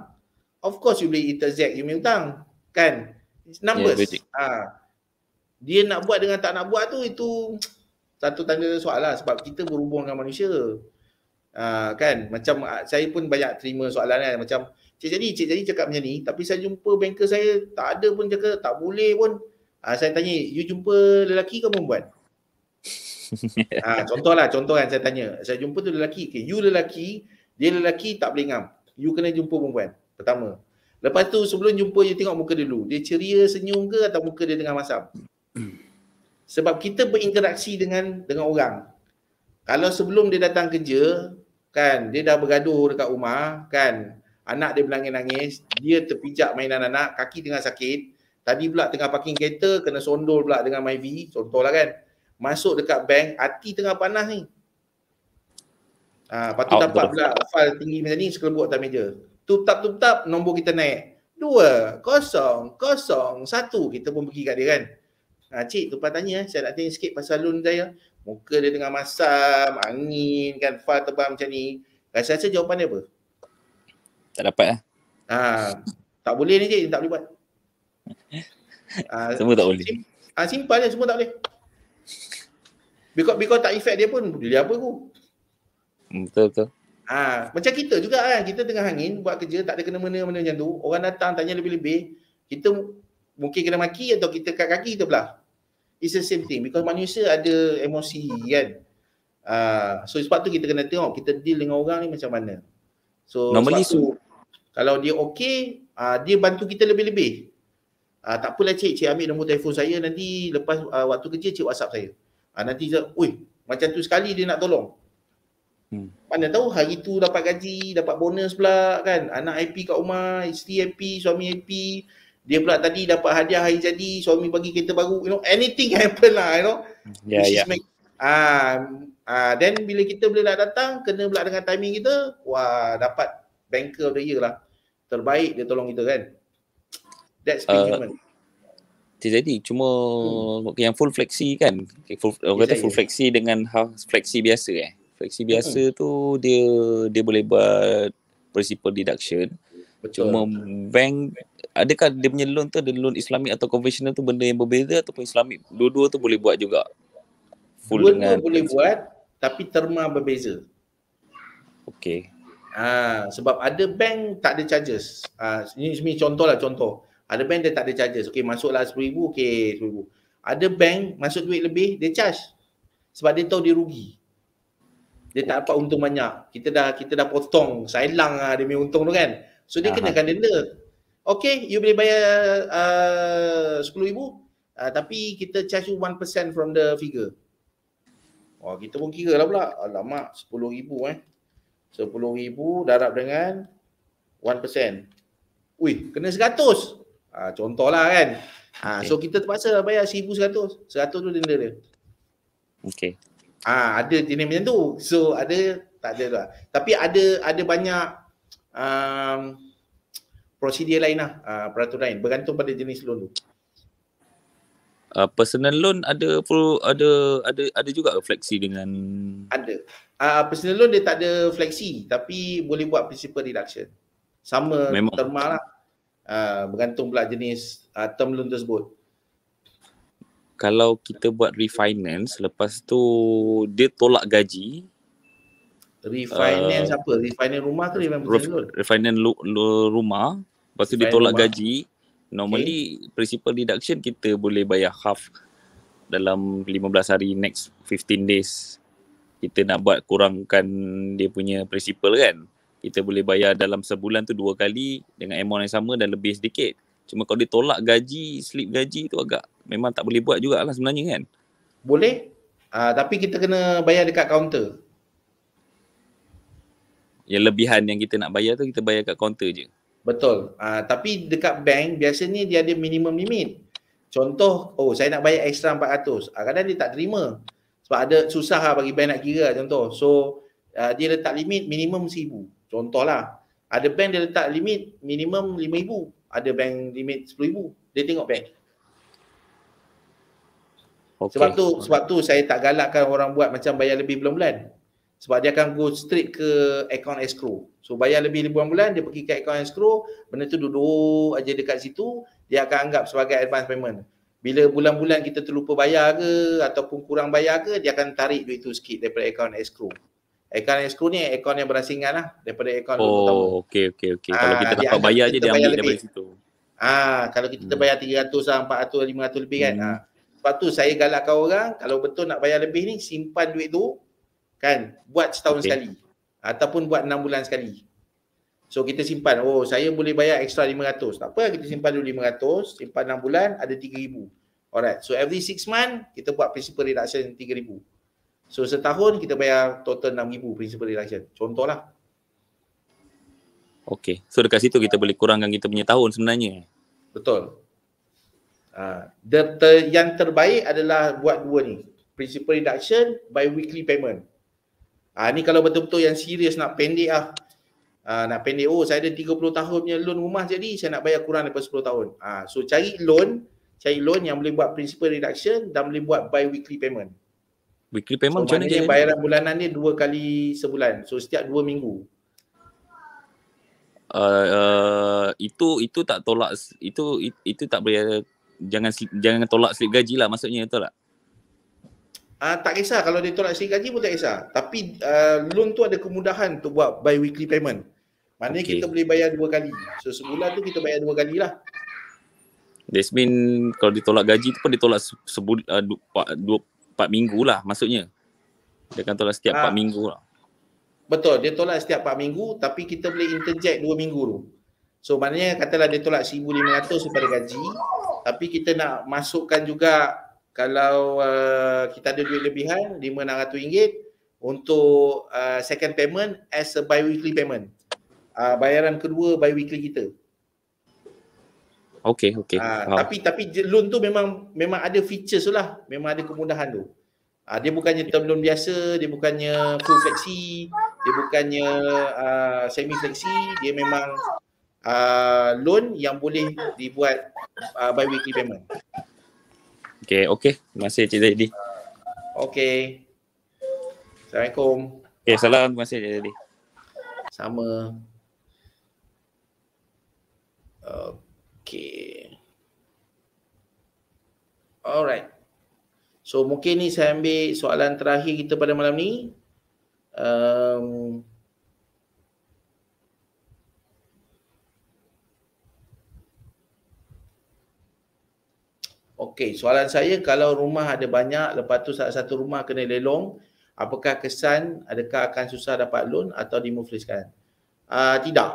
of course you boleh interject you punya hutang. Kan? It's numbers. Dia nak buat dengan tak nak buat tu, itu satu tanda soal lah. Sebab kita berhubung dengan manusia. Kan macam saya pun banyak terima soalan kan, macam cik jadi cakap macam ni, tapi saya jumpa banker saya tak ada pun cakap tak boleh pun. Saya tanya, you jumpa lelaki ke perempuan? Contoh kan saya tanya, saya jumpa tu lelaki, okay, you lelaki, dia lelaki tak boleh ngam, you kena jumpa perempuan pertama. Lepas tu sebelum jumpa you tengok muka dia dulu, dia ceria senyum ke atau muka dia tengah masam. Sebab kita berinteraksi dengan orang. Kalau sebelum dia datang kerja kan, dia dah bergaduh dekat rumah kan, anak dia menangis-nangis, dia terpijak mainan anak, kaki tengah sakit, tadi pula tengah parking kereta kena sondol pula dengan Myvi, contohlah kan. Masuk dekat bank, hati tengah panas ni. Lepas tu dapat pula file tinggi macam ni, sekelebuk atas meja. Tup-tap, nombor kita naik. 2-0-0-1. Kita pun pergi kat dia kan. Cik, tumpah tanya, saya nak tanya sikit pasal loan saya. Muka dia tengah masam, angin kan, file tebal macam ni. Rasa-rasa jawapan dia apa? Tak dapat lah. Tak boleh ni cik, tak boleh buat. Semua tak boleh. Simple je, semua tak boleh. Because tak effect dia pun, dia apa aku? Betul. Macam kita juga kan, kita tengah angin buat kerja, tak ada kena-mena macam tu. Orang datang tanya lebih-lebih, kita mungkin kena maki atau kita kat kaki kita belah. It's the same thing, because manusia ada emosi kan. So sebab tu kita kena tengok kita deal dengan orang ni macam mana. So normally sebab tu, kalau dia okey, dia bantu kita lebih-lebih. Tak apalah cik ambil nombor telefon saya, nanti lepas waktu kerja cik WhatsApp saya. Nanti macam tu sekali dia nak tolong. Mana tahu hari tu dapat gaji, dapat bonus pula kan, anak happy kat rumah, isteri happy, suami happy. Dia pula tadi dapat hadiah hari jadi, suami bagi kereta baru, anything happen lah, then bila kita boleh datang, kena pula dengan timing kita, dapat banker of the year lah. Terbaik dia tolong kita kan. That's human. Jadi cuma yang full flexi kan, orang kata full flexi dengan flexi biasa Flexi biasa tu dia boleh buat principal deduction. Betul. Cuma bank, adakah dia punya loan tu ada loan Islamik atau konvensional tu benda yang berbeza ataupun Islamik? Dua-dua tu boleh buat juga. Dua-dua boleh buat tapi terma berbeza. Okey. Sebab ada bank tak ada charges. Ini contoh. Ada bank dia tak ada charges. Okey, masuklah RM10,000, okey RM10,000. Ada bank masuk duit lebih, dia charge. Sebab dia tahu dia rugi. Dia tak dapat untung banyak. Kita dah potong, sailang dia punya untung tu kan. So dia kenakan denda. Okay, you boleh bayar RM10,000 tapi kita charge you 1% from the figure. Kita pun kira lah pula. Alamak, RM10,000 RM10,000 darab dengan 1%. Kena 100. Contohlah kan. So kita terpaksa bayar 1,100. 100 tu denda dia. Okay. Ada jenis macam tu. So ada, tak ada lah. Tapi ada banyak prosedur lain lah, peraturan lain. Bergantung pada jenis loan tu. Personal loan ada juga flexi dengan? Ada. Personal loan dia tak ada flexi tapi boleh buat principal deduction. Sama terma lah. Bergantung pula jenis term loan tersebut. Kalau kita buat refinance, lepas tu dia tolak gaji. Refinance apa? Refinance rumah ke refinance loan? Refinance rumah, lepas tu dia tolak gaji. Normally principal deduction kita boleh bayar half dalam 15 hari, next 15 days. Kita nak buat kurangkan dia punya principal kan. Kita boleh bayar dalam sebulan tu 2 kali dengan amount yang sama dan lebih sedikit. Cuma kalau dia tolak gaji, slip gaji tu agak memang tak boleh buat jugalah sebenarnya kan. Boleh. Tapi kita kena bayar dekat kaunter. Yang lebihan yang kita nak bayar tu kita bayar kat kaunter je. Betul. Tapi dekat bank biasanya dia ada minimum limit. Contoh, saya nak bayar extra 400. Kadang dia tak terima. Sebab ada susah bagi bank nak kira contoh. So dia letak limit minimum 1,000. Contohlah. Ada bank dia letak limit minimum 5,000. Ada bank limit 10,000. Dia tengok bank. Okay. Sebab tu saya tak galakkan orang buat macam bayar lebih bulan-bulan. Sebab dia akan go straight ke account escrow. So bayar lebih bulan-bulan, dia pergi ke account escrow, benda tu duduk aja dekat situ, dia akan anggap sebagai advance payment. Bila bulan-bulan kita terlupa bayar ke ataupun kurang bayar ke, dia akan tarik duit tu sikit daripada account escrow. Akaun escrow ni akaun yang berasingan lah daripada akaun loan pertama. Oh, okey. Kalau kita dapat bayar je, dia ambil daripada situ. Kalau kita terbayar 300 lah, 400, 500 lebih kan. Sebab tu saya galakkan orang kalau betul nak bayar lebih ni, simpan duit tu kan, buat setahun sekali ataupun buat 6 bulan sekali. So kita simpan, saya boleh bayar extra 500. Tak apa, kita simpan dulu 500, simpan 6 bulan ada 3,000. Alright, so every 6 month kita buat principal reduction 3,000. So setahun kita bayar total 6,000 principal reduction. Contohlah. Okey. So dekat situ kita boleh kurangkan kita punya tahun sebenarnya. Betul. Yang terbaik adalah buat dua ni. Principal reduction by weekly payment. Ni kalau betul-betul yang serius nak pendek nak pendek, saya ada 30 tahun punya loan rumah jadi saya nak bayar kurang daripada 10 tahun. So cari loan yang boleh buat principal reduction dan boleh buat by weekly payment. Weekly payment macam mana? Bayaran bulanan dia 2 kali sebulan. So setiap 2 minggu. Itu tak tolak, itu tak boleh, jangan tolak slip gaji lah maksudnya, betul tak? Tak kisah kalau dia tolak slip gaji pun tak kisah. Tapi loan tu ada kemudahan untuk buat by weekly payment. Maknanya kita boleh bayar 2 kali. So sebulan tu kita bayar 2 kali lah. That's mean kalau ditolak gaji tu pun ditolak 4 minggu lah maksudnya. Dia akan tolak setiap 4 minggu lah. Betul, dia tolak setiap 4 minggu tapi kita boleh interject 2 minggu tu. So maknanya katalah dia tolak 1,500 daripada gaji, tapi kita nak masukkan juga kalau kita ada duit lebihan RM500 untuk second payment as a bi-weekly payment. Bayaran kedua bi-weekly kita. Okey. Tapi loan tu memang ada features tu lah. Memang ada kemudahan tu. Dia bukannya term loan biasa, dia bukannya full flexi, dia bukannya semi flexi, dia memang loan yang boleh dibuat by weekly payment. Okey. Terima kasih Cik Zaidi. Okey. Assalamualaikum. Salam. Terima kasih Cik Zaidi. Sama. Okay. Alright. So mungkin ni saya ambil soalan terakhir kita pada malam ni. Okey, soalan saya, kalau rumah ada banyak, lepas tu satu rumah kena lelong, apakah kesan, adakah akan susah dapat loan atau dimufliskan? Tidak.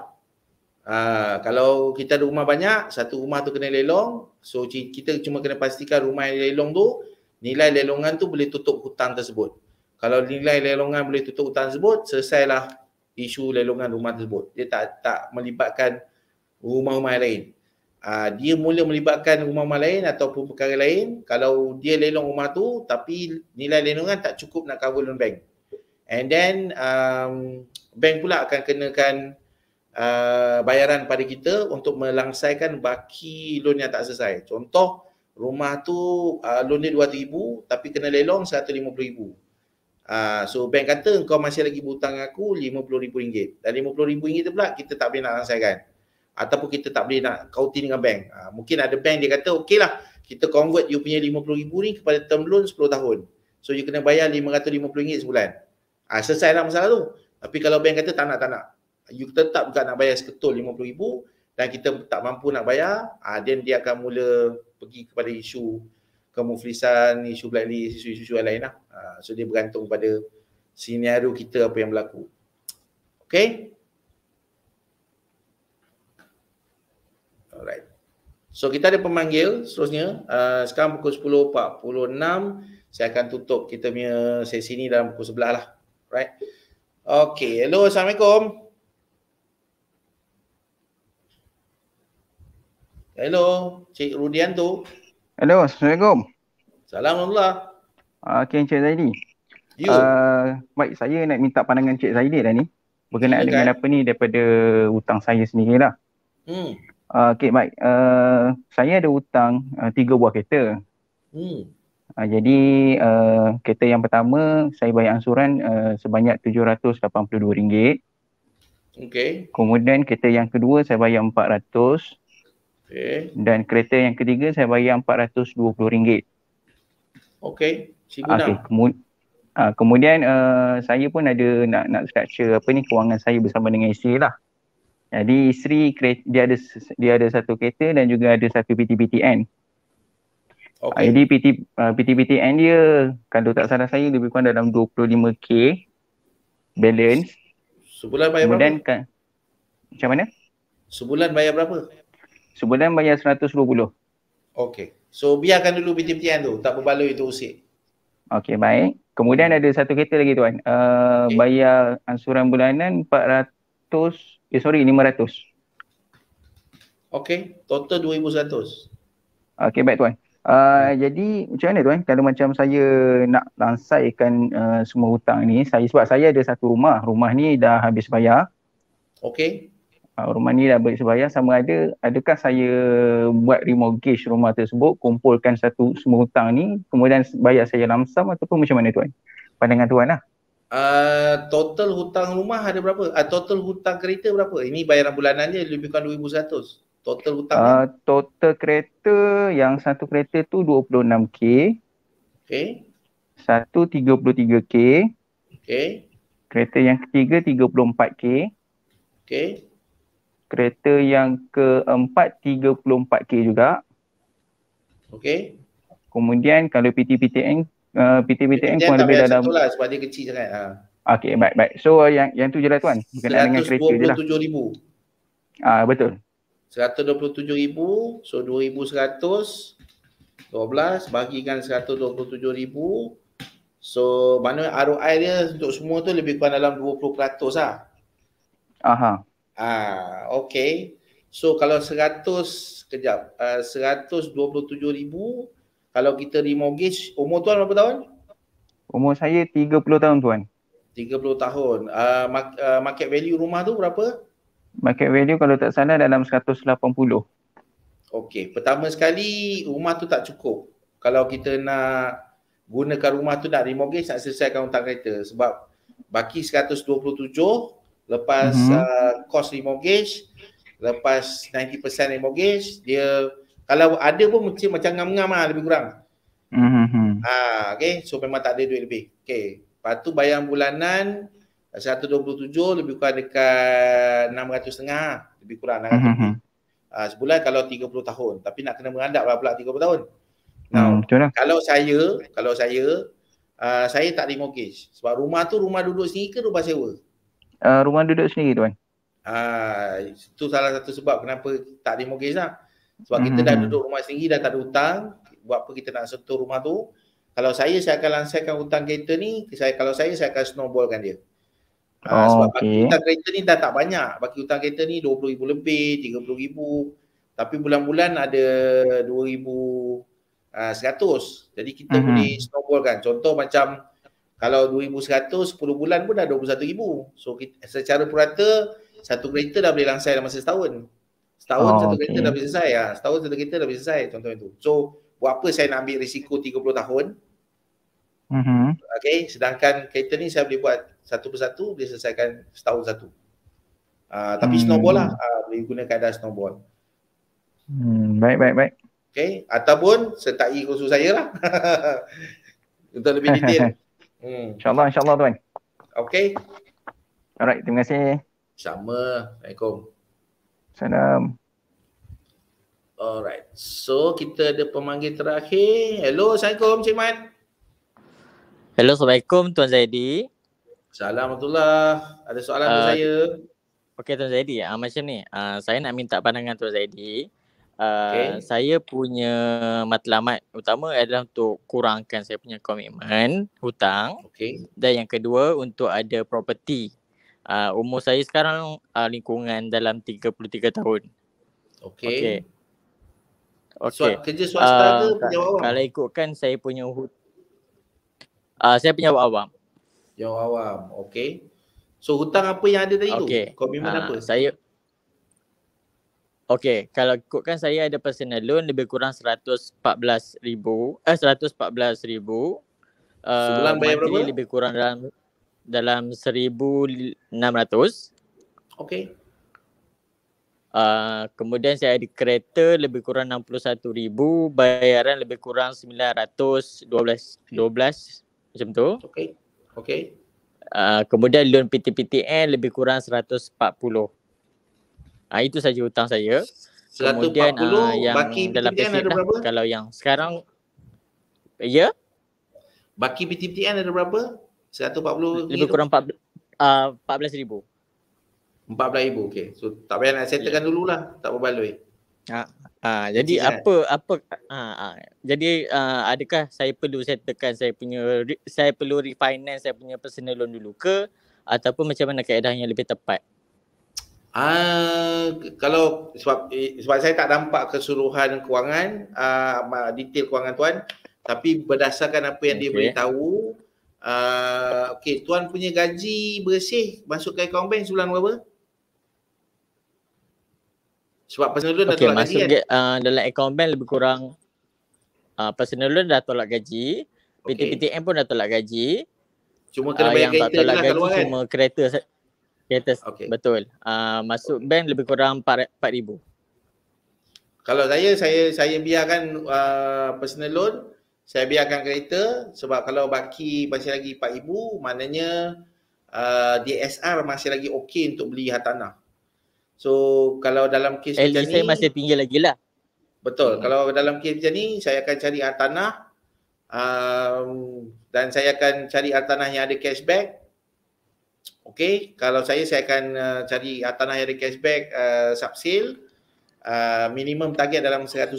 Kalau kita ada rumah banyak, satu rumah tu kena lelong, so kita cuma kena pastikan rumah yang lelong tu, nilai lelongan tu boleh tutup hutang tersebut. Kalau nilai lelongan boleh tutup hutang tersebut, selesailah isu lelongan rumah tersebut. Dia tak melibatkan rumah-rumah lain. Dia mula melibatkan rumah-rumah lain ataupun perkara lain kalau dia lelong rumah tu tapi nilai lelongan tak cukup nak cover loan bank. And then bank pula akan kenakan bayaran pada kita untuk melangsaikan baki loan yang tak selesai. Contoh, rumah tu loan dia 200,000 tapi kena lelong 150,000. So bank kata kau masih lagi berhutang aku RM50,000 dan RM50,000 tu pula kita tak boleh nak langsaikan ataupun kita tak boleh nak kautin dengan bank. Mungkin ada bank dia kata okey lah, kita convert you punya RM50,000 ni kepada term loan 10 tahun. So you kena bayar RM550 sebulan. Selesailah masalah tu. Tapi kalau bank kata tak nak, you tetap juga nak bayar seketul RM50,000 dan kita tak mampu nak bayar, then dia akan mula pergi kepada isu kemuflisan, isu blacklist, isu-isu lain lah. So dia bergantung pada senario kita apa yang berlaku. Okay? Alright. So kita ada pemanggil seterusnya. Sekarang pukul 10.46. Saya akan tutup kita punya sesi ni dalam pukul 11 lah. Right? Okay. Hello, Assalamualaikum. Hello, Cik Rudianto. Hello, Assalamualaikum. Assalamualaikum. Okay, Cik Zaidi. Baik, saya nak minta pandangan Cik Zaidi dah ni. Berkenaan dengan apa ni daripada hutang saya sendirilah. Okay, baik. Saya ada hutang 3 buah kereta. Jadi, kereta yang pertama, saya bayar ansuran sebanyak RM782. Okay. Kemudian kereta yang kedua, saya bayar RM400. Okay. Dan kereta yang ketiga, saya bayar RM420. Okay. Cikgu nak. Kemudian saya pun ada nak structure kewangan saya bersama dengan isteri lah. Jadi isteri dia ada satu kereta dan juga ada satu PT-PTN. Jadi PT-PTN dia kalau tak salah saya lebih kurang dalam 25k balance. Sebulan bayar kemudian berapa? Macam mana? Sebulan bayar berapa? Sebulan bayar 120. Okey. So biarkan dulu PT-PTN tu, tak berbaloi tu usik. Okey, baik. Kemudian ada satu kereta lagi tuan. Bayar ansuran bulanan 500. Okey, total 2,100. Okey, baik tuan. Jadi macam mana tuan kalau macam saya nak lansaikan semua hutang ni, sebab saya ada satu rumah ni dah habis bayar. Okey. Rumah ni dah habis bayar, sama adakah saya buat remortgage rumah tersebut, kumpulkan semua hutang ni, kemudian bayar saya lamsam ataupun macam mana tuan? Pandangan tuan lah. Total hutang rumah ada berapa? Total hutang kereta berapa? Ini bayaran bulanan je lebih kurang 2,100. Total hutang. Total kereta, yang satu kereta tu 26k. Okey. Satu 33k. Okey. Kereta yang ketiga 34k. Okey. Kereta yang keempat 34k juga. Okey. Kemudian kalau PT-PTN pun lebih dalam. Satu lah sebab dia kecil sangat. Okey, baik. So yang tu je lah tuan. Berkenaan dengan kereta je lah. 127,000. Betul. 127,000, so 2,100 12 bagikan 127,000. So mana ROI dia untuk semua tu lebih kurang dalam 20% lah. Okey. So kalau 127,000 kalau kita remortgage, umur tuan berapa tahun? Umur saya 30 tahun tuan. 30 tahun. Market value rumah tu berapa? Market value kalau tak salah dalam 180. Okey, pertama sekali rumah tu tak cukup. Kalau kita nak gunakan rumah tu nak remortgage, nak selesaikan hutang kereta, sebab baki 127 lepas cost remortgage, lepas 90% remortgage, dia kalau ada pun macam ngam-ngam lah lebih kurang. Okey, so memang tak ada duit lebih. Okey, lepas tu bayar bulanan 127 lebih kurang dekat 600.5 lebih kurang 600 lebih. Sebulan kalau 30 tahun, tapi nak kena merandap lah pula 30 tahun. Kalau saya tak remortgage sebab rumah tu rumah duduk sendiri ke rumah sewa? Rumah duduk sendiri tuan. Itu salah satu sebab kenapa tak remortgage lah. Sebab kita dah duduk rumah sendiri, dah tak ada hutang, buat apa kita nak sentuh rumah tu. Kalau saya akan lansaikan hutang kereta ni, kalau saya akan snowballkan dia. Sebab baki hutang kereta ni dah tak banyak. Baki hutang kereta ni 20,000 lebih, 30,000. Tapi bulan-bulan ada 2,100. Jadi kita boleh snowballkan. Contoh macam kalau 2,100, 10 bulan pun dah 21,000. So secara purata, satu kereta dah boleh lansai dalam masa setahun. Satu kereta dah boleh selesai. Setahun satu kereta dah boleh selesai, contoh itu. So buat apa saya nak ambil risiko 30 tahun? Okay, sedangkan kereta ni saya boleh buat satu persatu, boleh selesaikan setahun satu. Tapi snowball lah, boleh guna keadaan snowball. Baik. Okay, ataupun sertai kursus saya lah. Untuk lebih detail. InsyaAllah tuan. Okay. Alright, terima kasih. Sama. Assalamualaikum. Salam. Alright, so kita ada pemanggil terakhir. Hello, Assalamualaikum Cik Man. Hello, Assalamualaikum Tuan Zaidi. Assalamualaikum. Ada soalan untuk saya? Okey Tuan Zaidi, macam ni. Saya nak minta pandangan Tuan Zaidi. Okay. Saya punya matlamat utama adalah untuk kurangkan saya punya komitmen hutang. Okay. Dan yang kedua untuk ada property. Umur saya sekarang lingkungan dalam 33 tahun. Okay. Kerja swasta ke pejabat awam? Kalau ikutkan saya punya saya pejabat awam. Pejabat awam, okey. So hutang apa yang ada tadi tu? Komitmen apa? Kalau ikutkan saya ada personal loan lebih kurang 114,000. Sebulan bayar berapa? Lebih kurang dalam 1,600. Okey. Kemudian saya ada kereta lebih kurang 61,000, bayaran lebih kurang 912 macam tu. Okey. Okey. Kemudian loan PTPTN lebih kurang 140. Itu saja hutang saya. 140, Kemudian yang baki dalam PTPTN payslip ada lah. berapa? Kalau yang sekarang, ya, Baki PTPTN ada berapa? 140 lebih kurang 14,000. 14,000, okey. So tak payah nak settlekan dululah, tak berbaloi. Jadi Which is jadi adakah saya perlu settlekan saya perlu refinance saya punya personal loan dulu ke, ataupun macam mana kaedah yang lebih tepat? Kalau sebab saya tak nampak keseluruhan kewangan, detail kewangan tuan, tapi berdasarkan apa yang dia beritahu, okey, tuan punya gaji bersih masuk ke akaun bank sebulan berapa? Sebab personal loan dah tolak gaji kan? Dalam akaun bank lebih kurang personal loan dah tolak gaji, PTPTN pun dah tolak gaji. Cuma kena bayar yang tak kereta tolak lah gaji keluar kan? cuma kereta. Betul. Masuk bank lebih kurang 4,000. Kalau saya biarkan personal loan, saya biarkan kereta, sebab kalau baki masih lagi 4,000, maknanya DSR masih lagi okey untuk beli hartanah. So kalau dalam kes macam ni, saya masih tinggi lagi lah. Betul. Kalau dalam kes macam ni, saya akan cari hartanah, dan saya akan cari hartanah yang ada cashback. Okey, kalau saya akan cari hartanah yang ada cashback, subsale, minimum target dalam 100,000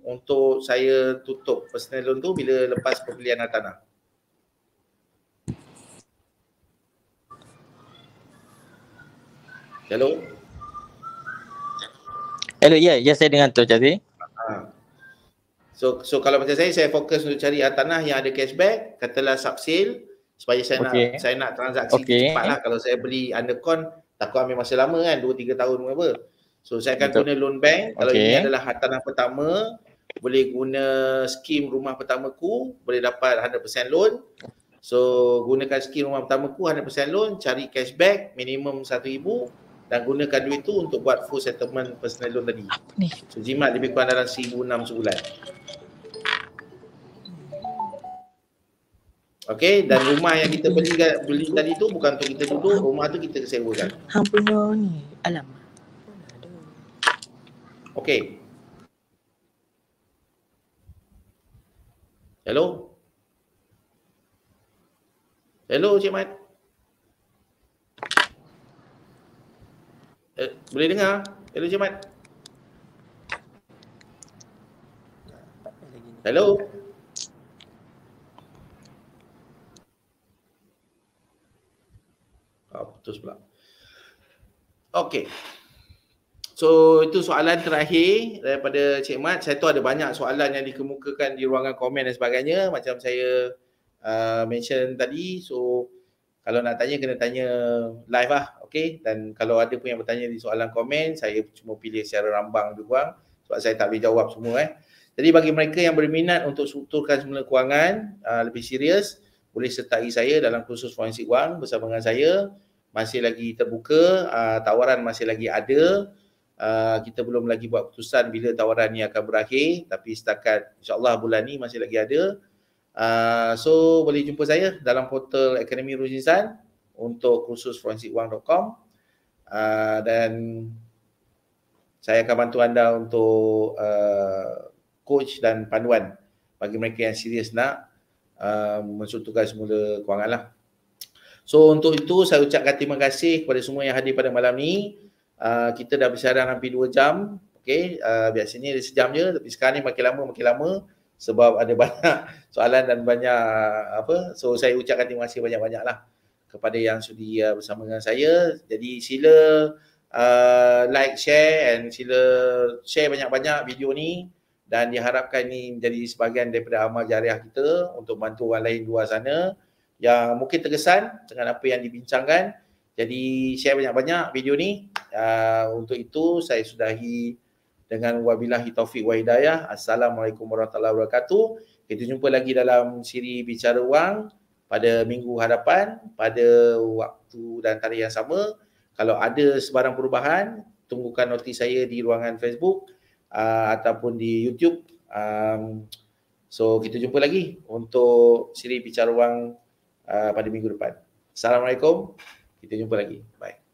untuk saya tutup personal loan tu bila lepas pembelian hartanah. Hello? Ya, saya dengar tu jadi. So kalau macam saya fokus untuk cari hartanah yang ada cashback, katalah subsale, supaya saya nak transaksi cepatlah. Kalau saya beli undercon, takut ambil masa lama kan, 2-3 tahun apa. So saya akan guna loan bank. Kalau ini adalah hartanah pertama, boleh guna skim rumah pertamaku, boleh dapat 100% loan. So gunakan skim rumah pertamaku 100% loan, cari cashback minimum 1,000 dan gunakan duit tu untuk buat full settlement personal loan tadi. So jimat lebih kurang dalam 1,600 sebulan. Okey, dan rumah yang kita beli tadi tu bukan untuk kita duduk, rumah tu kita sewakan. Hang punya ni, alamak. Okey. Hello? Hello Cik Mat? Boleh dengar? Hello Cik Mat? Hello? Putus pula. Okey. So itu soalan terakhir daripada Cik Mat. Saya tahu ada banyak soalan yang dikemukakan di ruangan komen dan sebagainya, macam saya mention tadi. So kalau nak tanya kena tanya live lah, okey. Dan kalau ada pun yang bertanya di soalan komen, saya cuma pilih secara rambang lebih kurang sebab saya tak boleh jawab semua. Jadi bagi mereka yang berminat untuk strukturkan semula kewangan lebih serius, boleh sertai saya dalam kursus forensik wang bersama dengan saya. Masih lagi terbuka, tawaran masih lagi ada. Kita belum lagi buat keputusan bila tawaran ni akan berakhir, tapi setakat insya-Allah bulan ni masih lagi ada. So boleh jumpa saya dalam portal Akademi Ruzinsan untuk kursus forensikwang.com, dan saya akan bantu anda untuk coach dan panduan bagi mereka yang serius nak menstrukturkan semula kewangan lah. So untuk itu saya ucapkan terima kasih kepada semua yang hadir pada malam ni. Kita dah bersiaran hampir 2 jam. Okey, biasanya dia sejam je, tapi sekarang ni makin lama sebab ada banyak soalan dan banyak apa. So saya ucapkan terima kasih banyak-banyaklah kepada yang sudi bersama dengan saya. Jadi sila like, share and sila share banyak-banyak video ni, dan diharapkan ini menjadi sebahagian daripada amal jariah kita untuk bantu orang lain luar sana yang mungkin terkesan dengan apa yang dibincangkan. Jadi share banyak-banyak video ni. Untuk itu saya sudahi dengan wabillahi taufiq wa hidayah. Assalamualaikum warahmatullahi wabarakatuh. Kita jumpa lagi dalam siri Bicara Wang pada minggu hadapan pada waktu dan tarikh yang sama. Kalau ada sebarang perubahan, tunggukan notis saya di ruangan Facebook ataupun di YouTube. So kita jumpa lagi untuk siri Bicara Wang pada minggu depan. Assalamualaikum. Kita jumpa lagi. Bye.